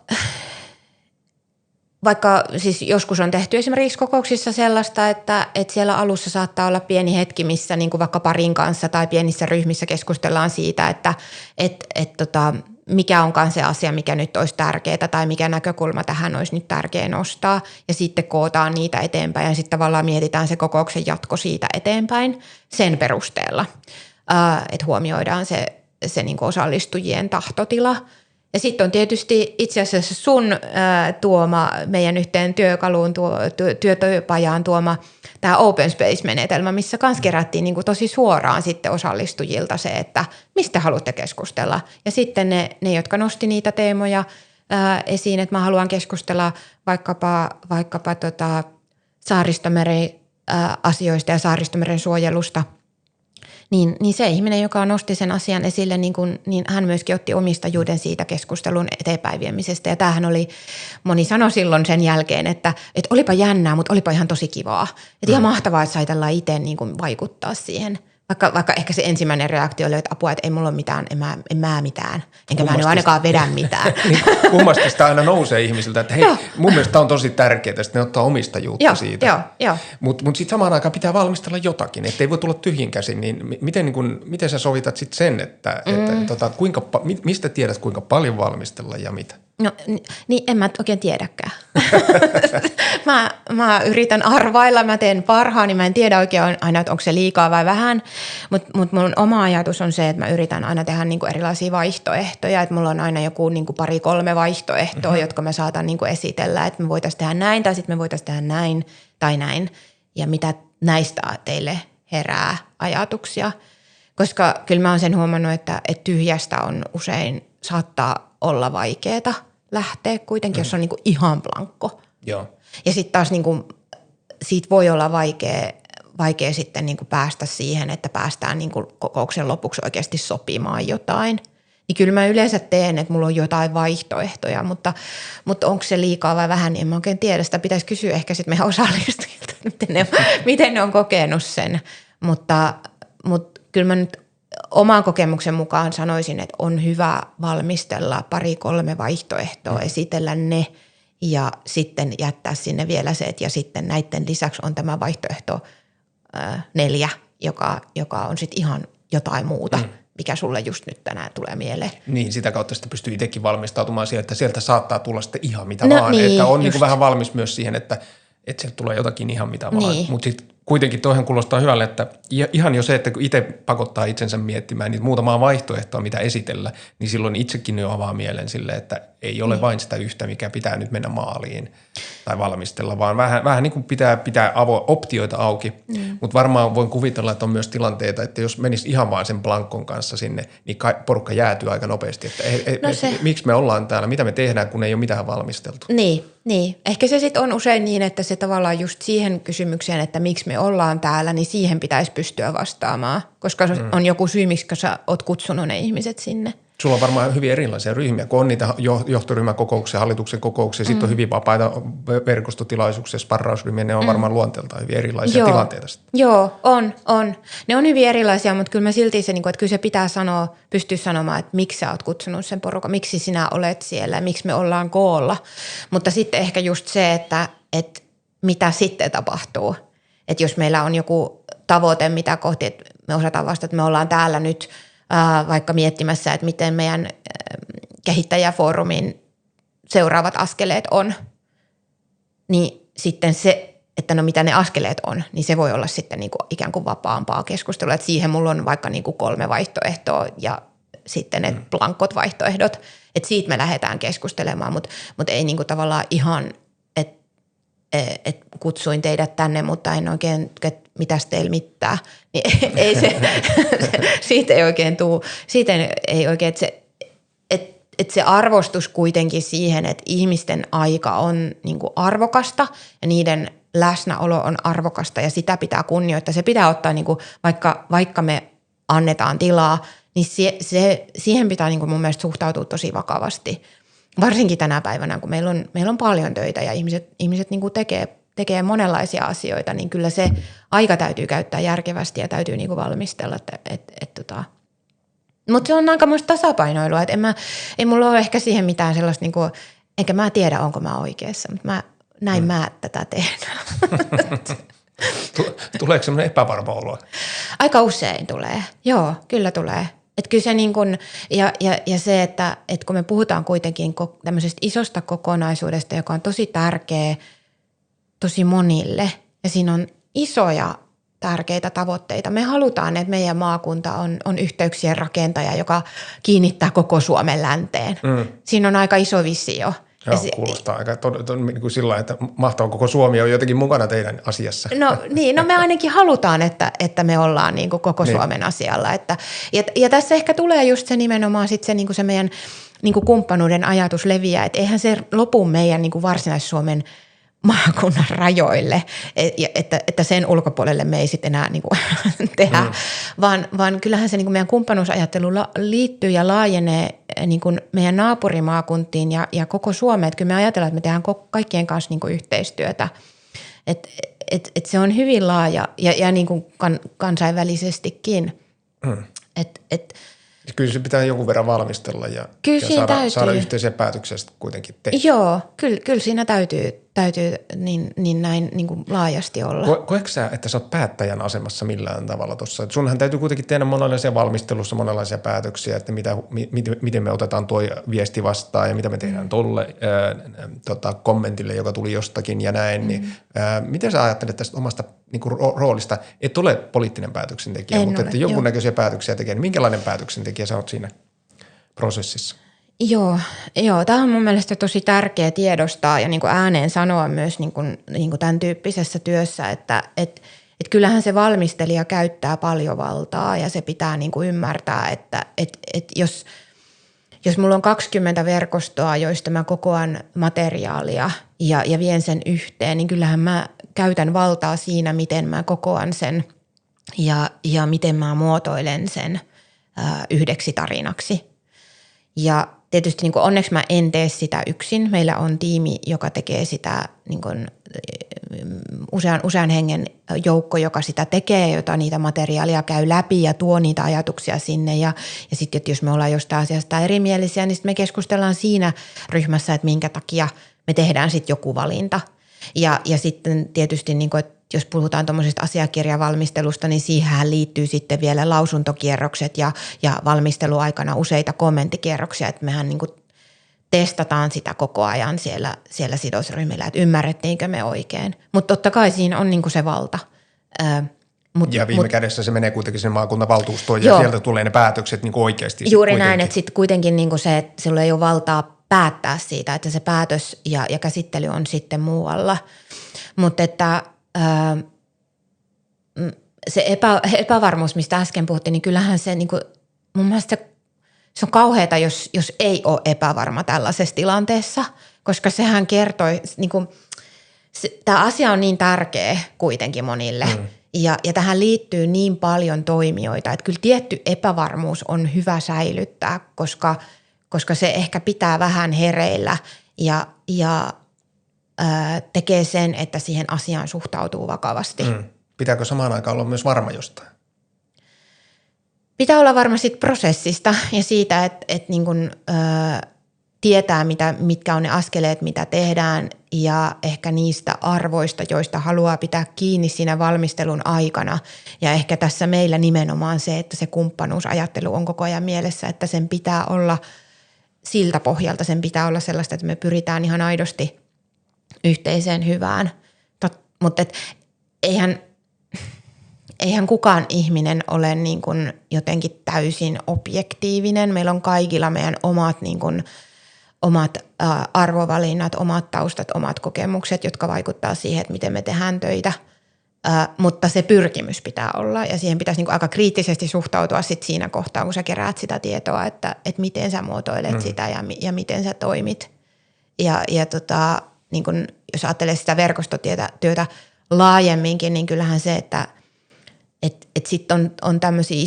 vaikka siis joskus on tehty esimerkiksi kokouksissa sellaista, että siellä alussa saattaa olla pieni hetki, missä niin kuin vaikka parin kanssa tai pienissä ryhmissä keskustellaan siitä, että mikä onkaan se asia, mikä nyt olisi tärkeää tai mikä näkökulma tähän olisi nyt tärkeä nostaa ja sitten kootaan niitä eteenpäin ja sitten tavallaan mietitään se kokouksen jatko siitä eteenpäin sen perusteella, että huomioidaan se niin kuin osallistujien tahtotila. Ja sitten on tietysti itse asiassa sun tuoma meidän yhteen työkaluun, työpajaan tuoma tämä open space-menetelmä, missä kanssa kerättiin niin kuin tosi suoraan sitten osallistujilta se, että mistä haluatte keskustella. Ja sitten ne jotka nosti niitä teemoja esiin, että mä haluan keskustella vaikkapa Saaristomeren asioista ja Saaristomeren suojelusta, niin se ihminen, joka nosti sen asian esille, niin hän myöskin otti omistajuuden siitä keskustelun eteenpäin viemisestä. Ja tämähän oli, moni sanoi silloin sen jälkeen, että olipa jännää, mutta olipa ihan tosi kivaa. Että ihan mahtavaa, että sai tällä itse niin kuin vaikuttaa siihen. Vaikka ehkä se ensimmäinen reaktio oli, että apua, että ei mulla ole mitään, en mä mitään. Enkä mä nyt ainakaan vedä mitään. Kummasti sitä aina nousee ihmisiltä, että hei, mun mielestä tämä on tosi tärkeää, että ne ottaa omistajuutta siitä. Mutta sitten samaan aikaan pitää valmistella jotakin, ettei voi tulla tyhjin käsin. Niin miten sä sovitat sitten sen, että mistä tiedät, kuinka paljon valmistella ja mitä? No niin en mä oikein tiedäkään. mä yritän arvailla, mä teen parhaani, mä en tiedä oikein aina, että onko se liikaa vai vähän, mutta mun oma ajatus on se, että mä yritän aina tehdä niinku erilaisia vaihtoehtoja, että mulla on aina joku niinku 2-3 vaihtoehtoa, jotka mä saatan niinku esitellä, että me voitaisiin tehdä näin tai sitten me voitaisiin tehdä näin tai näin ja mitä näistä teille herää ajatuksia, koska kyllä mä oon sen huomannut, että tyhjästä on usein saattaa olla vaikeaa lähteä kuitenkin, jos on niinku ihan blankko. Joo. Ja sitten taas niinku, siitä voi olla vaikea sitten niinku päästä siihen, että päästään niinku kokouksen lopuksi oikeasti sopimaan jotain. Niin kyllä mä yleensä teen, että mulla on jotain vaihtoehtoja, mutta onko se liikaa vai vähän, niin en mä oikein tiedä. Sitä pitäisi kysyä ehkä sitten meidän osallistujilta, miten ne on kokenut sen. Mutta kyllä mä nyt oman kokemuksen mukaan sanoisin, että on hyvä valmistella 2-3 vaihtoehtoa, esitellä ne ja sitten jättää sinne vielä se, ja sitten näiden lisäksi on tämä vaihtoehto 4, joka on sitten ihan jotain muuta, mikä sulle just nyt tänään tulee mieleen. Niin, sitä kautta sitten pystyy itsekin valmistautumaan siihen, että sieltä saattaa tulla sitten ihan mitä vaan, niin, että on niin vähän valmis myös siihen, että sieltä tulee jotakin ihan mitä vaan, niin. Mutta sitten kuitenkin toihan kuulostaa hyvälle, että ihan jo se, että kun itse pakottaa itsensä miettimään niitä muutamaa vaihtoehtoa, mitä esitellä, niin silloin itsekin jo avaa mielen silleen, että ei ole vain sitä yhtä, mikä pitää nyt mennä maaliin tai valmistella, vaan vähän niin kuin pitää optioita auki. Mutta varmaan voin kuvitella, että on myös tilanteita, että jos menisi ihan vaan sen blankon kanssa sinne, niin porukka jäätyy aika nopeasti. Että miksi me ollaan täällä, mitä me tehdään, kun ei ole mitään valmisteltu. Niin. Ehkä se sitten on usein niin, että se tavallaan just siihen kysymykseen, että miksi me ollaan täällä, niin siihen pitäisi pystyä vastaamaan, koska on joku syy, miksi sä oot kutsunut ne ihmiset sinne. Sulla on varmaan hyvin erilaisia ryhmiä, kun on niitä johtoryhmäkokouksia, hallituksen kokouksia, sitten on hyvin vapaita verkostotilaisuuksia, sparrausryhmiä, ne on varmaan luonteeltaan hyvin erilaisia tilanteita. Joo, on. Ne on hyvin erilaisia, mutta kyllä mä silti se, että kyllä se pitää pystyä sanomaan, että miksi sä oot kutsunut sen porukan, miksi sinä olet siellä ja miksi me ollaan koolla. Mutta sitten ehkä just se, että mitä sitten tapahtuu. Että jos meillä on joku tavoite, mitä kohti, että me osataan vastata, että me ollaan täällä nyt vaikka miettimässä, että miten meidän kehittäjäfoorumin seuraavat askeleet on, niin sitten se, että no mitä ne askeleet on, niin se voi olla sitten niin kuin ikään kuin vapaampaa keskustelua. Että siihen mulla on vaikka niin kuin 3 vaihtoehtoa ja sitten ne blankot vaihtoehdot, että siitä me lähdetään keskustelemaan, mutta ei niin kuin tavallaan ihan, että kutsuin teidät tänne, mutta en oikein, että mitäs teillä mitään, niin ei siitä ei oikein tule, siitä ei oikein, että se arvostus kuitenkin siihen, että ihmisten aika on niin kuin arvokasta ja niiden läsnäolo on arvokasta ja sitä pitää kunnioittaa. Se pitää ottaa, niin kuin, vaikka me annetaan tilaa, niin siihen pitää niin kuin mun mielestä suhtautua tosi vakavasti. Varsinkin tänä päivänä, kun meillä on paljon töitä ja ihmiset niin kuin tekee monenlaisia asioita, niin kyllä se aika täytyy käyttää järkevästi ja täytyy niin kuin valmistella. Mutta se on aikamoista tasapainoilua, että ei mulla ole ehkä siihen mitään sellaista, niin kuin, enkä mä tiedä, onko mä oikeassa, mutta mä tätä tehdään. Tuleeko semmoinen epävarma olo? Aika usein tulee, joo, kyllä tulee. Että kyllä se niin kuin, ja se, että kun me puhutaan kuitenkin tämmöisestä isosta kokonaisuudesta, joka on tosi tärkeä tosi monille ja siinä on isoja tärkeitä tavoitteita. Me halutaan, että meidän maakunta on yhteyksien rakentaja, joka kiinnittää koko Suomen länteen. Siinä on aika iso visio. Joo, kuulostaa aika niin kuin sillä lailla, että mahtava koko Suomi on jotenkin mukana teidän asiassa. No me ainakin halutaan, että me ollaan niin kuin koko Suomen asialla. Ja tässä ehkä tulee just se nimenomaan sit se, niin kuin se meidän niin kuin kumppanuuden ajatus leviää, että eihän se lopu meidän niin kuin Varsinais-Suomen maakunnan rajoille, että sen ulkopuolelle me ei sitten enää niin kuin tehdä, vaan kyllähän se niin kuin meidän kumppanuusajattelu liittyy ja laajenee niin kuin meidän naapurimaakuntiin ja koko Suomeen. Että kyllä me ajatellaan, että me tehdään kaikkien kanssa niin kuin yhteistyötä. Että se on hyvin laaja ja niin kuin kansainvälisestikin. Kyllä se pitää jonkun verran valmistella ja saada yhteisiä päätöksiä kuitenkin tehdä. Joo, kyllä siinä täytyy niin näin niin kuin laajasti olla. Koetko sä, että sä oot päättäjän asemassa millään tavalla tuossa? Sunhan täytyy kuitenkin tehdä monenlaisia valmistelussa, monenlaisia päätöksiä, että miten me otetaan tuo viesti vastaan ja mitä me tehdään tolle kommentille, joka tuli jostakin ja näin. Niin, miten sä ajattelet tästä omasta niin kuin roolista? Et ole poliittinen päätöksentekijä, mutta että jonkunnäköisiä päätöksiä tekee. Niin minkälainen päätöksentekijä sä oot siinä prosessissa? Joo, tämä on mun mielestä tosi tärkeä tiedostaa ja niin kuin ääneen sanoa myös niin kuin tämän tyyppisessä työssä, että kyllähän se valmistelija käyttää paljon valtaa ja se pitää niin kuin ymmärtää, että jos mulla on 20 verkostoa, joista mä kokoan materiaalia ja vien sen yhteen, niin kyllähän mä käytän valtaa siinä, miten mä kokoan sen ja miten mä muotoilen sen yhdeksi tarinaksi. Ja tietysti niin kuin onneksi mä en tee sitä yksin. Meillä on tiimi, joka tekee sitä niin kuin usean hengen joukko, joka sitä tekee, jota niitä materiaalia käy läpi ja tuo niitä ajatuksia sinne. Ja sitten, että jos me ollaan jostain asiasta erimielisiä, niin sitten me keskustellaan siinä ryhmässä, että minkä takia me tehdään sitten joku valinta. Ja sitten tietysti, niin kuin, että jos puhutaan tuommoisesta asiakirjavalmistelusta, niin siihen liittyy sitten vielä lausuntokierrokset ja valmisteluaikana useita kommenttikierroksia, että mehän niin kuin testataan sitä koko ajan siellä sidosryhmillä, että ymmärrettiinkö me oikein. Mutta totta kai siinä on niin kuin se valta. Ja viime kädessä se menee kuitenkin sen maakuntavaltuustoon ja sieltä tulee ne päätökset niin kuin oikeasti. Juuri näin, että sitten kuitenkin niin kuin se, että sillä ei ole valtaa päättää siitä, että se päätös ja käsittely on sitten muualla. Mutta että se epävarmuus, mistä äsken puhuttiin, niin kyllähän se niin kuin, mun mielestä se on kauheata, jos ei ole epävarma tällaisessa tilanteessa, koska sehän kertoi, niin kuin, tämä asia on niin tärkeä kuitenkin monille ja tähän liittyy niin paljon toimijoita, että kyllä tietty epävarmuus on hyvä säilyttää, koska se ehkä pitää vähän hereillä ja tekee sen, että siihen asiaan suhtautuu vakavasti. Pitääkö samaan aikaan olla myös varma jostain? Pitää olla varma siitä prosessista ja siitä, että niin kuin, tietää, mitkä on ne askeleet, mitä tehdään ja ehkä niistä arvoista, joista haluaa pitää kiinni siinä valmistelun aikana. Ja ehkä tässä meillä nimenomaan se, että se kumppanuusajattelu on koko ajan mielessä, että sen pitää olla siltä pohjalta, sen pitää olla sellaista, että me pyritään ihan aidosti yhteiseen hyvään. Mutta eihän kukaan ihminen ole niin kuin jotenkin täysin objektiivinen. Meillä on kaikilla meidän omat, niin kuin, omat arvovalinnat, omat taustat, omat kokemukset, jotka vaikuttaa siihen, että miten me tehdään töitä. Mutta se pyrkimys pitää olla ja siihen pitäisi niin kuin aika kriittisesti suhtautua sit siinä kohtaa, kun sä keräät sitä tietoa, että miten sä muotoilet sitä ja miten sä toimit. Ja niin kuin, jos ajattelee sitä verkostotyötä laajemminkin, niin kyllähän se, että sitten on tämmöisiä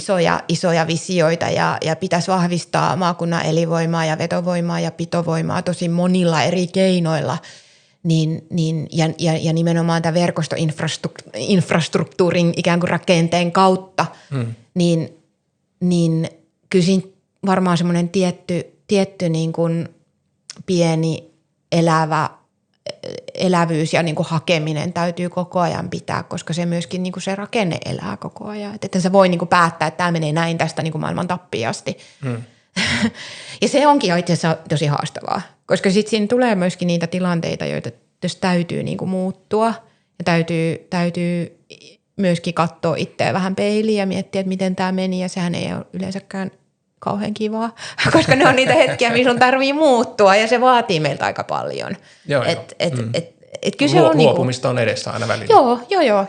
isoja visioita ja pitäisi vahvistaa maakunnan elinvoimaa ja vetovoimaa ja pitovoimaa tosi monilla eri keinoilla, ja nimenomaan tämän verkostoinfrastruktuurin ikään kuin rakenteen kautta, niin kyllä siinä varmaan semmoinen tietty niin kuin pieni elävyys ja niin kuin hakeminen täytyy koko ajan pitää, koska se myöskin niin kuin se rakenne elää koko ajan. Että se voi niin kuin päättää, että tämä menee näin tästä niin kuin maailman tappiin asti. Ja se onkin itse asiassa tosi haastavaa, koska sitten siinä tulee myöskin niitä tilanteita, joita jos täytyy niin kuin muuttua ja täytyy myöskin katsoa itseä vähän peiliin ja miettiä, että miten tämä meni ja sehän ei ole yleensäkään kauhean kivaa, koska ne on niitä hetkiä, missä on tarvii muuttua ja se vaatii meiltä aika paljon. Luopumista on edessä aina välillä.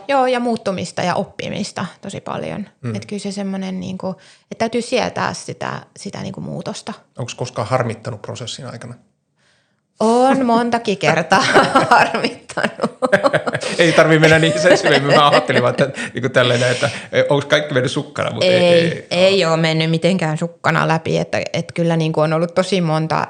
Joo, ja muuttumista ja oppimista tosi paljon. Että kyllä se semmoinen, niin kuin, että täytyy sietää sitä niin kuin muutosta. Onko koskaan harmittanut prosessin aikana? On montakin kertaa harmittanut. Ei tarvitse mennä niin sen syvemmin. Mä ajattelin vaan, että, niin tällainen, että onko kaikki mennyt sukkana, mutta ei ole mennyt mitenkään sukkana läpi. Että kyllä niin kuin on ollut tosi monta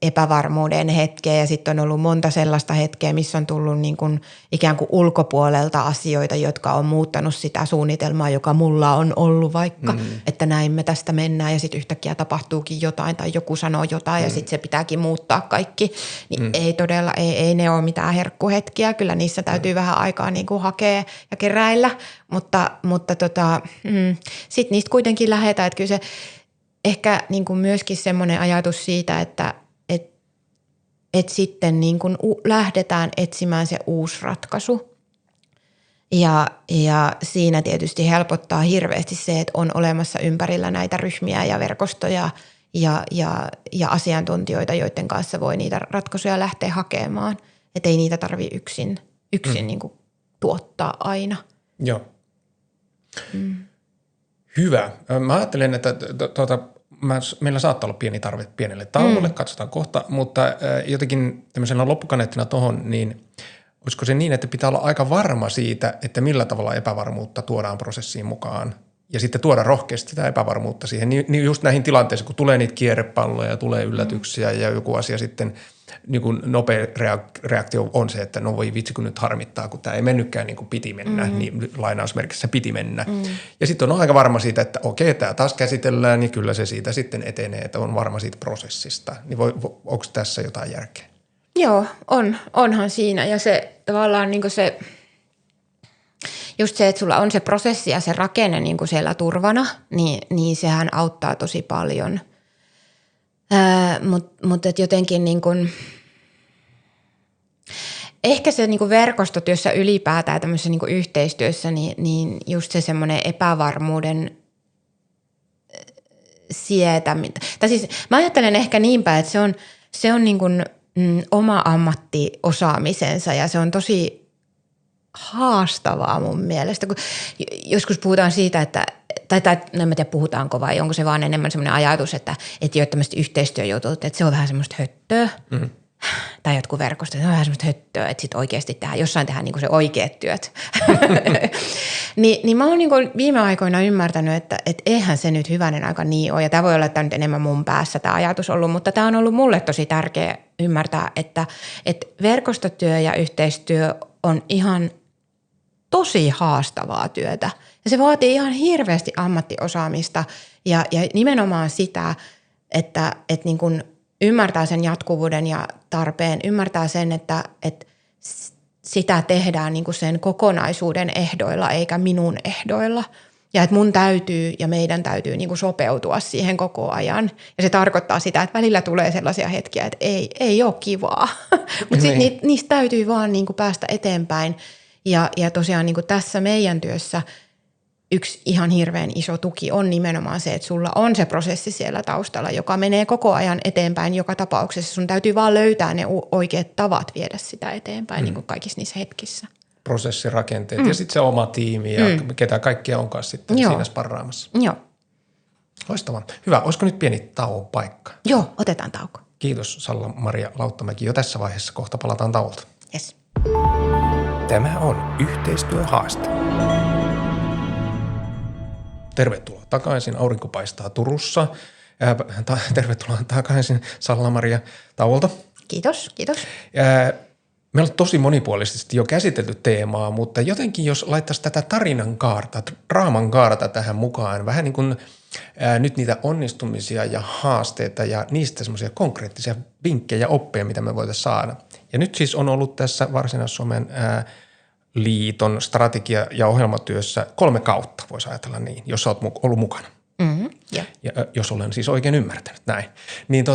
epävarmuuden hetkeä ja sitten on ollut monta sellaista hetkeä, missä on tullut niin kuin ikään kuin ulkopuolelta asioita, jotka on muuttanut sitä suunnitelmaa, joka mulla on ollut vaikka, että näin me tästä mennään ja sitten yhtäkkiä tapahtuukin jotain tai joku sanoo jotain ja sitten se pitääkin muuttaa kaikki. Niin ei todella, ei ne ole mitään herkkuhetkiä, kyllä niissä täytyy vähän aikaa niin kuin hakea ja keräillä, mutta sitten niistä kuitenkin lähdetään, että kyllä se ehkä niin kuin myöskin semmoinen ajatus siitä, että sitten niin kuin lähdetään etsimään se uusi ratkaisu. Ja siinä tietysti helpottaa hirveästi se, että on olemassa ympärillä näitä ryhmiä ja verkostoja ja asiantuntijoita, joiden kanssa voi niitä ratkaisuja lähteä hakemaan. Että ei niitä tarvitse yksin niin kuin tuottaa aina. Joo. Hyvä. Mä ajattelen, että meillä saattaa olla pieni tarve pienelle taululle, katsotaan kohta, mutta jotenkin tämmöisenä loppukaneettina tuohon, niin olisiko se niin, että pitää olla aika varma siitä, että millä tavalla epävarmuutta tuodaan prosessiin mukaan ja sitten tuoda rohkeasti sitä epävarmuutta siihen, niin just näihin tilanteisiin, kun tulee niitä kierrepalloja ja tulee yllätyksiä ja joku asia sitten niin kuin nopea reaktio on se, että no voi vitsi kun nyt harmittaa, kun tämä ei mennytkään niin kuin piti mennä, niin lainausmerkissä piti mennä. Ja sitten on aika varma siitä, että okei, tämä taas käsitellään, niin kyllä se siitä sitten etenee, että on varma siitä prosessista. Niin onko tässä jotain järkeä? Joo, onhan siinä ja se tavallaan niin kuin se, just se, että sulla on se prosessi ja se rakenne niin kuin siellä turvana, niin sehän auttaa tosi paljon. Mutta jotenkin niin kuin, ehkä se niin kuin verkostotyössä ylipäätään tämmöisessä niin kuin yhteistyössä, niin just se semmoinen epävarmuuden sietämistä. Tai siis mä ajattelen ehkä niinpä, että se on niin kuin oma ammattiosaamisensa ja se on tosi haastavaa mun mielestä. Kun joskus puhutaan siitä, että no en mä tiedä puhutaanko vai onko se vaan enemmän semmoinen ajatus, että ei ole tämmöistä yhteistyöjutut, että se on vähän semmoista höttöä. Mm. Tai jotkut verkostot, se on vähän semmoista höttöä, että sitten oikeasti jossain tehdään niinku se oikeat työt. niin mä oon niinku viime aikoina ymmärtänyt, että eihän se nyt hyvänen aika niin ole. Ja tämä voi olla, että tämä on nyt enemmän mun päässä tämä ajatus ollut, mutta tämä on ollut mulle tosi tärkeä ymmärtää, että verkostotyö ja yhteistyö on ihan tosi haastavaa työtä. Ja se vaatii ihan hirveästi ammattiosaamista ja nimenomaan sitä, että niin kuin ymmärtää sen jatkuvuuden ja tarpeen, ymmärtää sen, että sitä tehdään niin kuin sen kokonaisuuden ehdoilla eikä minun ehdoilla. Ja että mun täytyy ja meidän täytyy niin kuin sopeutua siihen koko ajan. Ja se tarkoittaa sitä, että välillä tulee sellaisia hetkiä, että ei ole kivaa. Mutta sitten niistä täytyy vaan niin kuin päästä eteenpäin. Ja tosiaan niin kuin tässä meidän työssä yksi ihan hirveän iso tuki on nimenomaan se, että sulla on se prosessi siellä taustalla, joka menee koko ajan eteenpäin joka tapauksessa. Sun täytyy vaan löytää ne oikeat tavat viedä sitä eteenpäin niin kuin kaikissa niissä hetkissä. Prosessirakenteet ja sitten se oma tiimi ja ketä kaikkia onkaan sitten siinä sparraamassa. Joo. Loistavaa. Hyvä. Olisiko nyt pieni tauon paikka? Joo, otetaan tauko. Kiitos Salla-Maria Lauttamäki. Jo tässä vaiheessa kohta palataan tauolta. Yes. Tämä on Yhteistyöhaaste. Tervetuloa takaisin. Aurinko paistaa Turussa. Tervetuloa takaisin Salla-Maria tauolta. Kiitos. Me ollaan tosi monipuolisesti jo käsitelty teemaa, mutta jotenkin jos laittaisi tätä tarinan kaarta, draaman kaarta tähän mukaan, vähän niin kuin nyt niitä onnistumisia ja haasteita ja niistä semmoisia konkreettisia vinkkejä ja oppeja, mitä me voitaisiin saada. Ja nyt siis on ollut tässä Varsinais-Suomen liiton strategia- ja ohjelmatyössä 3 kautta, voisi ajatella niin, jos sä oot ollut mukana. Mm-hmm, yeah. Ja jos olen siis oikein ymmärtänyt näin. Niin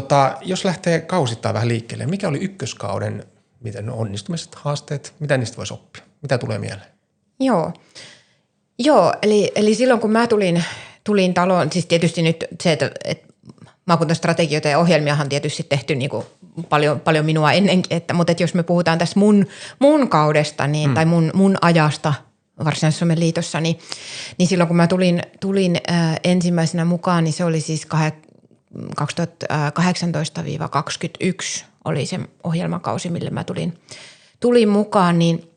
jos lähtee kausittain vähän liikkeelle, mikä oli ykköskauden, miten onnistumiset, haasteet, mitä niistä voisi oppia? Mitä tulee mieleen? Joo, eli silloin kun mä tulin taloon, siis tietysti nyt se, että maakuntastrategioita ja ohjelmiahan tietysti tehty niin kuin paljon minua ennenkin, mutta jos me puhutaan tässä mun kaudesta niin, tai mun ajasta Varsinais-Suomen liitossa, niin silloin kun mä tulin ensimmäisenä mukaan, niin se oli siis 2018-2021 oli se ohjelmakausi, millä mä tulin mukaan, niin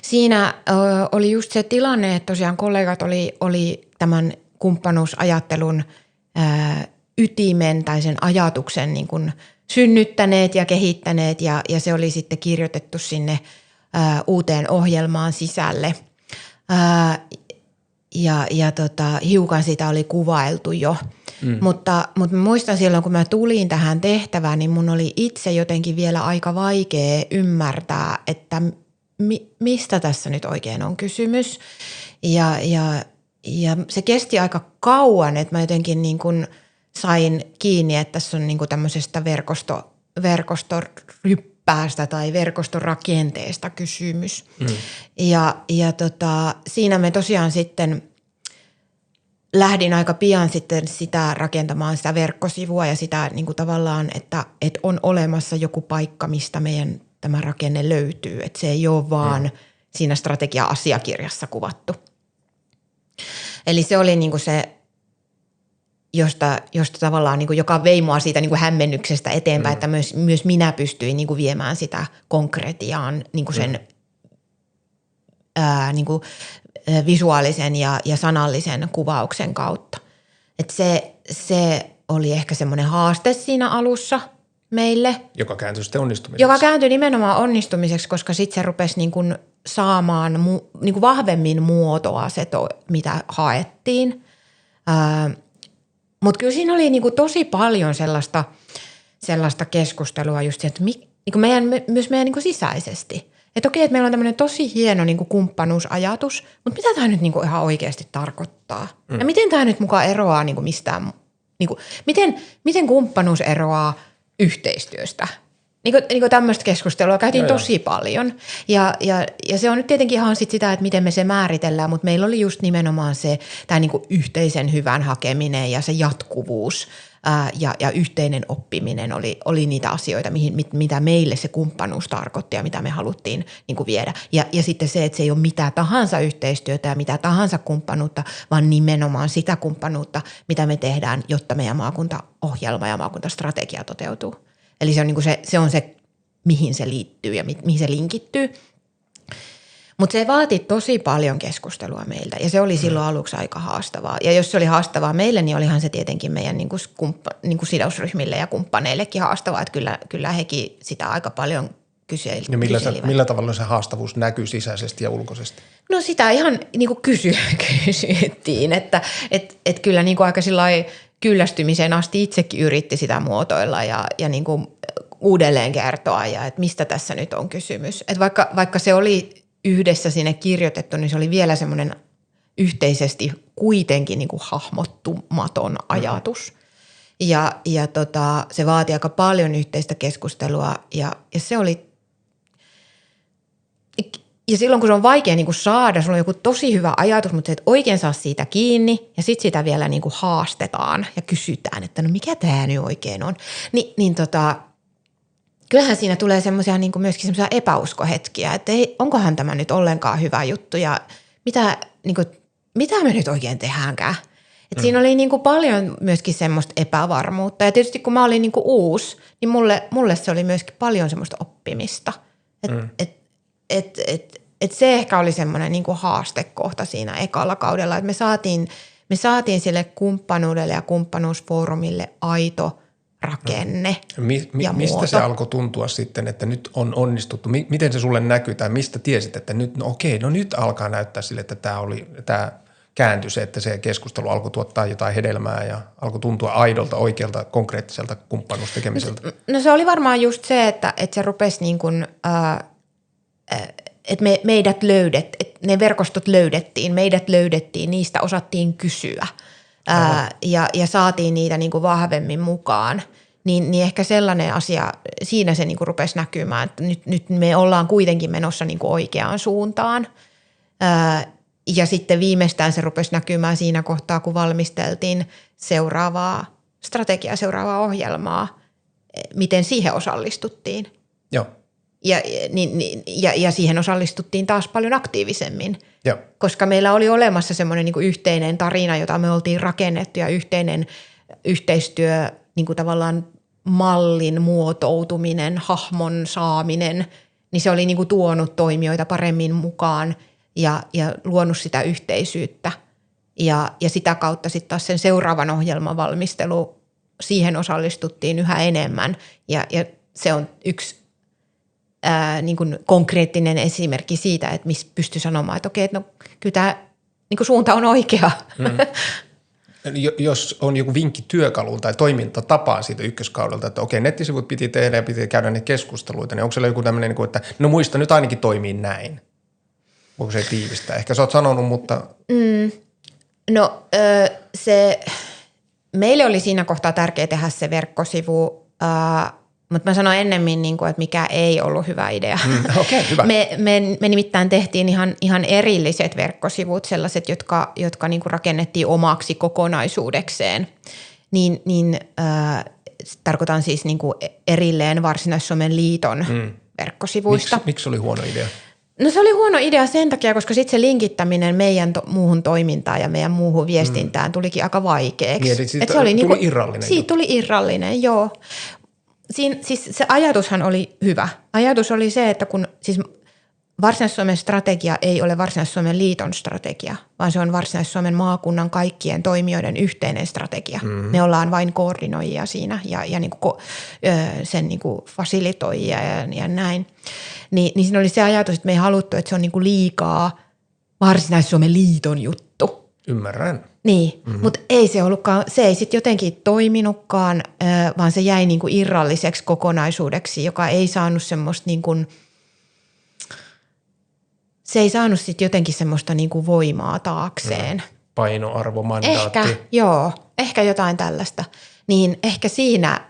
siinä oli just se tilanne, että tosiaan kollegat oli tämän kumppanuusajattelun ytimen tai sen ajatuksen niin kuin synnyttäneet ja kehittäneet ja se oli sitten kirjoitettu sinne uuteen ohjelmaan sisälle ja hiukan sitä oli kuvailtu jo. Mutta mä muistan silloin, kun mä tulin tähän tehtävään, niin mun oli itse jotenkin vielä aika vaikea ymmärtää, että mistä tässä nyt oikein on kysymys. Ja se kesti aika kauan, että mä jotenkin niin kuin sain kiinni, että tässä on niin kuin tämmöisestä verkostoryppäästä tai verkostorakenteesta kysymys. Ja siinä me tosiaan sitten lähdin aika pian sitten sitä rakentamaan sitä verkkosivua ja sitä niin kuin tavallaan, että on olemassa joku paikka, mistä meidän tämä rakenne löytyy. Että se ei ole vaan siinä strategia-asiakirjassa kuvattu. Eli se oli niin kuin se, josta tavallaan niin kuin joka vei mua siitä niin kuin hämmennyksestä eteenpäin, että myös minä pystyin niin kuin viemään sitä konkretiaan niin kuin sen niin kuin visuaalisen ja sanallisen kuvauksen kautta. Et se oli ehkä semmoinen haaste siinä alussa meille. Joka kääntyi sitten onnistumiseksi. Joka kääntyi nimenomaan onnistumiseksi, koska sitten se rupesi niin kuin saamaan niin kuin vahvemmin muotoa se, mitä haettiin. Mutta kyllä siinä oli niin kuin tosi paljon sellaista keskustelua just että niin kuin myös meidän niin kuin sisäisesti. Että okei, että meillä on tämmöinen tosi hieno niin kuin kumppanuusajatus, mutta mitä tämä nyt niin kuin ihan oikeasti tarkoittaa? Ja miten tämä nyt mukaan eroaa niin kuin mistään? Niin kuin, miten kumppanuus eroaa yhteistyöstä? Niin kuin tämmöistä keskustelua käytiin tosi paljon. Ja se on nyt tietenkin ihan sit sitä, että miten me se määritellään, mutta meillä oli just nimenomaan se tämä niin kuin yhteisen hyvän hakeminen ja se jatkuvuus ja yhteinen oppiminen oli niitä asioita, mitä meille se kumppanuus tarkoitti ja mitä me haluttiin niin kuin viedä. Ja sitten se, että se ei ole mitä tahansa yhteistyötä ja mitä tahansa kumppanuutta, vaan nimenomaan sitä kumppanuutta, mitä me tehdään, jotta meidän maakuntaohjelma ja maakuntastrategia toteutuu. Eli se on se, mihin se liittyy ja mihin se linkittyy. Mutta se vaati tosi paljon keskustelua meiltä ja se oli silloin aluksi aika haastavaa. Ja jos se oli haastavaa meille, niin olihan se tietenkin meidän niinku sidosryhmille ja kumppaneillekin haastavaa. Että kyllä hekin sitä aika paljon kyselivät. Ja millä tavalla se haastavuus näkyy sisäisesti ja ulkoisesti? No sitä ihan niinku kysyttiin, että kyllä niinku aika sillai kyllästymiseen asti itsekin yritti sitä muotoilla ja niinku uudelleen kertoa ja että mistä tässä nyt on kysymys. Että vaikka se oli yhdessä sinne kirjoitettu, niin se oli vielä semmoinen yhteisesti kuitenkin niin kuin hahmottumaton ajatus. Ja se vaati aika paljon yhteistä keskustelua ja se oli, ja silloin kun se on vaikea niin kuin saada, sulla on joku tosi hyvä ajatus, mutta se et oikein saa siitä kiinni ja sitten sitä vielä niin kuin haastetaan ja kysytään, että no mikä tämä nyt oikein on, niin kyllähän siinä tulee semmoisia niin kuin myöskin semmoisia epäuskohetkiä, että onkohan tämä nyt ollenkaan hyvä juttu ja mitä me nyt oikein tehdäänkään. Et siinä oli niin kuin paljon myöskin semmoista epävarmuutta ja tietysti kun mä olin niin kuin uusi, niin mulle se oli myöskin paljon semmoista oppimista. Et se ehkä oli semmoinen niin kuin haastekohta siinä ekalla kaudella, että me saatiin sille kumppanuudelle ja kumppanuusfoorumille aito rakenne ja mistä muoto. se alkoi tuntua sitten, että nyt on onnistuttu? Miten se sulle näkyy tai mistä tiesit, että nyt, nyt alkaa näyttää sille, että tämä kääntyi se, että se keskustelu alkoi tuottaa jotain hedelmää ja alkoi tuntua aidolta, oikealta, konkreettiselta kumppanuustekemiseltä? No se oli varmaan just se, että se rupesi niin kuin, että meidät ne verkostot meidät löydettiin, niistä osattiin kysyä. Ja saatiin niitä niin kuin vahvemmin mukaan, niin ehkä sellainen asia, siinä se niin kuin rupesi näkymään, että nyt me ollaan kuitenkin menossa niin kuin oikeaan suuntaan. Ja sitten viimeistään se rupesi näkymään siinä kohtaa, kun valmisteltiin seuraavaa strategiaa, seuraavaa ohjelmaa, miten siihen osallistuttiin. Joo. Ja siihen osallistuttiin taas paljon aktiivisemmin, Joo. koska meillä oli olemassa semmoinen niin kuin yhteinen tarina, jota me oltiin rakennettu ja yhteinen yhteistyö, niin kuin tavallaan mallin muotoutuminen, hahmon saaminen, niin se oli niin kuin tuonut toimijoita paremmin mukaan ja luonut sitä yhteisyyttä. Ja sitä kautta sitten taas sen seuraavan ohjelman valmistelu, siihen osallistuttiin yhä enemmän ja se on yksi niin kuin konkreettinen esimerkki siitä, että missä pystyy sanomaan, että okei, no kyllä tämä niin kuin suunta on oikea. Jos on joku vinkki työkaluun tai toimintatapaan siitä ykköskaudelta, että okei, nettisivut piti tehdä ja piti käydä ne keskusteluita, niin onko siellä joku tämmöinen, että no muista nyt ainakin toimii näin? Voiko se tiivistää? Ehkä sä oot sanonut, mutta... No meille oli siinä kohtaa tärkeää tehdä se verkkosivu, mutta mä sanoin ennemmin, että mikä ei ollut hyvä idea. Okei, hyvä. Me nimittäin tehtiin ihan erilliset verkkosivut, sellaiset, jotka niin kuin rakennettiin omaksi kokonaisuudekseen. Tarkoitan siis niin kuin erilleen Varsinais-Suomen liiton verkkosivuista. Miksi oli huono idea? No se oli huono idea sen takia, koska sitten se linkittäminen meidän muuhun toimintaan ja meidän muuhun viestintään tulikin aika vaikeaksi. Niin, siitä tuli irrallinen. Siitä tuli irrallinen, joo. Siis se ajatushan oli hyvä. Ajatus oli se, että kun siis Varsinais-Suomen strategia ei ole Varsinais-Suomen liiton strategia, vaan se on Varsinais-Suomen maakunnan kaikkien toimijoiden yhteinen strategia. Me ollaan vain koordinoijia siinä ja niin kuin sen niin kuin fasilitoijia ja näin. Niin siinä oli se ajatus, että me ei haluttu, että se on niin kuin liikaa Varsinais-Suomen liiton juttu. Ymmärrän. Niin, mutta ei se ollutkaan, se ei sitten jotenkin toiminutkaan, vaan se jäi niin kuin irralliseksi kokonaisuudeksi, joka ei saanut semmoista niin kuin, se ei saanut sitten jotenkin semmoista niin kuin voimaa taakseen. Painoarvo, mandaatti. Ehkä jotain tällaista. Niin ehkä siinä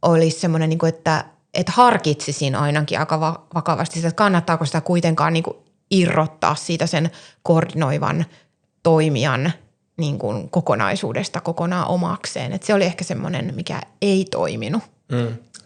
olisi semmoinen, niin kuin, että että harkitsisin ainakin aika vakavasti sitä, että kannattaako sitä kuitenkaan niin kuin irrottaa siitä sen koordinoivan toimijan niin kuin kokonaisuudesta kokonaan omakseen. Että se oli ehkä semmoinen, mikä ei toiminut.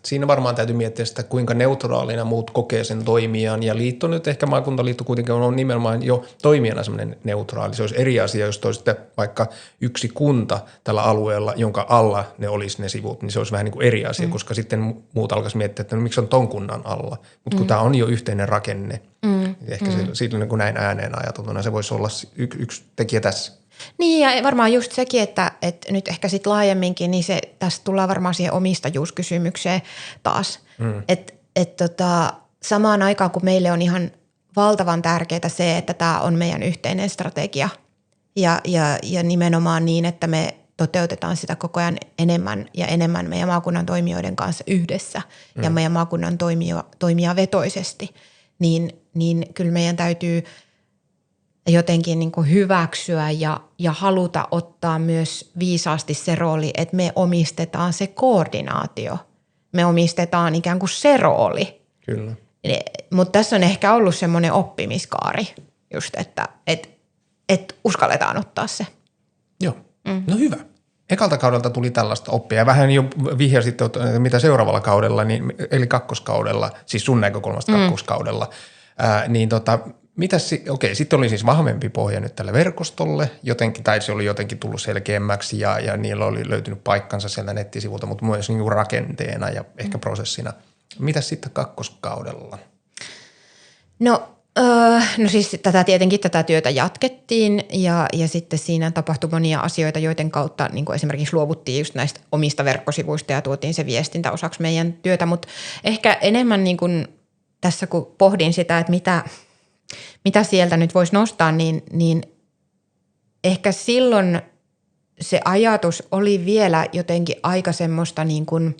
Siinä varmaan täytyy miettiä sitä, kuinka neutraalina muut kokee sen toimijan. Ja liitto nyt, ehkä maakuntaliitto kuitenkin on nimenomaan jo toimijana semmoinen neutraali. Se olisi eri asia, jos olisi vaikka yksi kunta tällä alueella, jonka alla ne olisi ne sivut, niin se olisi vähän niin kuin eri asia, koska sitten muut alkaisi miettiä, että no, miksi on ton kunnan alla. Mutta kun tämä on jo yhteinen rakenne, niin ehkä silloin kun näin ääneen ajateltuna, se voisi olla yksi tekijä tässä. Niin ja varmaan just sekin, että nyt ehkä sitten laajemminkin, niin se, tässä tullaan varmaan siihen omistajuuskysymykseen taas. Samaan aikaan, kun meille on ihan valtavan tärkeää se, että tämä on meidän yhteinen strategia ja nimenomaan niin, että me toteutetaan sitä koko ajan enemmän ja enemmän meidän maakunnan toimijoiden kanssa yhdessä ja meidän maakunnan toimijavetoisesti, niin kyllä meidän täytyy jotenkin niin kuin hyväksyä ja haluta ottaa myös viisaasti se rooli, että me omistetaan se koordinaatio. Me omistetaan ikään kuin se rooli. Kyllä. Mutta tässä on ehkä ollut semmoinen oppimiskaari just, että uskalletaan ottaa se. Joo, no hyvä. Ekalta kaudelta tuli tällaista oppia ja vähän jo vihjasitte, mitä seuraavalla kaudella, niin, eli kakkoskaudella, siis sun näkökulmasta kakkoskaudella, sitten oli siis vahvempi pohja nyt tälle verkostolle, jotenkin, tai se oli jotenkin tullut selkeämmäksi ja niillä oli löytynyt paikkansa sieltä nettisivulta, mutta myös niin kuin rakenteena ja ehkä prosessina. Mitäs sitten kakkoskaudella? No siis tätä työtä jatkettiin ja sitten siinä tapahtui monia asioita, joiden kautta niin kuin esimerkiksi luovuttiin just näistä omista verkkosivuista ja tuotiin se viestintä osaksi meidän työtä, mutta ehkä enemmän niin kuin tässä kun pohdin sitä, että mitä sieltä nyt voisi nostaa, niin ehkä silloin se ajatus oli vielä jotenkin aika semmoista niin kuin,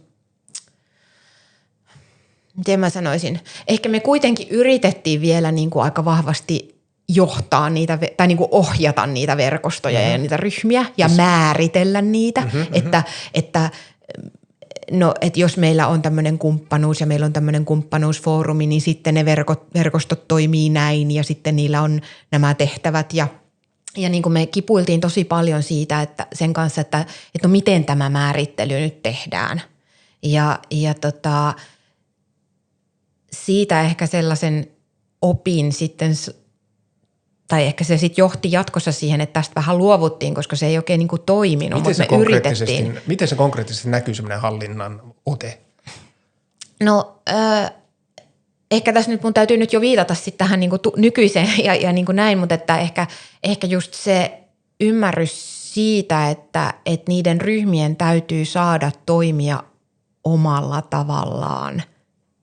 miten mä sanoisin, ehkä me kuitenkin yritettiin vielä niin kuin aika vahvasti johtaa niitä tai niin kuin ohjata niitä verkostoja ja niitä ryhmiä ja määritellä niitä, että jos meillä on tämmöinen kumppanuus ja meillä on tämmöinen kumppanuusfoorumi, niin sitten ne verkostot toimii näin ja sitten niillä on nämä tehtävät ja niin kuin me kipuiltiin tosi paljon siitä, että sen kanssa, että no miten tämä määrittely nyt tehdään ja siitä ehkä sellaisen opin sitten, tai ehkä se sitten johti jatkossa siihen, että tästä vähän luovuttiin, koska se ei oikein niin kuin toiminut, mutta me yritettiin. Miten se konkreettisesti näkyy semmoinen hallinnan ote? No ehkä tässä nyt mun täytyy nyt jo viitata sitten tähän niin kuin nykyiseen ja niin kuin näin, mutta että ehkä just se ymmärrys siitä, että niiden ryhmien täytyy saada toimia omalla tavallaan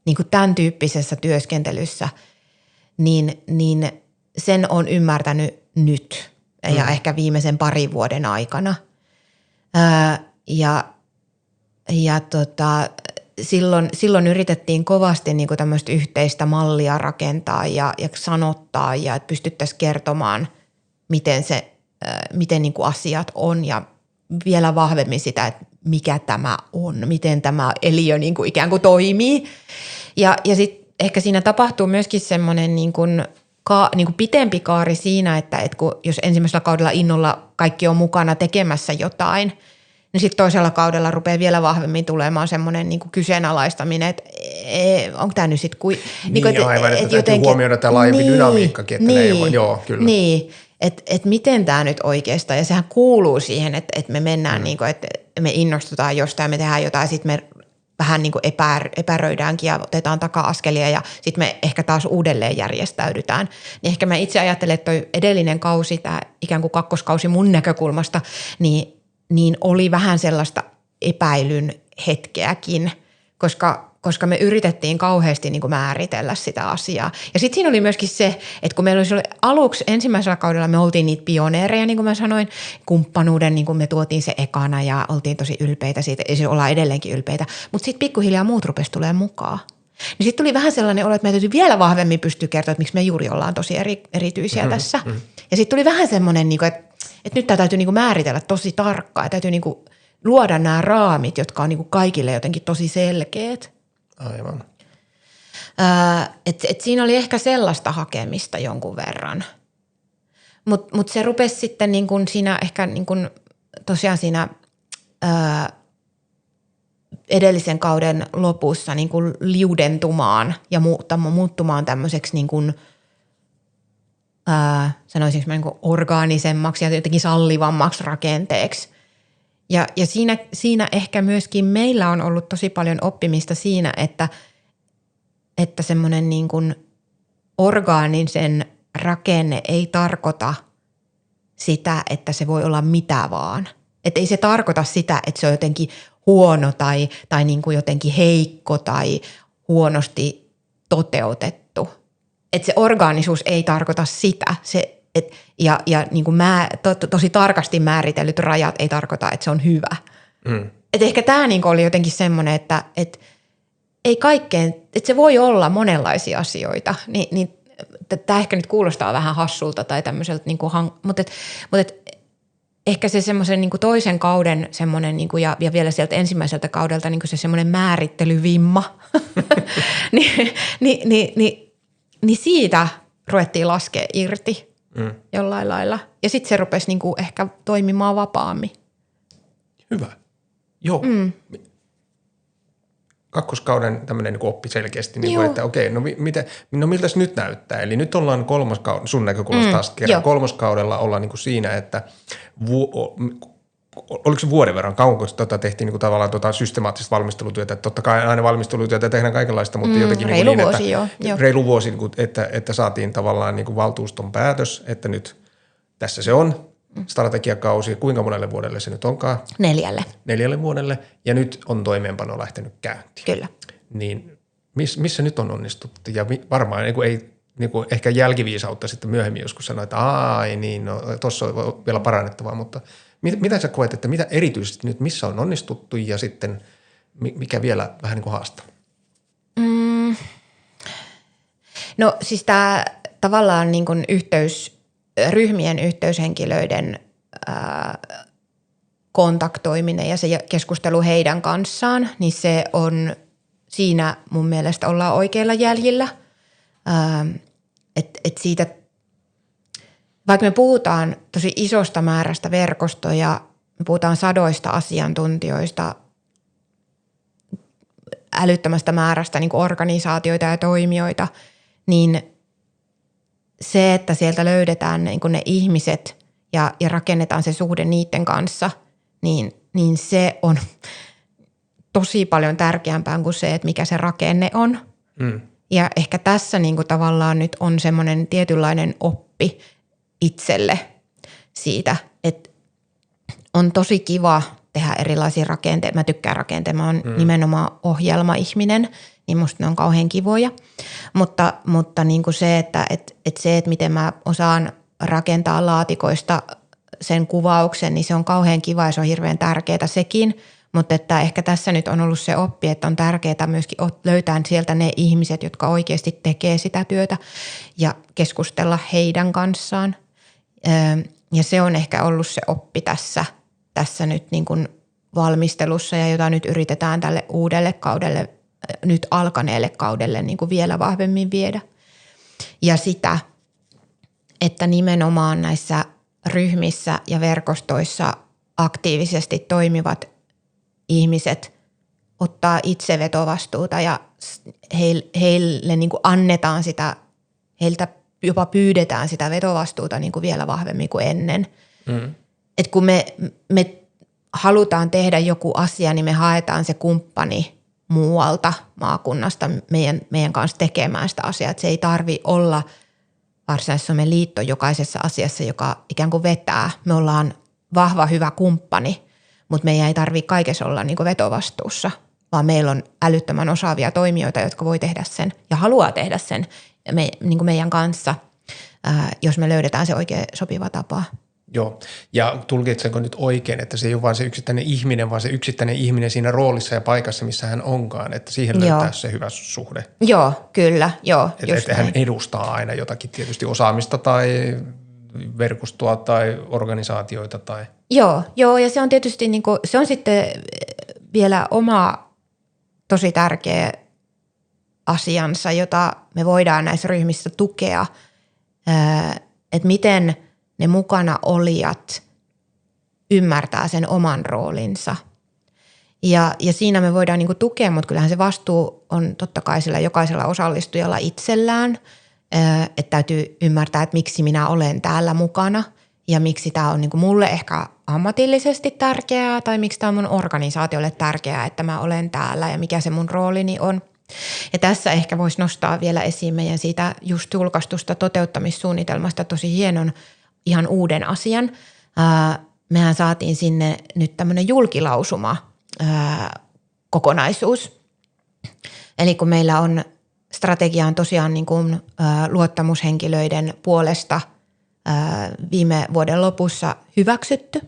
niin kuin tämän tyyppisessä työskentelyssä, niin sen on ymmärtänyt nyt ja ehkä viimeisen parin vuoden aikana. Silloin yritettiin kovasti niin kuin tämmöistä yhteistä mallia rakentaa ja sanottaa ja että pystyttäisiin kertomaan, miten niin kuin asiat on ja vielä vahvemmin sitä, että mikä tämä on, miten tämä eliö niin kuin ikään kuin toimii. Ja sitten ehkä siinä tapahtuu myöskin semmoinen niin kuin pitempi kaari siinä, että jos ensimmäisellä kaudella innolla kaikki on mukana tekemässä jotain, niin sitten toisella kaudella rupeaa vielä vahvemmin tulemaan semmoinen niin kuin kyseenalaistaminen, että onko tämä nyt sitten aivan, että täytyy huomioida tämä laajempi dynamiikkakin, että ne ei ole, joo, kyllä. Niin, että miten tämä nyt oikeastaan, ja sehän kuuluu siihen, että me mennään, niin kuin, että me innostutaan jostain, me tehdään jotain, sitten me vähän niin kuin epäröitäänkin ja otetaan taka-askelia ja sitten me ehkä taas uudelleen järjestäydytään. Niin ehkä mä itse ajattelen, että toi edellinen kausi, tämä ikään kuin kakkoskausi mun näkökulmasta, niin oli vähän sellaista epäilyn hetkeäkin, koska me yritettiin kauheasti niin kuin määritellä sitä asiaa. Ja sitten siinä oli myöskin se, että kun meillä oli aluksi ensimmäisellä kaudella me oltiin niitä pioneereja, niin kuin mä sanoin, kumppanuuden, niin kuin me tuotiin se ekana ja oltiin tosi ylpeitä siitä, ja se ollaan edelleenkin ylpeitä. Mutta sitten pikkuhiljaa muut rupesi tulemaan mukaan. Niin sitten tuli vähän sellainen olo, että meidän täytyy vielä vahvemmin pystyä kertoa, että miksi me juuri ollaan tosi erityisiä tässä. Ja sitten tuli vähän semmoinen, niin kuin, että nyt tämä täytyy niin kuin määritellä tosi tarkkaan ja täytyy niin kuin luoda nämä raamit, jotka on niin kuin kaikille jotenkin tosi selkeät. Aivan. Et siinä oli ehkä sellaista hakemista jonkun verran. Mut se rupesi sitten niin kuin siinä ehkä niin kuin tosiaan siinä edellisen kauden lopussa niin kuin liudentumaan ja muuttumaan tämmöiseksi niin kuin, sanoisinko mä niin kuin orgaanisemmaksi ja jotenkin sallivammaksi rakenteeksi. Ja siinä ehkä myöskin meillä on ollut tosi paljon oppimista siinä, että semmoinen niin kuin orgaanisen rakenne ei tarkoita sitä, että se voi olla mitä vaan. Että ei se tarkoita sitä, että se on jotenkin huono tai niin kuin jotenkin heikko tai huonosti toteutettu. Että se orgaanisuus ei tarkoita sitä. Ja niin kuin tosi tarkasti määritellyt rajat ei tarkoita, että se on hyvä. Että ehkä tämä niin kuin oli jotenkin semmoinen, että ei kaikkeen, että se voi olla monenlaisia asioita, niin tämä ehkä nyt kuulostaa vähän hassulta tai tämmöiseltä, niin mutta ehkä se semmoisen niin kuin toisen kauden semmoinen, niin kuin, ja vielä sieltä ensimmäiseltä kaudelta niin kuin se semmoinen määrittelyvimma, niin siitä ruvettiin laskea irti jollain lailla. Ja sitten se rupesi niin kuin ehkä toimimaan vapaammin. Hyvä. Joo. Kakkoskauden tämmöinen niin oppi selkeästi, niin kuin, että okei, no miltäs nyt näyttää? Eli nyt ollaan kolmoskaudella, sun näkökulmasta taas kerran, kolmoskaudella ollaan niin kuin siinä, että oliko se vuoden verran, kauanko tehtiin niin kuin tavallaan systemaattista valmistelutyötä, että totta kai aina valmistelutyötä tehdään kaikenlaista, mutta jotenkin reilu niin, vuosi, että reilu vuosi, että saatiin tavallaan niin kuin valtuuston päätös, että nyt tässä se on. Strategiakausi, kuinka monelle vuodelle se nyt onkaan? 4 vuodelle, ja nyt on toimeenpano lähtenyt käyntiin. Kyllä. Niin missä nyt on onnistuttu? Ja varmaan ei ehkä jälkiviisautta sitten myöhemmin joskus sanoa, että tuossa on vielä parannettavaa, mutta mitä sä koet, että mitä erityisesti nyt, missä on onnistuttu ja sitten mikä vielä vähän niin kuin haastaa? No siis tämä tavallaan niin kuin ryhmien yhteyshenkilöiden kontaktoiminen ja se keskustelu heidän kanssaan, niin se on siinä mun mielestä ollaan oikeilla jäljillä. Et siitä, vaikka me puhutaan tosi isosta määrästä verkostoja, me puhutaan sadoista asiantuntijoista, älyttömästä määrästä niin kuin organisaatioita ja toimijoita, niin se, että sieltä löydetään niin kuin ne ihmiset ja rakennetaan se suhde niiden kanssa, niin se on tosi paljon tärkeämpää kuin se, että mikä se rakenne on. Ja ehkä tässä niin kuin tavallaan nyt on semmoinen tietynlainen oppi itselle siitä, että on tosi kiva tehdä erilaisia rakenteita. Mä tykkään rakenteita, mä oon nimenomaan ohjelmaihminen, niin musta ne on kauhean kivoja. Mutta niin kuin se, että miten mä osaan rakentaa laatikoista sen kuvauksen, niin se on kauhean kiva ja se on hirveän tärkeää sekin. Mutta että ehkä tässä nyt on ollut se oppi, että on tärkeää myöskin löytää sieltä ne ihmiset, jotka oikeasti tekee sitä työtä ja keskustella heidän kanssaan. Ja se on ehkä ollut se oppi tässä nyt niin kuin valmistelussa ja jota nyt yritetään tälle uudelle kaudelle, nyt alkaneelle kaudelle niin kuin vielä vahvemmin viedä. Ja sitä, että nimenomaan näissä ryhmissä ja verkostoissa aktiivisesti toimivat ihmiset ottaa itse vetovastuuta ja heille niin kuin annetaan sitä, heiltä jopa pyydetään sitä vetovastuuta niin kuin vielä vahvemmin kuin ennen. Et kun me halutaan tehdä joku asia, niin me haetaan se kumppani muualta maakunnasta meidän kanssa tekemään sitä asiaa. Et se ei tarvitse olla Varsinais-Suomen liitto jokaisessa asiassa, joka ikään kuin vetää. Me ollaan vahva, hyvä kumppani, mutta meidän ei tarvitse kaikessa olla niin kuin vetovastuussa, vaan meillä on älyttömän osaavia toimijoita, jotka voi tehdä sen ja haluaa tehdä sen niin kuin meidän kanssa, jos me löydetään se oikein sopiva tapa. Joo, ja tulkitsenko nyt oikein, että se ei ole vain se yksittäinen ihminen, vaan se yksittäinen ihminen siinä roolissa ja paikassa, missä hän onkaan, että siihen löytää se hyvä suhde. Joo, kyllä, joo. Että hän edustaa aina jotakin tietysti osaamista tai verkostoa tai organisaatioita tai... Joo, ja se on tietysti, niin kuin, se on sitten vielä oma tosi tärkeä asiansa, jota me voidaan näissä ryhmissä tukea, että miten ne mukana olijat ymmärtää sen oman roolinsa. Ja siinä me voidaan niinku tukea, mutta kyllähän se vastuu on totta kai sillä jokaisella osallistujalla itsellään, että täytyy ymmärtää, että miksi minä olen täällä mukana ja miksi tämä on niinku mulle ehkä ammatillisesti tärkeää tai miksi tämä on mun organisaatiolle tärkeää, että mä olen täällä ja mikä se mun roolini on. Ja tässä ehkä voisi nostaa vielä esiin meidän siitä just julkaistusta toteuttamissuunnitelmasta tosi hienon ihan uuden asian. Mehän saatiin sinne nyt tämmöinen julkilausuma kokonaisuus. Eli kun meillä on strategia on tosiaan niin kuin, luottamushenkilöiden puolesta viime vuoden lopussa hyväksytty,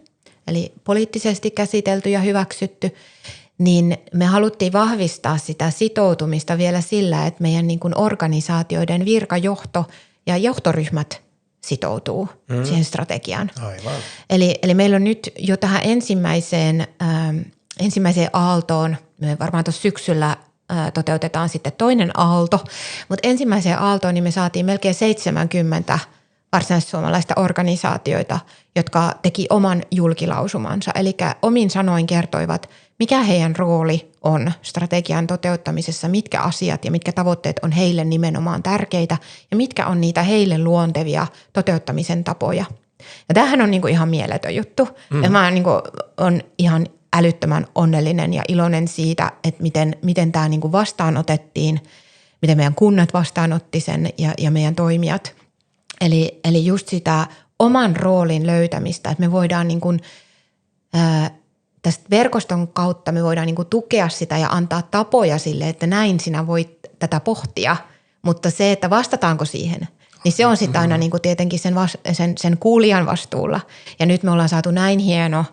eli poliittisesti käsitelty ja hyväksytty, niin me haluttiin vahvistaa sitä sitoutumista vielä sillä, että meidän niin kuin organisaatioiden virkajohto ja johtoryhmät sitoutuu siihen strategiaan. Aivan. Eli meillä on nyt jo tähän ensimmäiseen aaltoon, me varmaan tuossa syksyllä toteutetaan sitten toinen aalto, mutta ensimmäiseen aaltoon niin me saatiin melkein 70 varsinaissuomalaista organisaatioita, jotka teki oman julkilausumansa. Eli omin sanoin kertoivat, mikä heidän rooli on strategian toteuttamisessa, mitkä asiat ja mitkä tavoitteet on heille nimenomaan tärkeitä ja mitkä on niitä heille luontevia toteuttamisen tapoja. Ja tämähän on niinku ihan mieletön juttu. Ja mä niinku on ihan älyttömän onnellinen ja iloinen siitä, että miten tämä niinku vastaanotettiin, miten meidän kunnat vastaanotti sen ja meidän toimijat. Eli just sitä oman roolin löytämistä, että me voidaan niin kuin, tästä verkoston kautta me voidaan niin kuin tukea sitä ja antaa tapoja sille, että näin sinä voit tätä pohtia, mutta se, että vastataanko siihen, niin se on sitten aina niin kuin tietenkin sen kuulijan vastuulla. Ja nyt me ollaan saatu näin hieno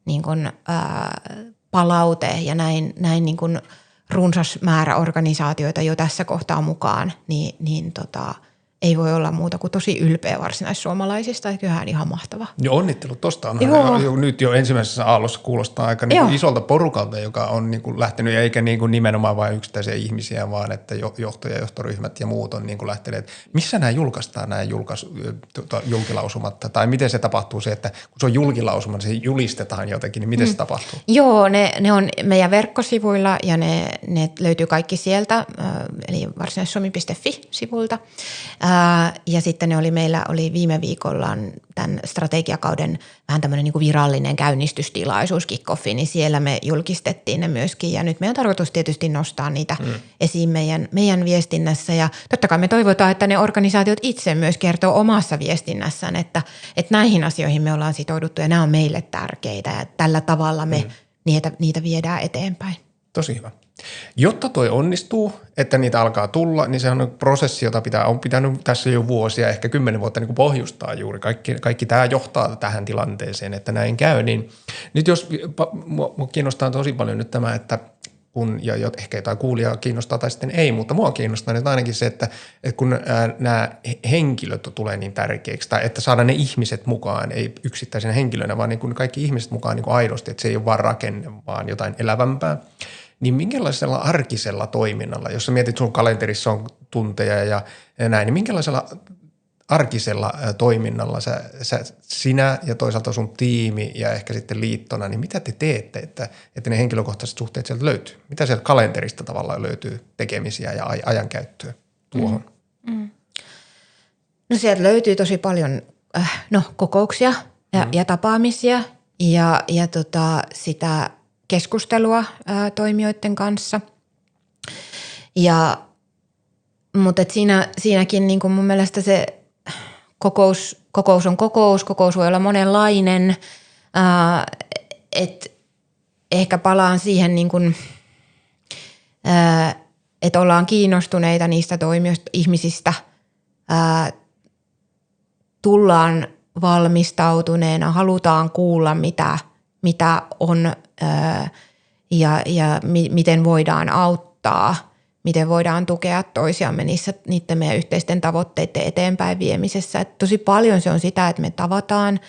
niin kuin, palaute ja näin niin kuin runsas määrä organisaatioita jo tässä kohtaa mukaan, niin ei voi olla muuta kuin tosi ylpeä varsinaissuomalaisista, että kyllähän ihan mahtava. Jo onnittelut tuosta. Nyt jo ensimmäisessä aallossa kuulostaa aika niin isolta porukalta, joka on niin kuin lähtenyt, ja eikä niin kuin nimenomaan vain yksittäisiä ihmisiä, vaan että johto ja johtoryhmät ja muut on niin kuin lähteneet. Missä nämä julkaistaan, nämä julkilausumat, tai miten se tapahtuu se, että kun se on julkilausuma, niin se julistetaan jotenkin, niin miten se tapahtuu? Joo, ne on meidän verkkosivuilla ja ne löytyy kaikki sieltä, eli varsinaissuomi.fi-sivuilta. Ja sitten meillä oli viime viikolla tämän strategiakauden vähän tämmöinen niin kuin virallinen käynnistystilaisuus, kick-offi, niin siellä me julkistettiin ne myöskin. Ja nyt meidän on tarkoitus tietysti nostaa niitä esiin meidän viestinnässä. Ja totta kai me toivotaan, että ne organisaatiot itse myös kertoo omassa viestinnässään, että näihin asioihin me ollaan sitouduttu ja nämä on meille tärkeitä. Ja tällä tavalla me niitä viedään eteenpäin. Tosi hyvä. Jotta toi onnistuu, että niitä alkaa tulla, niin se on prosessi, jota on pitänyt tässä jo vuosia, ehkä 10 vuotta niin kuin pohjustaa juuri. Kaikki tämä johtaa tähän tilanteeseen, että näin käy. Niin nyt jos mua kiinnostaa tosi paljon nyt tämä, että ja ehkä jotain kuulijaa kiinnostaa tai sitten ei, mutta mua kiinnostaa nyt ainakin se, että kun nämä henkilöt tulee niin tärkeiksi, tai että saada ne ihmiset mukaan, ei yksittäisenä henkilönä, vaan niin kuin kaikki ihmiset mukaan niin kuin aidosti, että se ei ole vaan rakenne, vaan jotain elävämpää. Niin minkälaisella arkisella toiminnalla, jos sä mietit sun kalenterissa on tunteja ja näin, niin minkälaisella arkisella toiminnalla sinä ja toisaalta sun tiimi ja ehkä sitten liittona, niin mitä te teette, että ne henkilökohtaiset suhteet sieltä löytyy? Mitä sieltä kalenterista tavallaan löytyy tekemisiä ja ajankäyttöä tuohon? No sieltä löytyy tosi paljon kokouksia ja tapaamisia ja sitä keskustelua toimijoiden kanssa. Mutta siinäkin niin kuin mun mielestä se kokous on kokous voi olla monenlainen. Ehkä palaan siihen, niin kuin, että ollaan kiinnostuneita niistä toimijoista, ihmisistä, tullaan valmistautuneena, halutaan kuulla mitä on ja miten voidaan auttaa, miten voidaan tukea toisiamme niiden meidän yhteisten tavoitteiden eteenpäin viemisessä. Et tosi paljon se on sitä, että me tavataan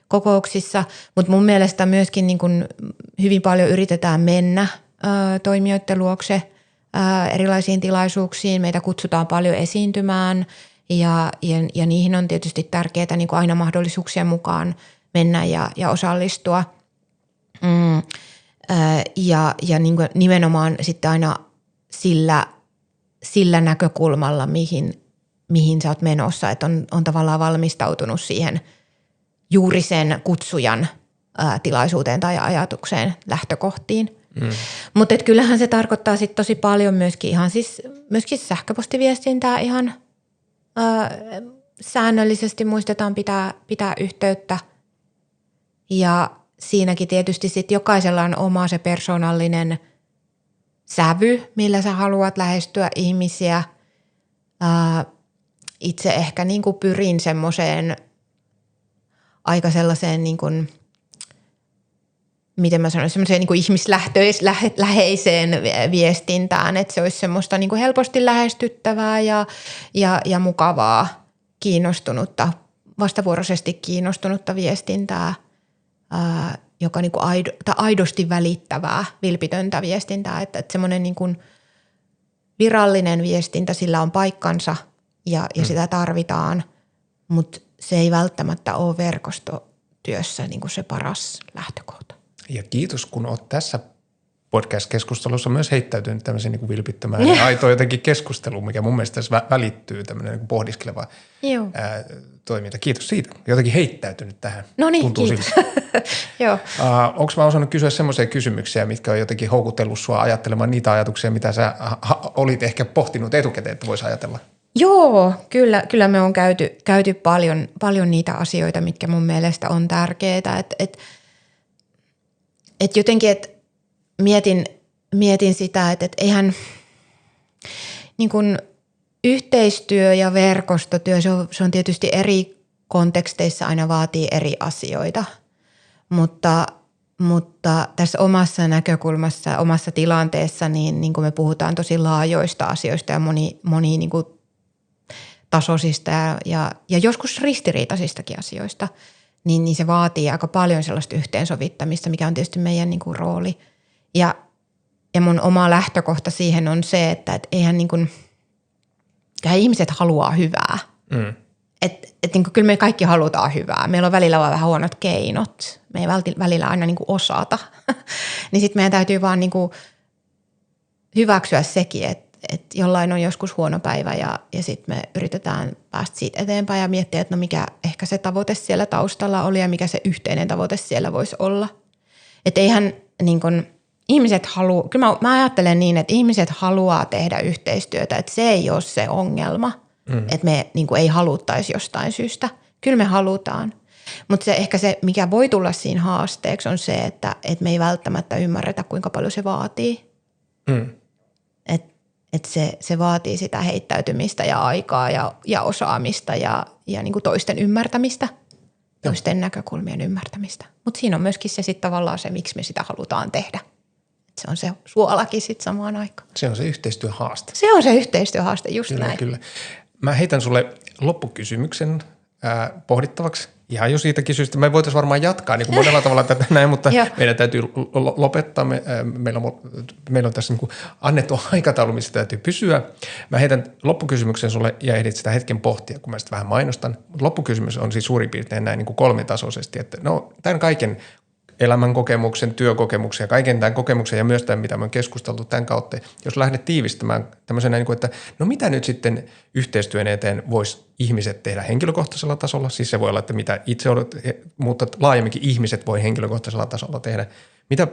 kokouksissa, mutta mun mielestä myöskin niin kun hyvin paljon yritetään mennä toimijoiden luokse erilaisiin tilaisuuksiin. Meitä kutsutaan paljon esiintymään ja niihin on tietysti tärkeää niin kuin aina mahdollisuuksien mukaan mennä ja osallistua. Ja niin kuin nimenomaan sitten aina sillä näkökulmalla, mihin sä oot menossa, että on tavallaan valmistautunut siihen juuri sen kutsujan tilaisuuteen tai ajatukseen lähtökohtiin. Mutta kyllähän se tarkoittaa sitten tosi paljon myöskin sähköpostiviestintää ihan säännöllisesti muistetaan pitää yhteyttä. Ja siinäkin tietysti sitten jokaisella on oma se persoonallinen sävy, millä sä haluat lähestyä ihmisiä. Itse ehkä niin kuin pyrin semmoiseen aika sellaiseen niin kuin, miten mä sanoin, semmoiseen niin kuin ihmisläheiseen viestintään, että se olisi semmoista niin kuin helposti lähestyttävää ja mukavaa, kiinnostunutta, vastavuoroisesti kiinnostunutta viestintää, joka niin kuin aidosti välittävää, vilpitöntä viestintää, että semmoinen niin kuin virallinen viestintä, sillä on paikkansa ja sitä tarvitaan, mutta se ei välttämättä ole verkostotyössä niin kuin se paras lähtökohta. Ja kiitos, kun olet tässä podcast-keskustelussa myös heittäytynyt tämmöisen niin vilpittömään ja aitoon jotenkin keskusteluun, mikä mun mielestä tässä välittyy tämmöinen niin pohdiskeleva toiminta. Kiitos siitä. Jotenkin heittäytynyt tähän. No niin, kiitos. Joo. Onko mä osannut kysyä semmoisia kysymyksiä, mitkä on jotenkin houkutellut sua ajattelemaan niitä ajatuksia, mitä sä olit ehkä pohtinut etukäteen, että voisi ajatella? Joo, kyllä me on käyty paljon niitä asioita, mitkä mun mielestä on tärkeitä. Et jotenkin, että mietin sitä, että eihän niin kun yhteistyö ja verkostotyö, se on tietysti eri konteksteissa aina vaatii eri asioita, mutta tässä omassa näkökulmassa, omassa tilanteessa, niin kun me puhutaan tosi laajoista asioista ja moni niin kun tasoisista ja joskus ristiriitaisistakin asioista, niin se vaatii aika paljon sellaista yhteensovittamista, mikä on tietysti meidän niin kuin rooli. Ja mun oma lähtökohta siihen on se, että eihän niin kuin, ihmiset haluaa hyvää. Niin kuin, kyllä me kaikki halutaan hyvää. Meillä on välillä vaan vähän huonot keinot. Me ei välillä aina niin kuin osata. Niin sitten meidän täytyy vaan niin kuin hyväksyä sekin, että jollain on joskus huono päivä ja sitten me yritetään päästä siitä eteenpäin ja miettiä, että no mikä ehkä se tavoite siellä taustalla oli ja mikä se yhteinen tavoite siellä voisi olla. Että eihän niin kuin ihmiset halua, kyllä mä ajattelen niin, että ihmiset haluaa tehdä yhteistyötä, että se ei ole se ongelma, että me niin kuin ei haluttaisi jostain syystä. Kyllä me halutaan, mutta ehkä se, mikä voi tulla siinä haasteeksi on se, että me ei välttämättä ymmärretä, kuinka paljon se vaatii. Että se vaatii sitä heittäytymistä ja aikaa ja osaamista ja niin kuin toisten ymmärtämistä, toisten näkökulmien ymmärtämistä. Mutta siinä on myöskin se sitten tavallaan se, miksi me sitä halutaan tehdä. Et se on se suolakin sitten samaan aikaan. Se on se yhteistyöhaaste. Se on se yhteistyöhaaste, just kyllä, näin. Kyllä. Mä heitän sulle loppukysymyksen pohdittavaksi. Ihan jo siitäkin syystä. Me voitaisiin varmaan jatkaa niin kuin monella tavalla tätä näin, mutta meidän täytyy lopettaa. Meillä on tässä niin kuin annettu aikataulu, missä täytyy pysyä. Mä heitän loppukysymyksen sulle ja ehdit sitä hetken pohtia, kun mä sitä vähän mainostan. Mutta loppukysymys on siis suurin piirtein näin niin kuin kolmitasoisesti, että no tämän kaiken elämän kokemuksen, työkokemuksen ja kaiken tämän kokemuksen ja myös tämän, mitä me on keskusteltu tämän kautta. Jos lähdet tiivistämään tämmöisenä, että no mitä nyt sitten yhteistyön eteen voisi ihmiset tehdä henkilökohtaisella tasolla, siis se voi olla, että mitä itse olet, mutta laajemminkin ihmiset voi henkilökohtaisella tasolla tehdä, mitä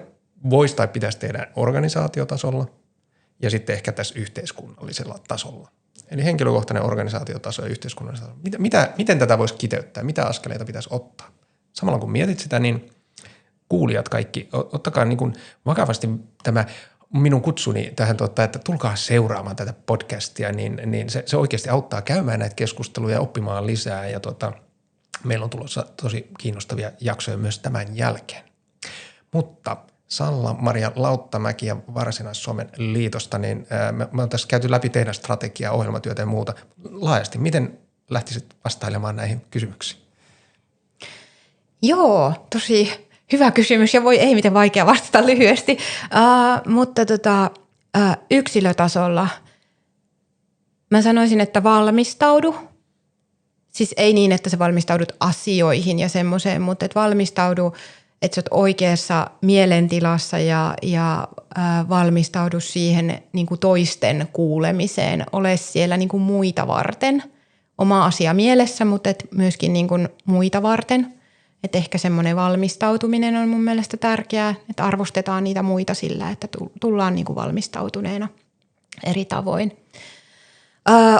voisi tai pitäisi tehdä organisaatiotasolla ja sitten ehkä tässä yhteiskunnallisella tasolla. Eli henkilökohtainen organisaatiotaso ja yhteiskunnallisella tasolla. Miten tätä voisi kiteyttää, mitä askeleita pitäisi ottaa? Samalla kun mietit sitä, niin kuulijat kaikki, ottakaa niin kuin vakavasti tämä minun kutsuni tähän, että tulkaa seuraamaan tätä podcastia, niin se oikeasti auttaa käymään näitä keskusteluja ja oppimaan lisää. Ja meillä on tulossa tosi kiinnostavia jaksoja myös tämän jälkeen. Mutta Salla-Maria Lauttamäki ja Varsinais-Suomen liitosta, niin me on tässä käyty läpi teidän strategiaa, ohjelmatyötä ja muuta laajasti. Miten lähtisit vastailemaan näihin kysymyksiin? Joo, tosi hyvä kysymys ja ei miten vaikea vastata lyhyesti, mutta yksilötasolla mä sanoisin, että valmistaudu. Siis ei niin, että sä valmistaudut asioihin ja semmoiseen, mutta että valmistaudu, että sä oot oikeassa mielentilassa ja valmistaudu siihen niin kuin toisten kuulemiseen. Ole siellä niin kuin muita varten. Oma asia mielessä, mutta et myöskin niin kuin muita varten. Että ehkä semmoinen valmistautuminen on mun mielestä tärkeää, että arvostetaan niitä muita sillä, että tullaan niin kuin valmistautuneena eri tavoin.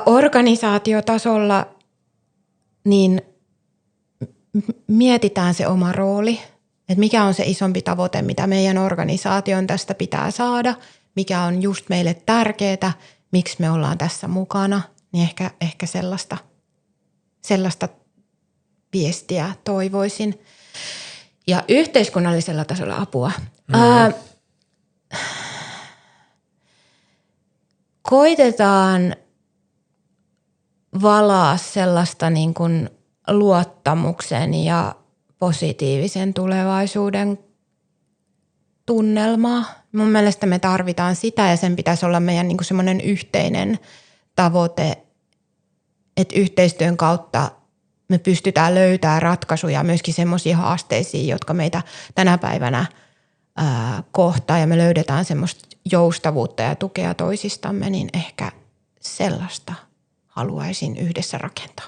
Organisaatiotasolla niin mietitään se oma rooli, että mikä on se isompi tavoite, mitä meidän organisaation tästä pitää saada, mikä on just meille tärkeää, miksi me ollaan tässä mukana, niin ehkä sellaista viestiä toivoisin. Ja yhteiskunnallisella tasolla apua. Koitetaan valaa sellaista niin kuin luottamuksen ja positiivisen tulevaisuuden tunnelmaa. Mun mielestä me tarvitaan sitä ja sen pitäisi olla meidän niin kuin semmoinen yhteinen tavoite, että yhteistyön kautta me pystytään löytämään ratkaisuja myöskin semmoisiin haasteisiin, jotka meitä tänä päivänä kohtaa ja me löydetään semmoista joustavuutta ja tukea toisistamme, niin ehkä sellaista haluaisin yhdessä rakentaa.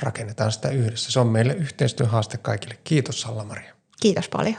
Rakennetaan sitä yhdessä. Se on meille yhteistyöhaaste kaikille. Kiitos Salla-Maria. Kiitos paljon.